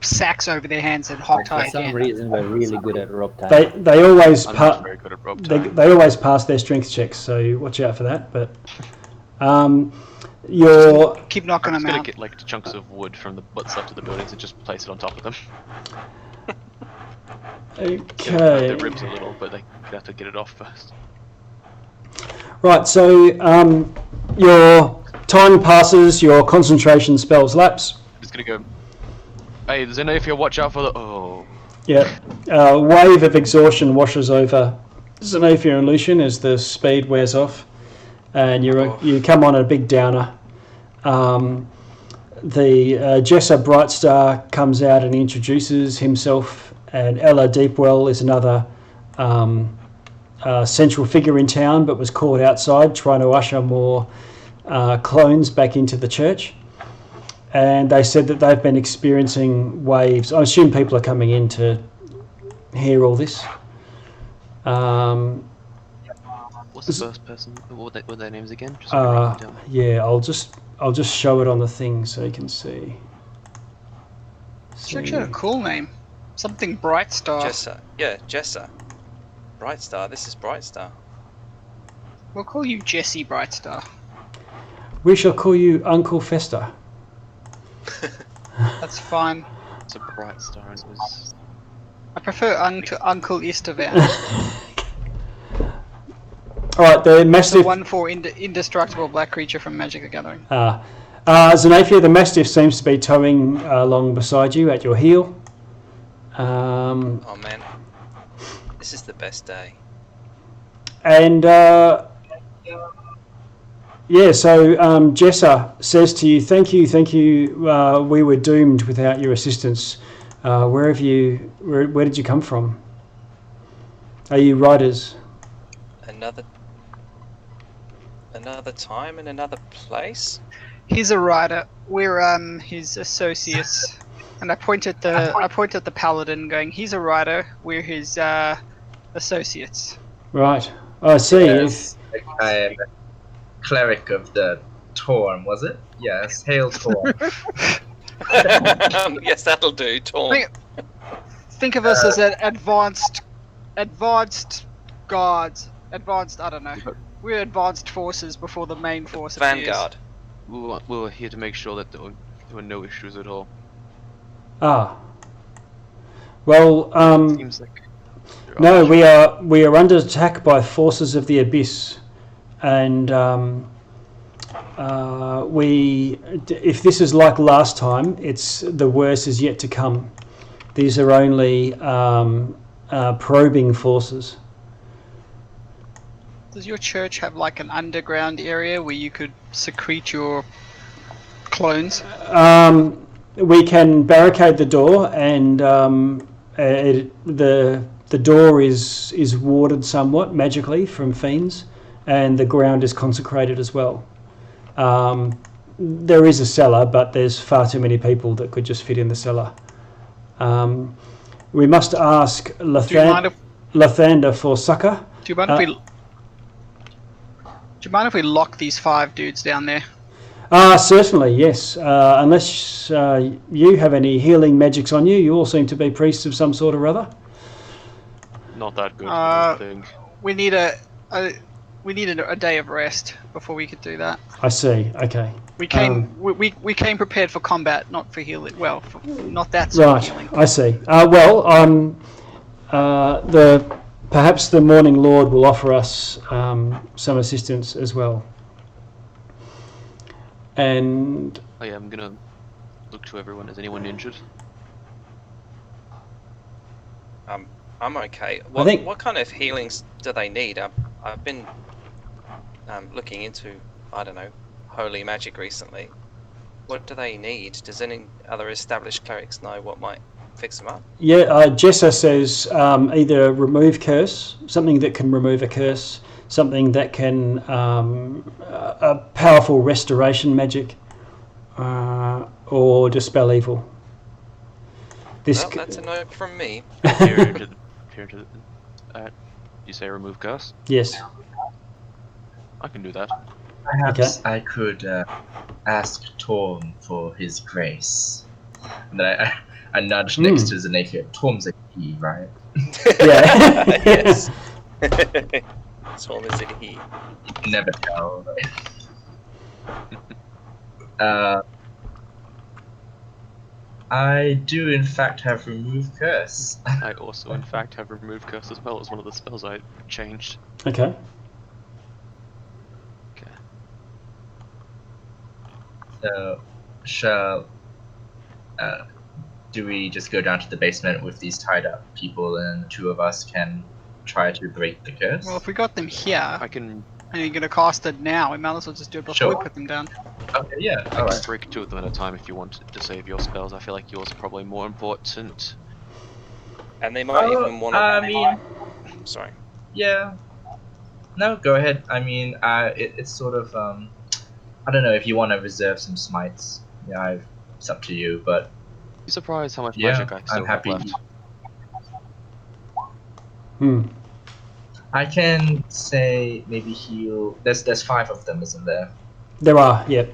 sacks over their hands and hog-tied For some reason, we're really good at rope tying. They always I'm not very good at rope tying. they always pass their strength checks, so watch out for that. But you're keep knocking them gonna out. get like chunks of wood from what's left of the buildings and just place it on top of them. okay. It rips a little, but they have to get it off first. Right, so your time passes, your concentration spells lapse. I'm just gonna go. Hey, Xanaphia, watch out for the. Oh. Yeah, a wave of exhaustion washes over Xanaphia and Luciene as the speed wears off, and you come on a big downer. The Jessa Brightstar comes out and introduces himself, and Ella Deepwell is another central figure in town, but was caught outside trying to usher more clones back into the church. And they said that they've been experiencing waves. I assume people are coming in to hear all this. What's the first person? What were their names again? Just yeah, I'll just show it on the thing so you can see. It's actually a cool name. Something Brightstar. Jessa. Yeah, Jessa. Brightstar. This is Brightstar. We'll call you Jesse Brightstar. We shall call you Uncle Fester. That's fine. It's a bright star. It was. I prefer Uncle Istvan. Alright, the It's Mastiff... the 1/4 indestructible black creature from Magic the Gathering. Xanaphia, the Mastiff seems to be towing along beside you at your heel. Oh man, this is the best day. And yeah, so Jessa says to you, thank you, we were doomed without your assistance. Where did you come from? Are you riders? Another time in another place? He's a rider. We're his associates. And I point at the paladin, going, "He's a rider. We're his associates." Right. I see. Yes, I am a cleric of the Torm, was it? Yes, Hail Torm. Yes, that'll do, Torm. Think of us as an advanced guards. Advanced, I don't know. We're advanced forces before the main force appears. Vanguard. We were here to make sure that there were no issues at all. Ah. Well, Seems like no, we are under attack by forces of the Abyss, and if this is like last time, it's the worst is yet to come. These are only probing forces. Does your church have like an underground area where you could secrete your clones? We can barricade the door, and the door is warded somewhat magically from fiends, and the ground is consecrated as well. There is a cellar, but there's far too many people that could just fit in the cellar. We must ask Lathander for succor. Do you mind if we lock these 5 dudes down there? Certainly, yes. Unless you have any healing magics on you, you all seem to be priests of some sort or other. Not that good, I don't think. We need a day of rest before we could do that. I see. Okay. We came we came prepared for combat, not for healing. Well, not that sort of healing. Right. I see. Perhaps the Morning Lord will offer us some assistance as well. And I'm gonna look to everyone. Is anyone injured? I'm okay. What kind of healings do they need? I've been looking into, I don't know, holy magic recently. What do they need? Does any other established clerics know what might fix them up? yeah, Jessa says either remove curse, something that can remove a curse, something that can a powerful restoration magic, or dispel evil. Well, that's a no from me. You say remove curse? Yes. I can do that. Perhaps I could ask Torm for his grace. And then I nudge next to Xanaphia. Torm's a he, right? Yeah. Yes. Torm is a he. You can never tell, right? I do in fact have remove curse. I also in fact have remove curse as well as one of the spells I changed. Okay. So, do we just go down to the basement with these tied up people and the 2 of us can try to break the curse? Well, if we got them here, I can and you're gonna cast it now, we might as well just do it before we put them down. Okay, yeah, alright. break 2 of them at a time if you want to save your spells. I feel like yours are probably more important. And they might even want to... I mean... Sorry. Yeah. No, go ahead. I mean, it's sort of, I don't know if you want to reserve some smites. Yeah, it's up to you, but... You're surprised how much magic I still have left. I can say maybe heal... There's 5 of them, isn't there? There are, yep.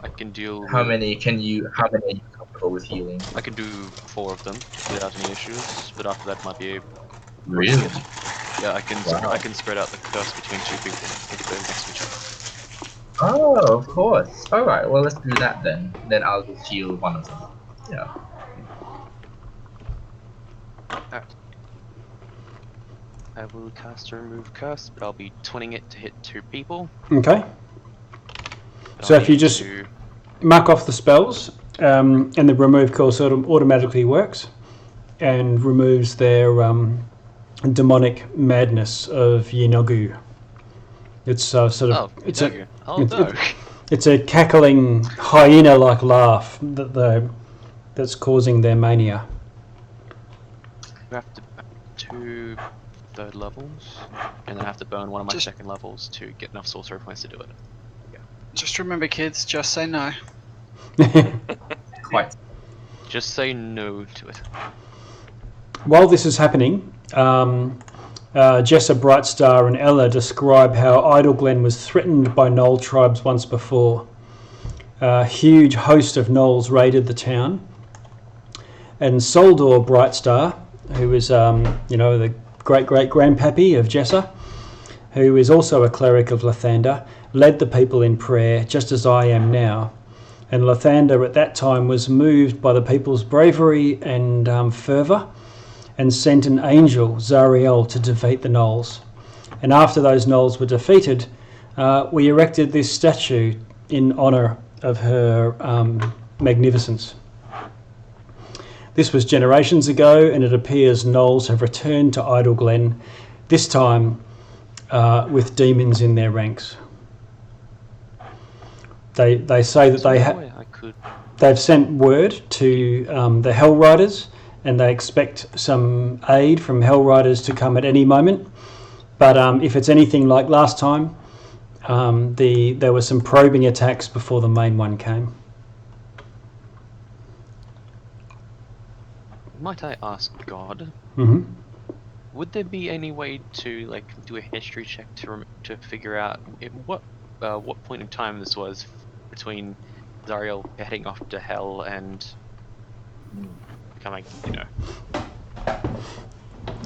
I can deal How many are you comfortable with healing? I can do 4 of them without any issues, but after that might be... Really? Yeah, I can spread out the curse between 2 people if they're next to each other. Oh, of course. Alright, well let's do that then. Then I'll just heal one of them. Yeah. I will cast a remove curse, but I'll be twinning it to hit 2 people. Okay. But So I'll if you need just to- mark off the spells, and the remove curse automatically works and removes their demonic madness of Yinogu. It's sort of Oh, it's no. a Oh it- no. it's a cackling hyena-like laugh that's causing their mania. I have to 2 third levels, and then I have to burn one of my Just- second levels to get enough sorcerer points to do it. Just remember, kids, just say no. Quite. Just say no to it. While this is happening, Jessa Brightstar and Ella describe how Idylglen was threatened by Gnoll tribes once before. A huge host of Gnolls raided the town, and Soldor Brightstar, who is the great-great-grandpappy of Jessa, who is also a cleric of Lathander, led the people in prayer, just as I am now. And Lathander at that time was moved by the people's bravery and fervour, and sent an angel, Zariel, to defeat the Gnolls. And after those Gnolls were defeated, we erected this statue in honour of her magnificence. This was generations ago, and it appears Gnolls have returned to Idylglen, this time with demons in their ranks. They say that they've sent word to the Hellriders, and they expect some aid from Hellriders to come at any moment. But if it's anything like last time, there were some probing attacks before the main one came. Might I ask God, Mm-hmm. would there be any way to do a history check to figure out what point in time this was between Zariel heading off to hell and becoming,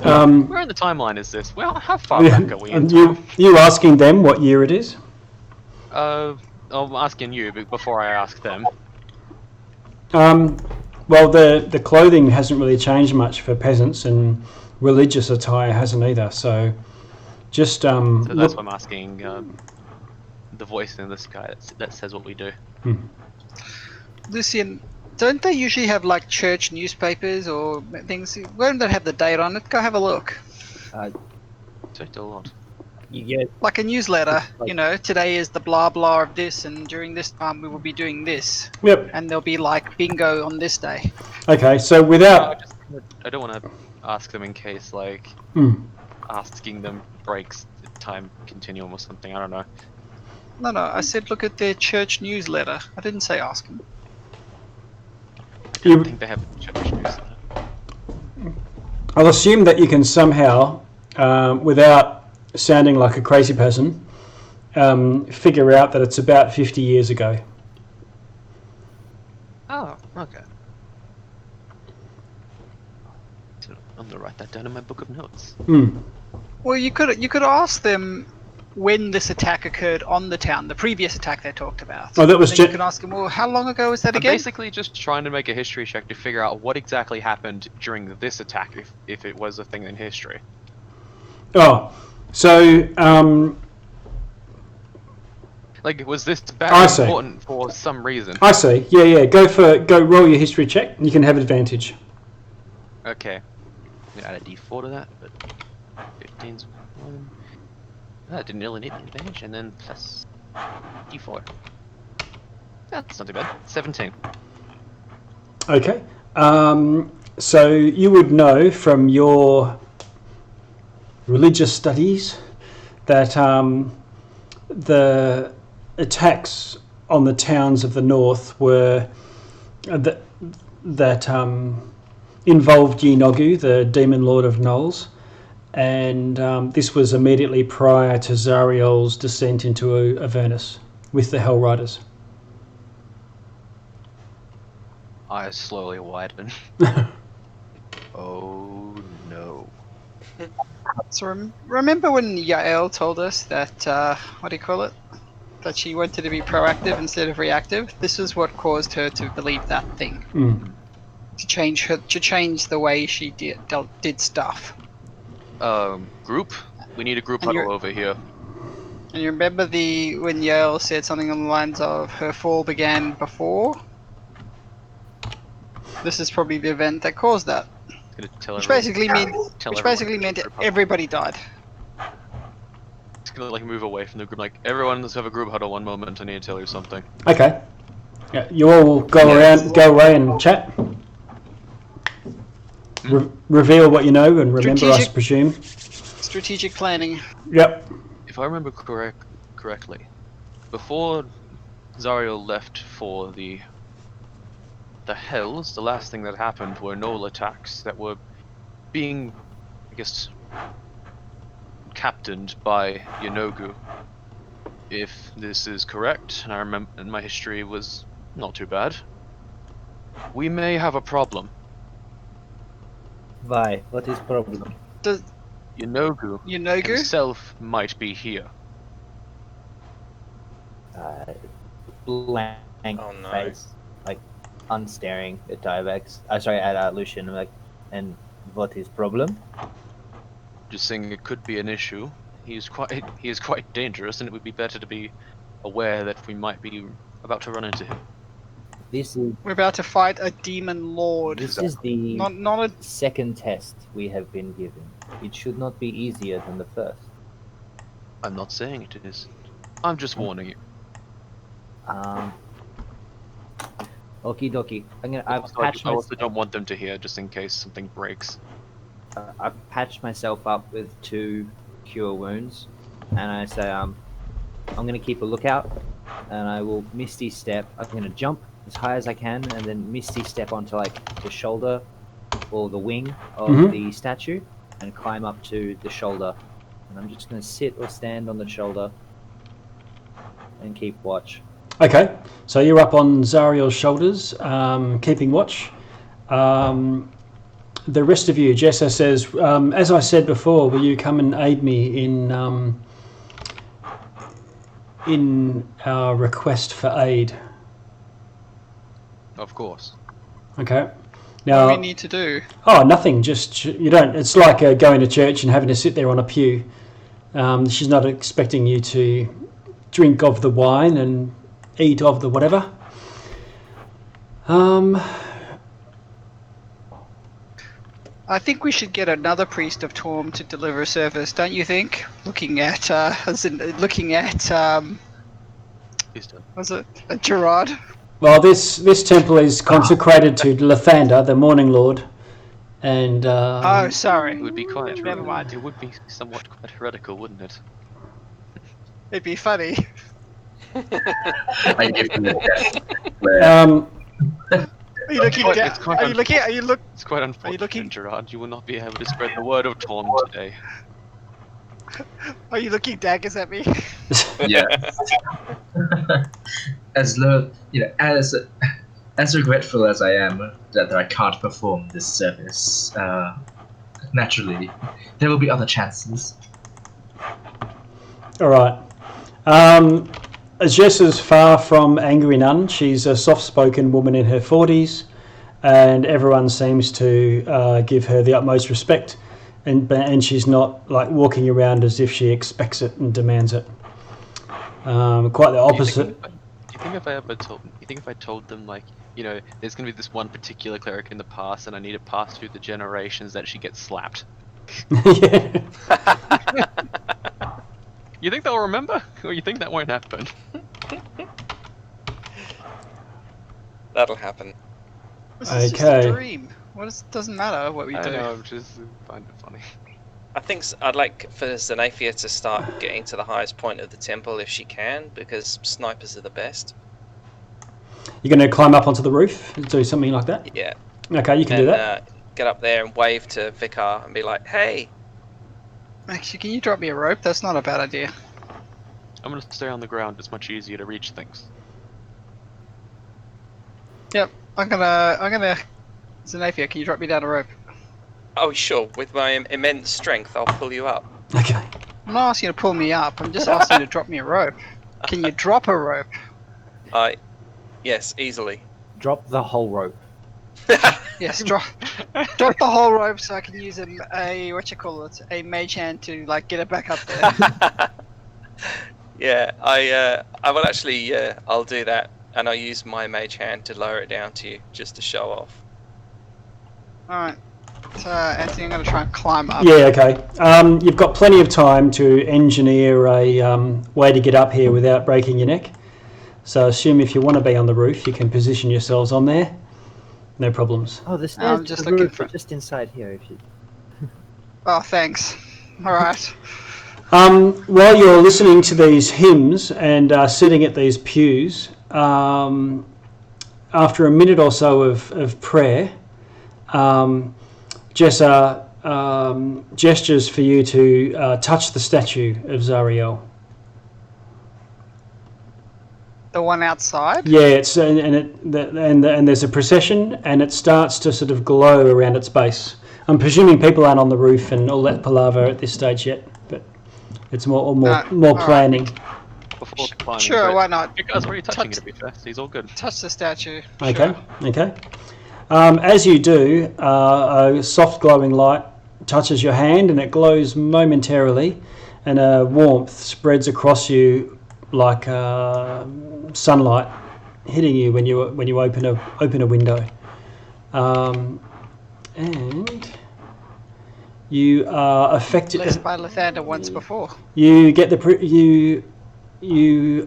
where in the timeline is this? Well, how far back are we in And time? you asking them what year it is? I'm asking you before I ask them. Well, the clothing hasn't really changed much for peasants, and religious attire hasn't either. So, just So that's why I'm asking the voice in the sky that says what we do. Luciene, don't they usually have like church newspapers or things? Why don't they have the date on it? Go have a look. Take a lot. You get Like a newsletter, today is the blah blah of this, and during this time we will be doing this. Yep. And there'll be like bingo on this day. Okay. So without I don't want to ask them in case asking them breaks the time continuum or something. I don't know. No, I said look at their church newsletter. I didn't say ask them. I don't think they have church newsletter. I'll assume that you can somehow, without sounding like a crazy person, figure out that it's about 50 years ago. Oh, okay. So I'm gonna write that down in my book of notes. Well, you could ask them when this attack occurred on the town, the previous attack they talked about. Oh, that was you can ask them, well, how long ago was that I'm again? basically just trying to make a history check to figure out what exactly happened during this attack, if it was a thing in history. Oh, so was this I very see. important for some reason? I see. Yeah. Go roll your history check. You can have advantage. Okay. I'm gonna add a d4 to that, but 15's 1. That didn't really need an advantage, and then plus d4. That's not too bad. 17. Okay. So you would know from your religious studies that the attacks on the towns of the north were that involved Yinogu, the demon lord of Gnolls, and this was immediately prior to Zariel's descent into Avernus with the Hellriders. Eyes slowly widen. Oh no. So remember when Yael told us that, that she wanted to be proactive instead of reactive? This is what caused her to believe that thing. Mm. To change the way she did stuff. Group. We need a group And huddle over here. And you remember when Yale said something on the lines of her fall began before? This is probably the event that caused that. Gonna tell Which everyone- basically meant everybody died. Just gonna like move away from the group. Like everyone, let's have a group huddle. One moment, I need to tell you something. Okay. Yeah, you all go away and chat. Reveal what you know and remember, I presume. Strategic planning. Yep. If I remember correctly, before Zariel left for the Hells, the last thing that happened were Knoll attacks that were being, I guess, captained by Yanogu. If this is correct, and I remember, and my history was not too bad, we may have a problem. Why? What is problem? Yanogu himself might be here. Blank face, like unstaring at Dibex. At Luciene. I'm like, and what is problem? Just saying it could be an issue. He is quite dangerous, and it would be better to be aware that we might be about to run into him. We're about to fight a demon lord. This is the not a second test we have been given. It should not be easier than the first. I'm not saying it is. I'm just warning you. Okie dokie. I also don't want them to hear, just in case something breaks. I've patched myself up with 2 cure wounds, and I say, I'm going to keep a lookout, and I will Misty Step. I'm going to jump as high as I can, and then Misty Step onto like the shoulder or the wing of the statue, and climb up to the shoulder. And I'm just going to sit or stand on the shoulder and keep watch. Okay, so you're up on Zariel's shoulders, keeping watch. The rest of you, Jessa says, as I said before, will you come and aid me in our request for aid? Of course. Okay. Now, what do we need to do? Oh, nothing. Just you don't. It's like going to church and having to sit there on a pew. She's not expecting you to drink of the wine and eat of the whatever. I think we should get another priest of Torm to deliver a service, don't you think? Looking at was it Gerard? Well, this temple is consecrated to Lathander, the Morning Lord, and oh, sorry. It would be quite. Never mind. It would be somewhat quite heretical, wouldn't it? It'd be funny. I give them the Are you looking down? It's quite unfortunate, Gerard. You will not be able to spread the word of Torm today. Are you looking daggers at me? Yeah. As regretful as I am that I can't perform this service, naturally, there will be other chances. All right. Jess is far from angry nun. She's a soft-spoken woman in her 40s, and everyone seems to give her the utmost respect. And she's not like walking around as if she expects it and demands it. Quite the opposite. Do you think if I told them, like, you know, there's going to be this one particular cleric in the past, and I need to pass through the generations that she gets slapped? Yeah. You think they'll remember, or you think that won't happen? That'll happen. This is just a dream. Doesn't matter what we do. I know, I'm just find it funny. I think I'd like for Xanaphia to start getting to the highest point of the temple if she can, because snipers are the best. You're going to climb up onto the roof and do something like that? Yeah. Okay, you can do that. Get up there and wave to Vicar and be like, hey! Actually, can you drop me a rope? That's not a bad idea. I'm going to stay on the ground. It's much easier to reach things. Yep, I'm gonna... Xanaphia, can you drop me down a rope? Oh, sure. With my immense strength, I'll pull you up. Okay. I'm not asking you to pull me up. I'm just asking you to drop me a rope. Can you drop a rope? Yes, easily. Drop the whole rope. Yes, drop the whole rope so I can use a what you call it, a mage hand to like get it back up there. Yeah, I will actually. I'll do that, and I'll use my mage hand to lower it down to you, just to show off. Alright. So, Anthony, I'm going to try and climb up. Yeah, okay. You've got plenty of time to engineer a way to get up here without breaking your neck. So assume if you want to be on the roof, you can position yourselves on there. No problems. Oh, the stairs just the looking roof for- are just inside here. If you... Oh, thanks. Alright. While you're listening to these hymns and sitting at these pews, after a minute or so of prayer, Jessa gestures for you to touch the statue of Zariel. The one outside? Yeah, it's and there's a procession, and it starts to sort of glow around its base. I'm presuming people aren't on the roof and all that palaver at this stage yet, but it's more planning. Before climbing. Sure, but why not? Vicar's already touching it a bit first. He's all good. Touch the statue. Okay, Sure. okay. As you do, a soft glowing light touches your hand, and it glows momentarily, and a warmth spreads across you like sunlight hitting you when you open a window, and you are affected. Blessed by Lathander once before. You get you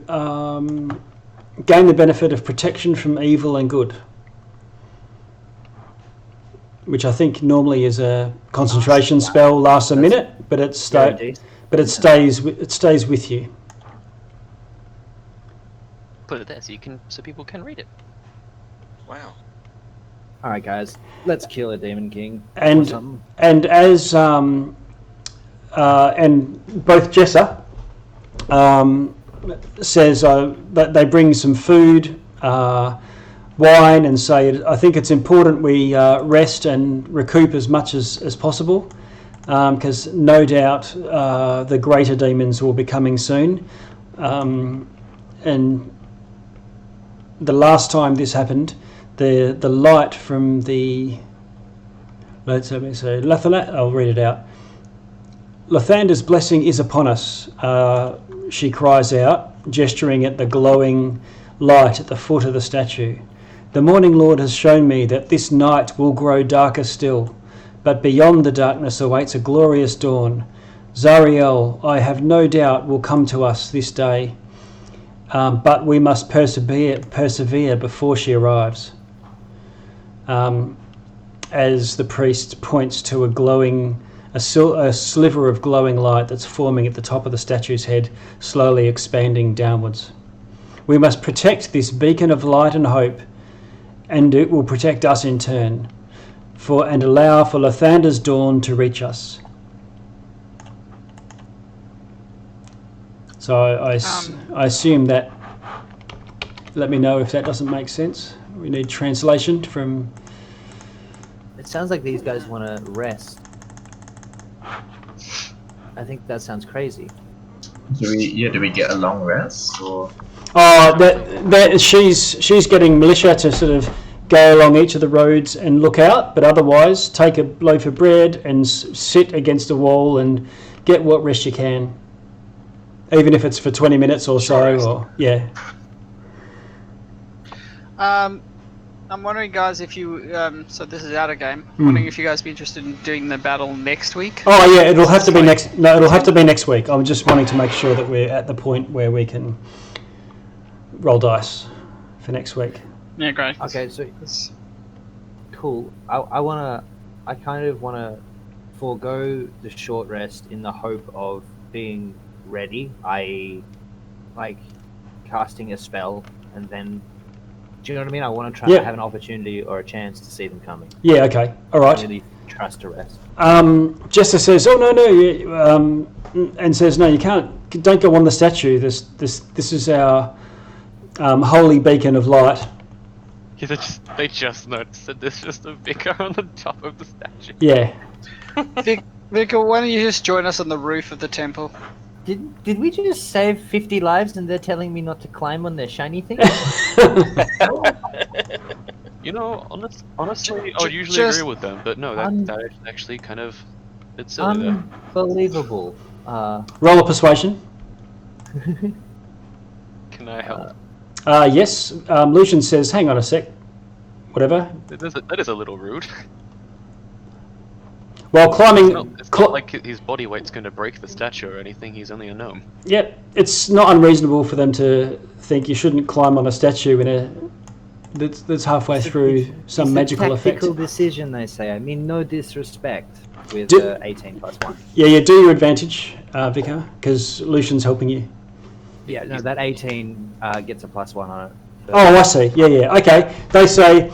gain the benefit of protection from evil and good, which I think normally is a concentration spell, lasts a minute, but it stays with you. Put it there so people can read it. Wow. All right, guys, let's kill a demon king. And as and both Jessa says that they bring some food, wine, and say, I think it's important we rest and recoup as much as possible, because no doubt the greater demons will be coming soon. And the last time this happened, the light from the... I'll read it out. Lathander's blessing is upon us, she cries out, gesturing at the glowing light at the foot of the statue. The Morning Lord has shown me that this night will grow darker still, but beyond the darkness awaits a glorious dawn. Zariel, I have no doubt, will come to us this day, but we must persevere before she arrives. As the priest points to a sliver of glowing light that's forming at the top of the statue's head, slowly expanding downwards. We must protect this beacon of light and hope, and it will protect us in turn, and allow for Lathander's dawn to reach us. So I assume that. Let me know if that doesn't make sense. We need translation from. It sounds like these guys want to rest. I think that sounds crazy. Do we get a long rest or? Oh, she's getting militia to sort of go along each of the roads and look out, but otherwise take a loaf of bread and sit against a wall and get what rest you can, even if it's for 20 minutes or so. Or yeah. I'm wondering, guys, if you so this is out of game. I'm wondering if you guys be interested in doing the battle next week. Oh yeah, it'll have to be next. No, it'll have to be next week. I'm just wanting to make sure that we're at the point where we can roll dice for next week. Yeah, great. Okay, so cool. I kind of wanna forego the short rest in the hope of being ready. Like casting a spell and then. Do you know what I mean? I want to try to have an opportunity or a chance to see them coming. Yeah. Okay. All right. Really trust to rest. Jester says, "Oh no," and says, "No, you can't. Don't go on the statue. This is our holy beacon of light." Yeah, they just noticed that there's just a vicar on the top of the statue. Yeah. Vicar, why don't you just join us on the roof of the temple? Did we just save 50 lives and they're telling me not to climb on their shiny thing? You know, honestly, I would usually just- agree with them, but no, that is actually kind of it's silly there. Unbelievable. Roll a persuasion. Can I help? Yes. Lucian says, "Hang on a sec." Whatever. That is a little rude. While climbing, It's not like his body weight's going to break the statue or anything. He's only a gnome. Yep, it's not unreasonable for them to think you shouldn't climb on a statue that's halfway through some magical effect. Tactical decision, they say. I mean, no disrespect with 18 plus 1. Yeah, you do your advantage, Vicar, because Lucian's helping you. Yeah, no, that 18 gets a plus 1 on it. So Oh, I see. Yeah. Okay. They say,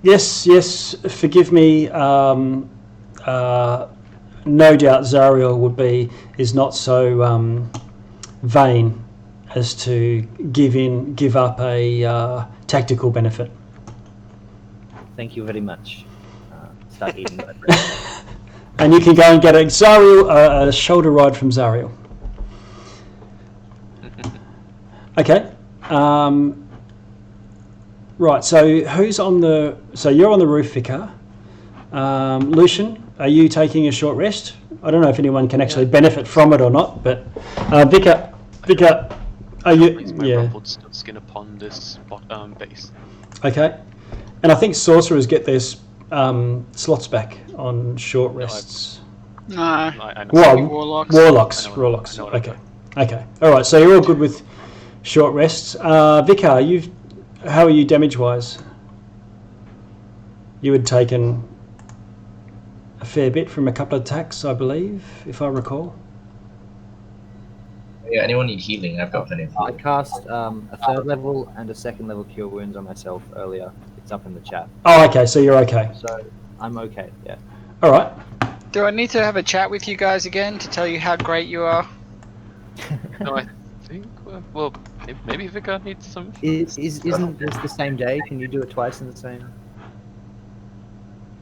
yes, forgive me. No doubt Zariel is not so vain as to give up a tactical benefit. thank you very much. Start eating my bread. And you can go and get a shoulder ride from Zariel. Okay. Right. So who's on the? So you're on the roof, Vicar. Lucian, are you taking a short rest? I don't know if anyone can actually benefit from it or not, but Vicar, are you? My Yeah. ruffled skin upon this base. Okay. And I think sorcerers get their slots back on short rests. No. I know. Well, Warlocks. Warlocks. I know what Okay. Okay. All right. So you're all good with short rests. Vicar, how are you damage-wise? You had taken a fair bit from a couple of attacks, I believe, if I recall. Yeah, anyone need healing? I've got plenty of I healing. cast a 3rd level and a 2nd level cure wounds on myself earlier. It's up in the chat. Oh, okay. So you're okay. So I'm okay, yeah. All right. Do I need to have a chat with you guys again to tell you how great you are? No, I think. Well, maybe Vicar needs some. Isn't this the same day? Can you do it twice in the same?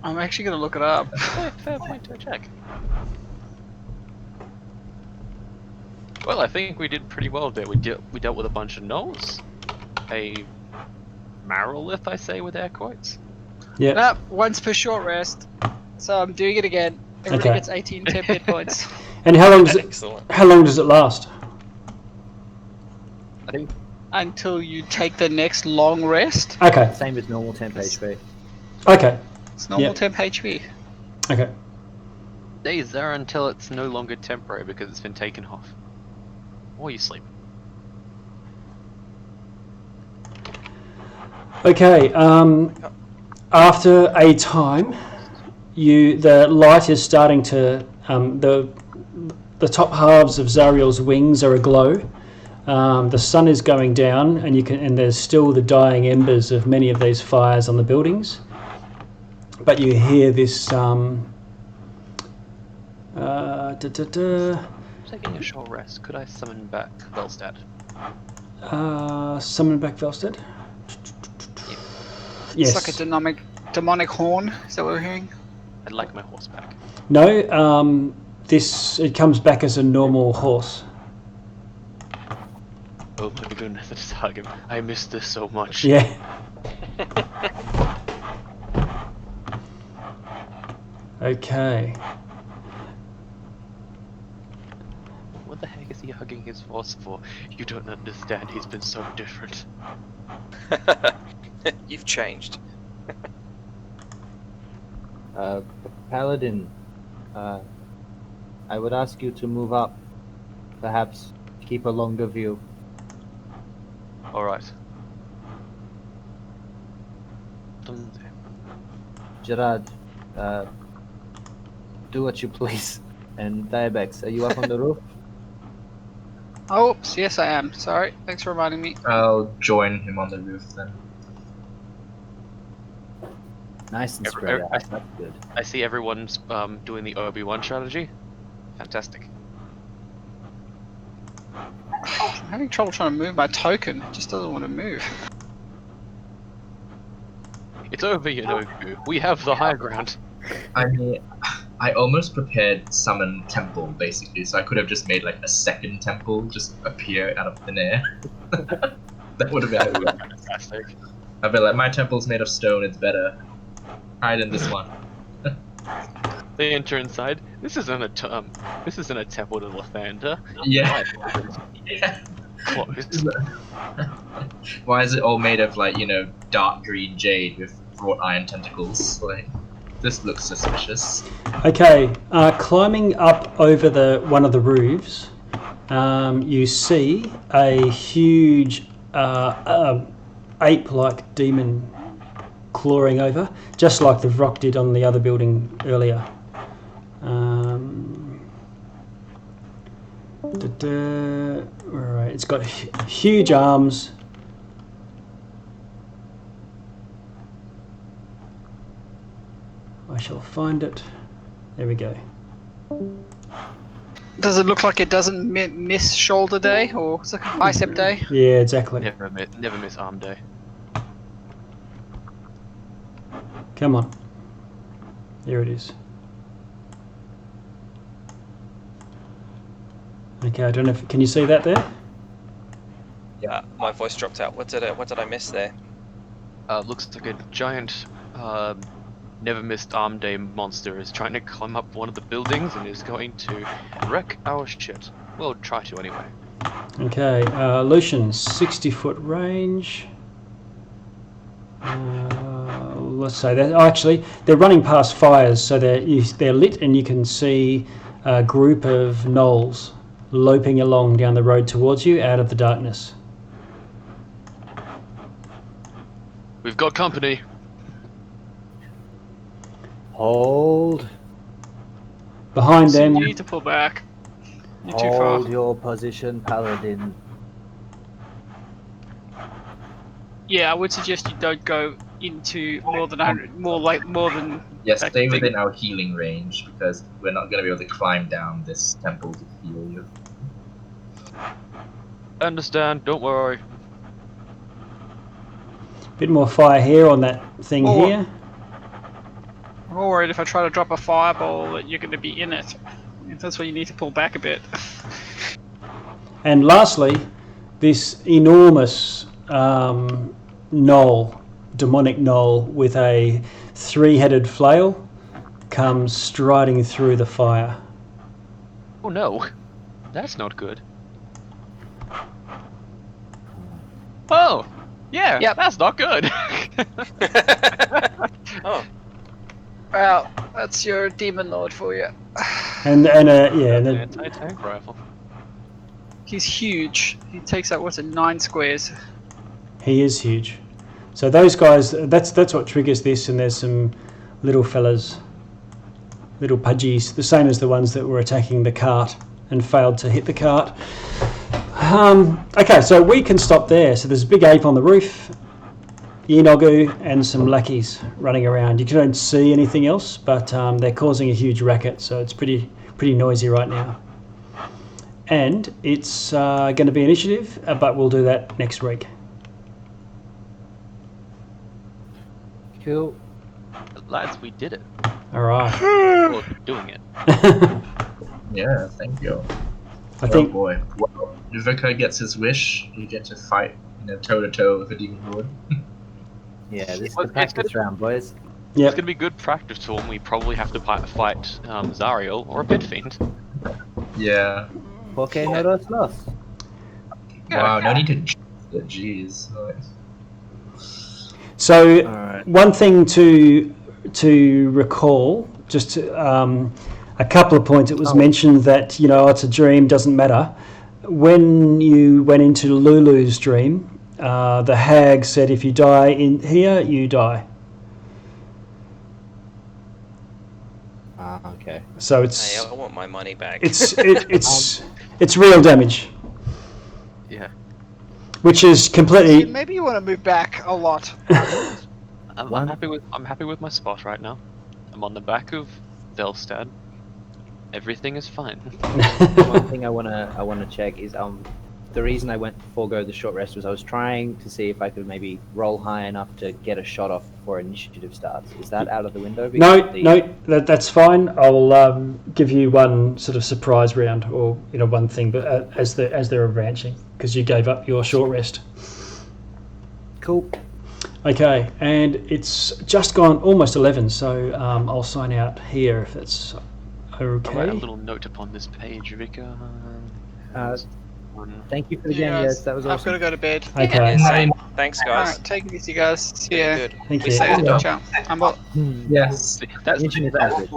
I'm actually going to look it up. Fair point to check. Well, I think we did pretty well there. We dealt with a bunch of gnolls, a Marrowlith, I say with air quotes. Yeah. Nope, once per short rest. So I'm doing it again. Everybody Okay. gets 18 temp hit points. And how long does it? Excellent. How long does it last? I think Until you take the next long rest. Okay. Same as normal temp HP. Okay. It's normal Yep. temp HP. Okay. days there until it's no longer temporary because it's been taken off. Or you sleep. Okay. After a time, the light is starting to the top halves of Zariel's wings are aglow. The sun is going down, and there's still the dying embers of many of these fires on the buildings. But you hear this. Taking a short rest, could I summon back Velstad? Summon back Velstad. Yes. It's like a demonic horn. Is that what we're hearing? I'd like my horse back. No. It comes back as a normal horse. Oh my goodness, I just hug him. I miss this so much. Yeah. Okay. What the heck is he hugging his horse for? You don't understand, he's been so different. You've changed. Paladin, I would ask you to move up. Perhaps keep a longer view. Alright. Gerard, do what you please. And Dibex, are you up on the roof? Oh, yes I am. Sorry. Thanks for reminding me. I'll join him on the roof then. Nice and spread out. That's good. I see everyone's doing the Obi-Wan strategy. Fantastic. I'm having trouble trying to move my token. It just doesn't want to move. It's over, Yanoku. We have the high ground. I almost prepared summon temple basically, so I could have just made like a second temple just appear out of thin air. That would have been Fantastic. I'll be like, my temple's made of stone, it's better. Hide in this one. They enter inside. This isn't a temple to Lathander. Yeah. Closed. Why is it all made of, like, dark green jade with wrought iron tentacles? Like, this looks suspicious. Okay, climbing up over one of the roofs, you see a huge ape-like demon clawing over, just like the rock did on the other building earlier. Right, it's got huge arms. I shall find it. There we go. Does it look like it doesn't miss shoulder day or bicep day? Yeah, exactly. Never miss arm day. Come on. Here it is. Okay, I don't know if... Can you see that there? Yeah, my voice dropped out. What did I miss there? Looks like a giant, never missed arm day monster is trying to climb up one of the buildings and is going to wreck our shit. Well, try to anyway. Okay, Luciene, 60-foot range. Let's say that. Oh, actually, they're running past fires, so they're lit, and you can see a group of gnolls loping along down the road towards you out of the darkness. We've got company. Hold. Behind So them. you need to pull back. You're too far. Hold your position, Paladin. Yeah, I would suggest you don't go into more than 100, more than. Yeah, stay within our healing range, because we're not going to be able to climb down this temple to heal you. Understand, don't worry. Bit more fire here on that thing here. I'm all worried if I try to drop a fireball that you're going to be in it. That's why you need to pull back a bit. And lastly, this enormous gnoll, demonic gnoll with a 3-headed flail comes striding through the fire. Oh no, that's not good. Oh, yeah, Yep. that's not good. Oh, Well, that's your demon lord for you. And An then anti-tank rifle. He's huge. He takes out 9 squares. he is huge. So those guys, that's what triggers this, and there's some little fellas, little pudgies, the same as the ones that were attacking the cart and failed to hit the cart. Okay, so we can stop there. So there's a big ape on the roof, Enogu, and some lackeys running around. You don't see anything else, but they're causing a huge racket, so it's pretty noisy right now. And it's going to be initiative, but we'll do that next week. Cool. Lads, we did it. All right. Or doing it. Yeah, thank you. I think. Oh boy. Well, if Vicar gets his wish, you get to fight, toe-to-toe with a demon lord. Yeah, this is Well, the practice round, boys. Yep. It's going to be good practice for when we probably have to fight Zariel or a pit fiend. Yeah. Okay, no dos los. Wow, no need to jeez. So Alright. one thing to recall, just a couple of points. It was mentioned that it's a dream, doesn't matter. When you went into Lulu's dream, the hag said, "If you die in here, you die." Okay. So hey, it's I want my money back. it's real damage, Yeah. which is completely. Maybe you want to move back a lot. I'm happy with my spot right now. I'm on the back of Velstad. Everything is fine. One thing I wanna check is the reason I went forego the short rest was I was trying to see if I could maybe roll high enough to get a shot off before initiative starts. Is that out of the window? No, that's fine. I'll give you one sort of surprise round, or one thing, but as they're advancing, because you gave up your short rest. Cool. Okay, and it's just gone almost 11, so I'll sign out here if that's I'll write a okay. little note upon this page, Vicar. Thank you for the game, yes, that was I've awesome. got to go to bed. Okay, Yeah, same. Thanks, guys. Alright, take it easy, guys. See ya. Good. thank We you. saved it. Ciao. I'm bot. Yes. That's Internet average.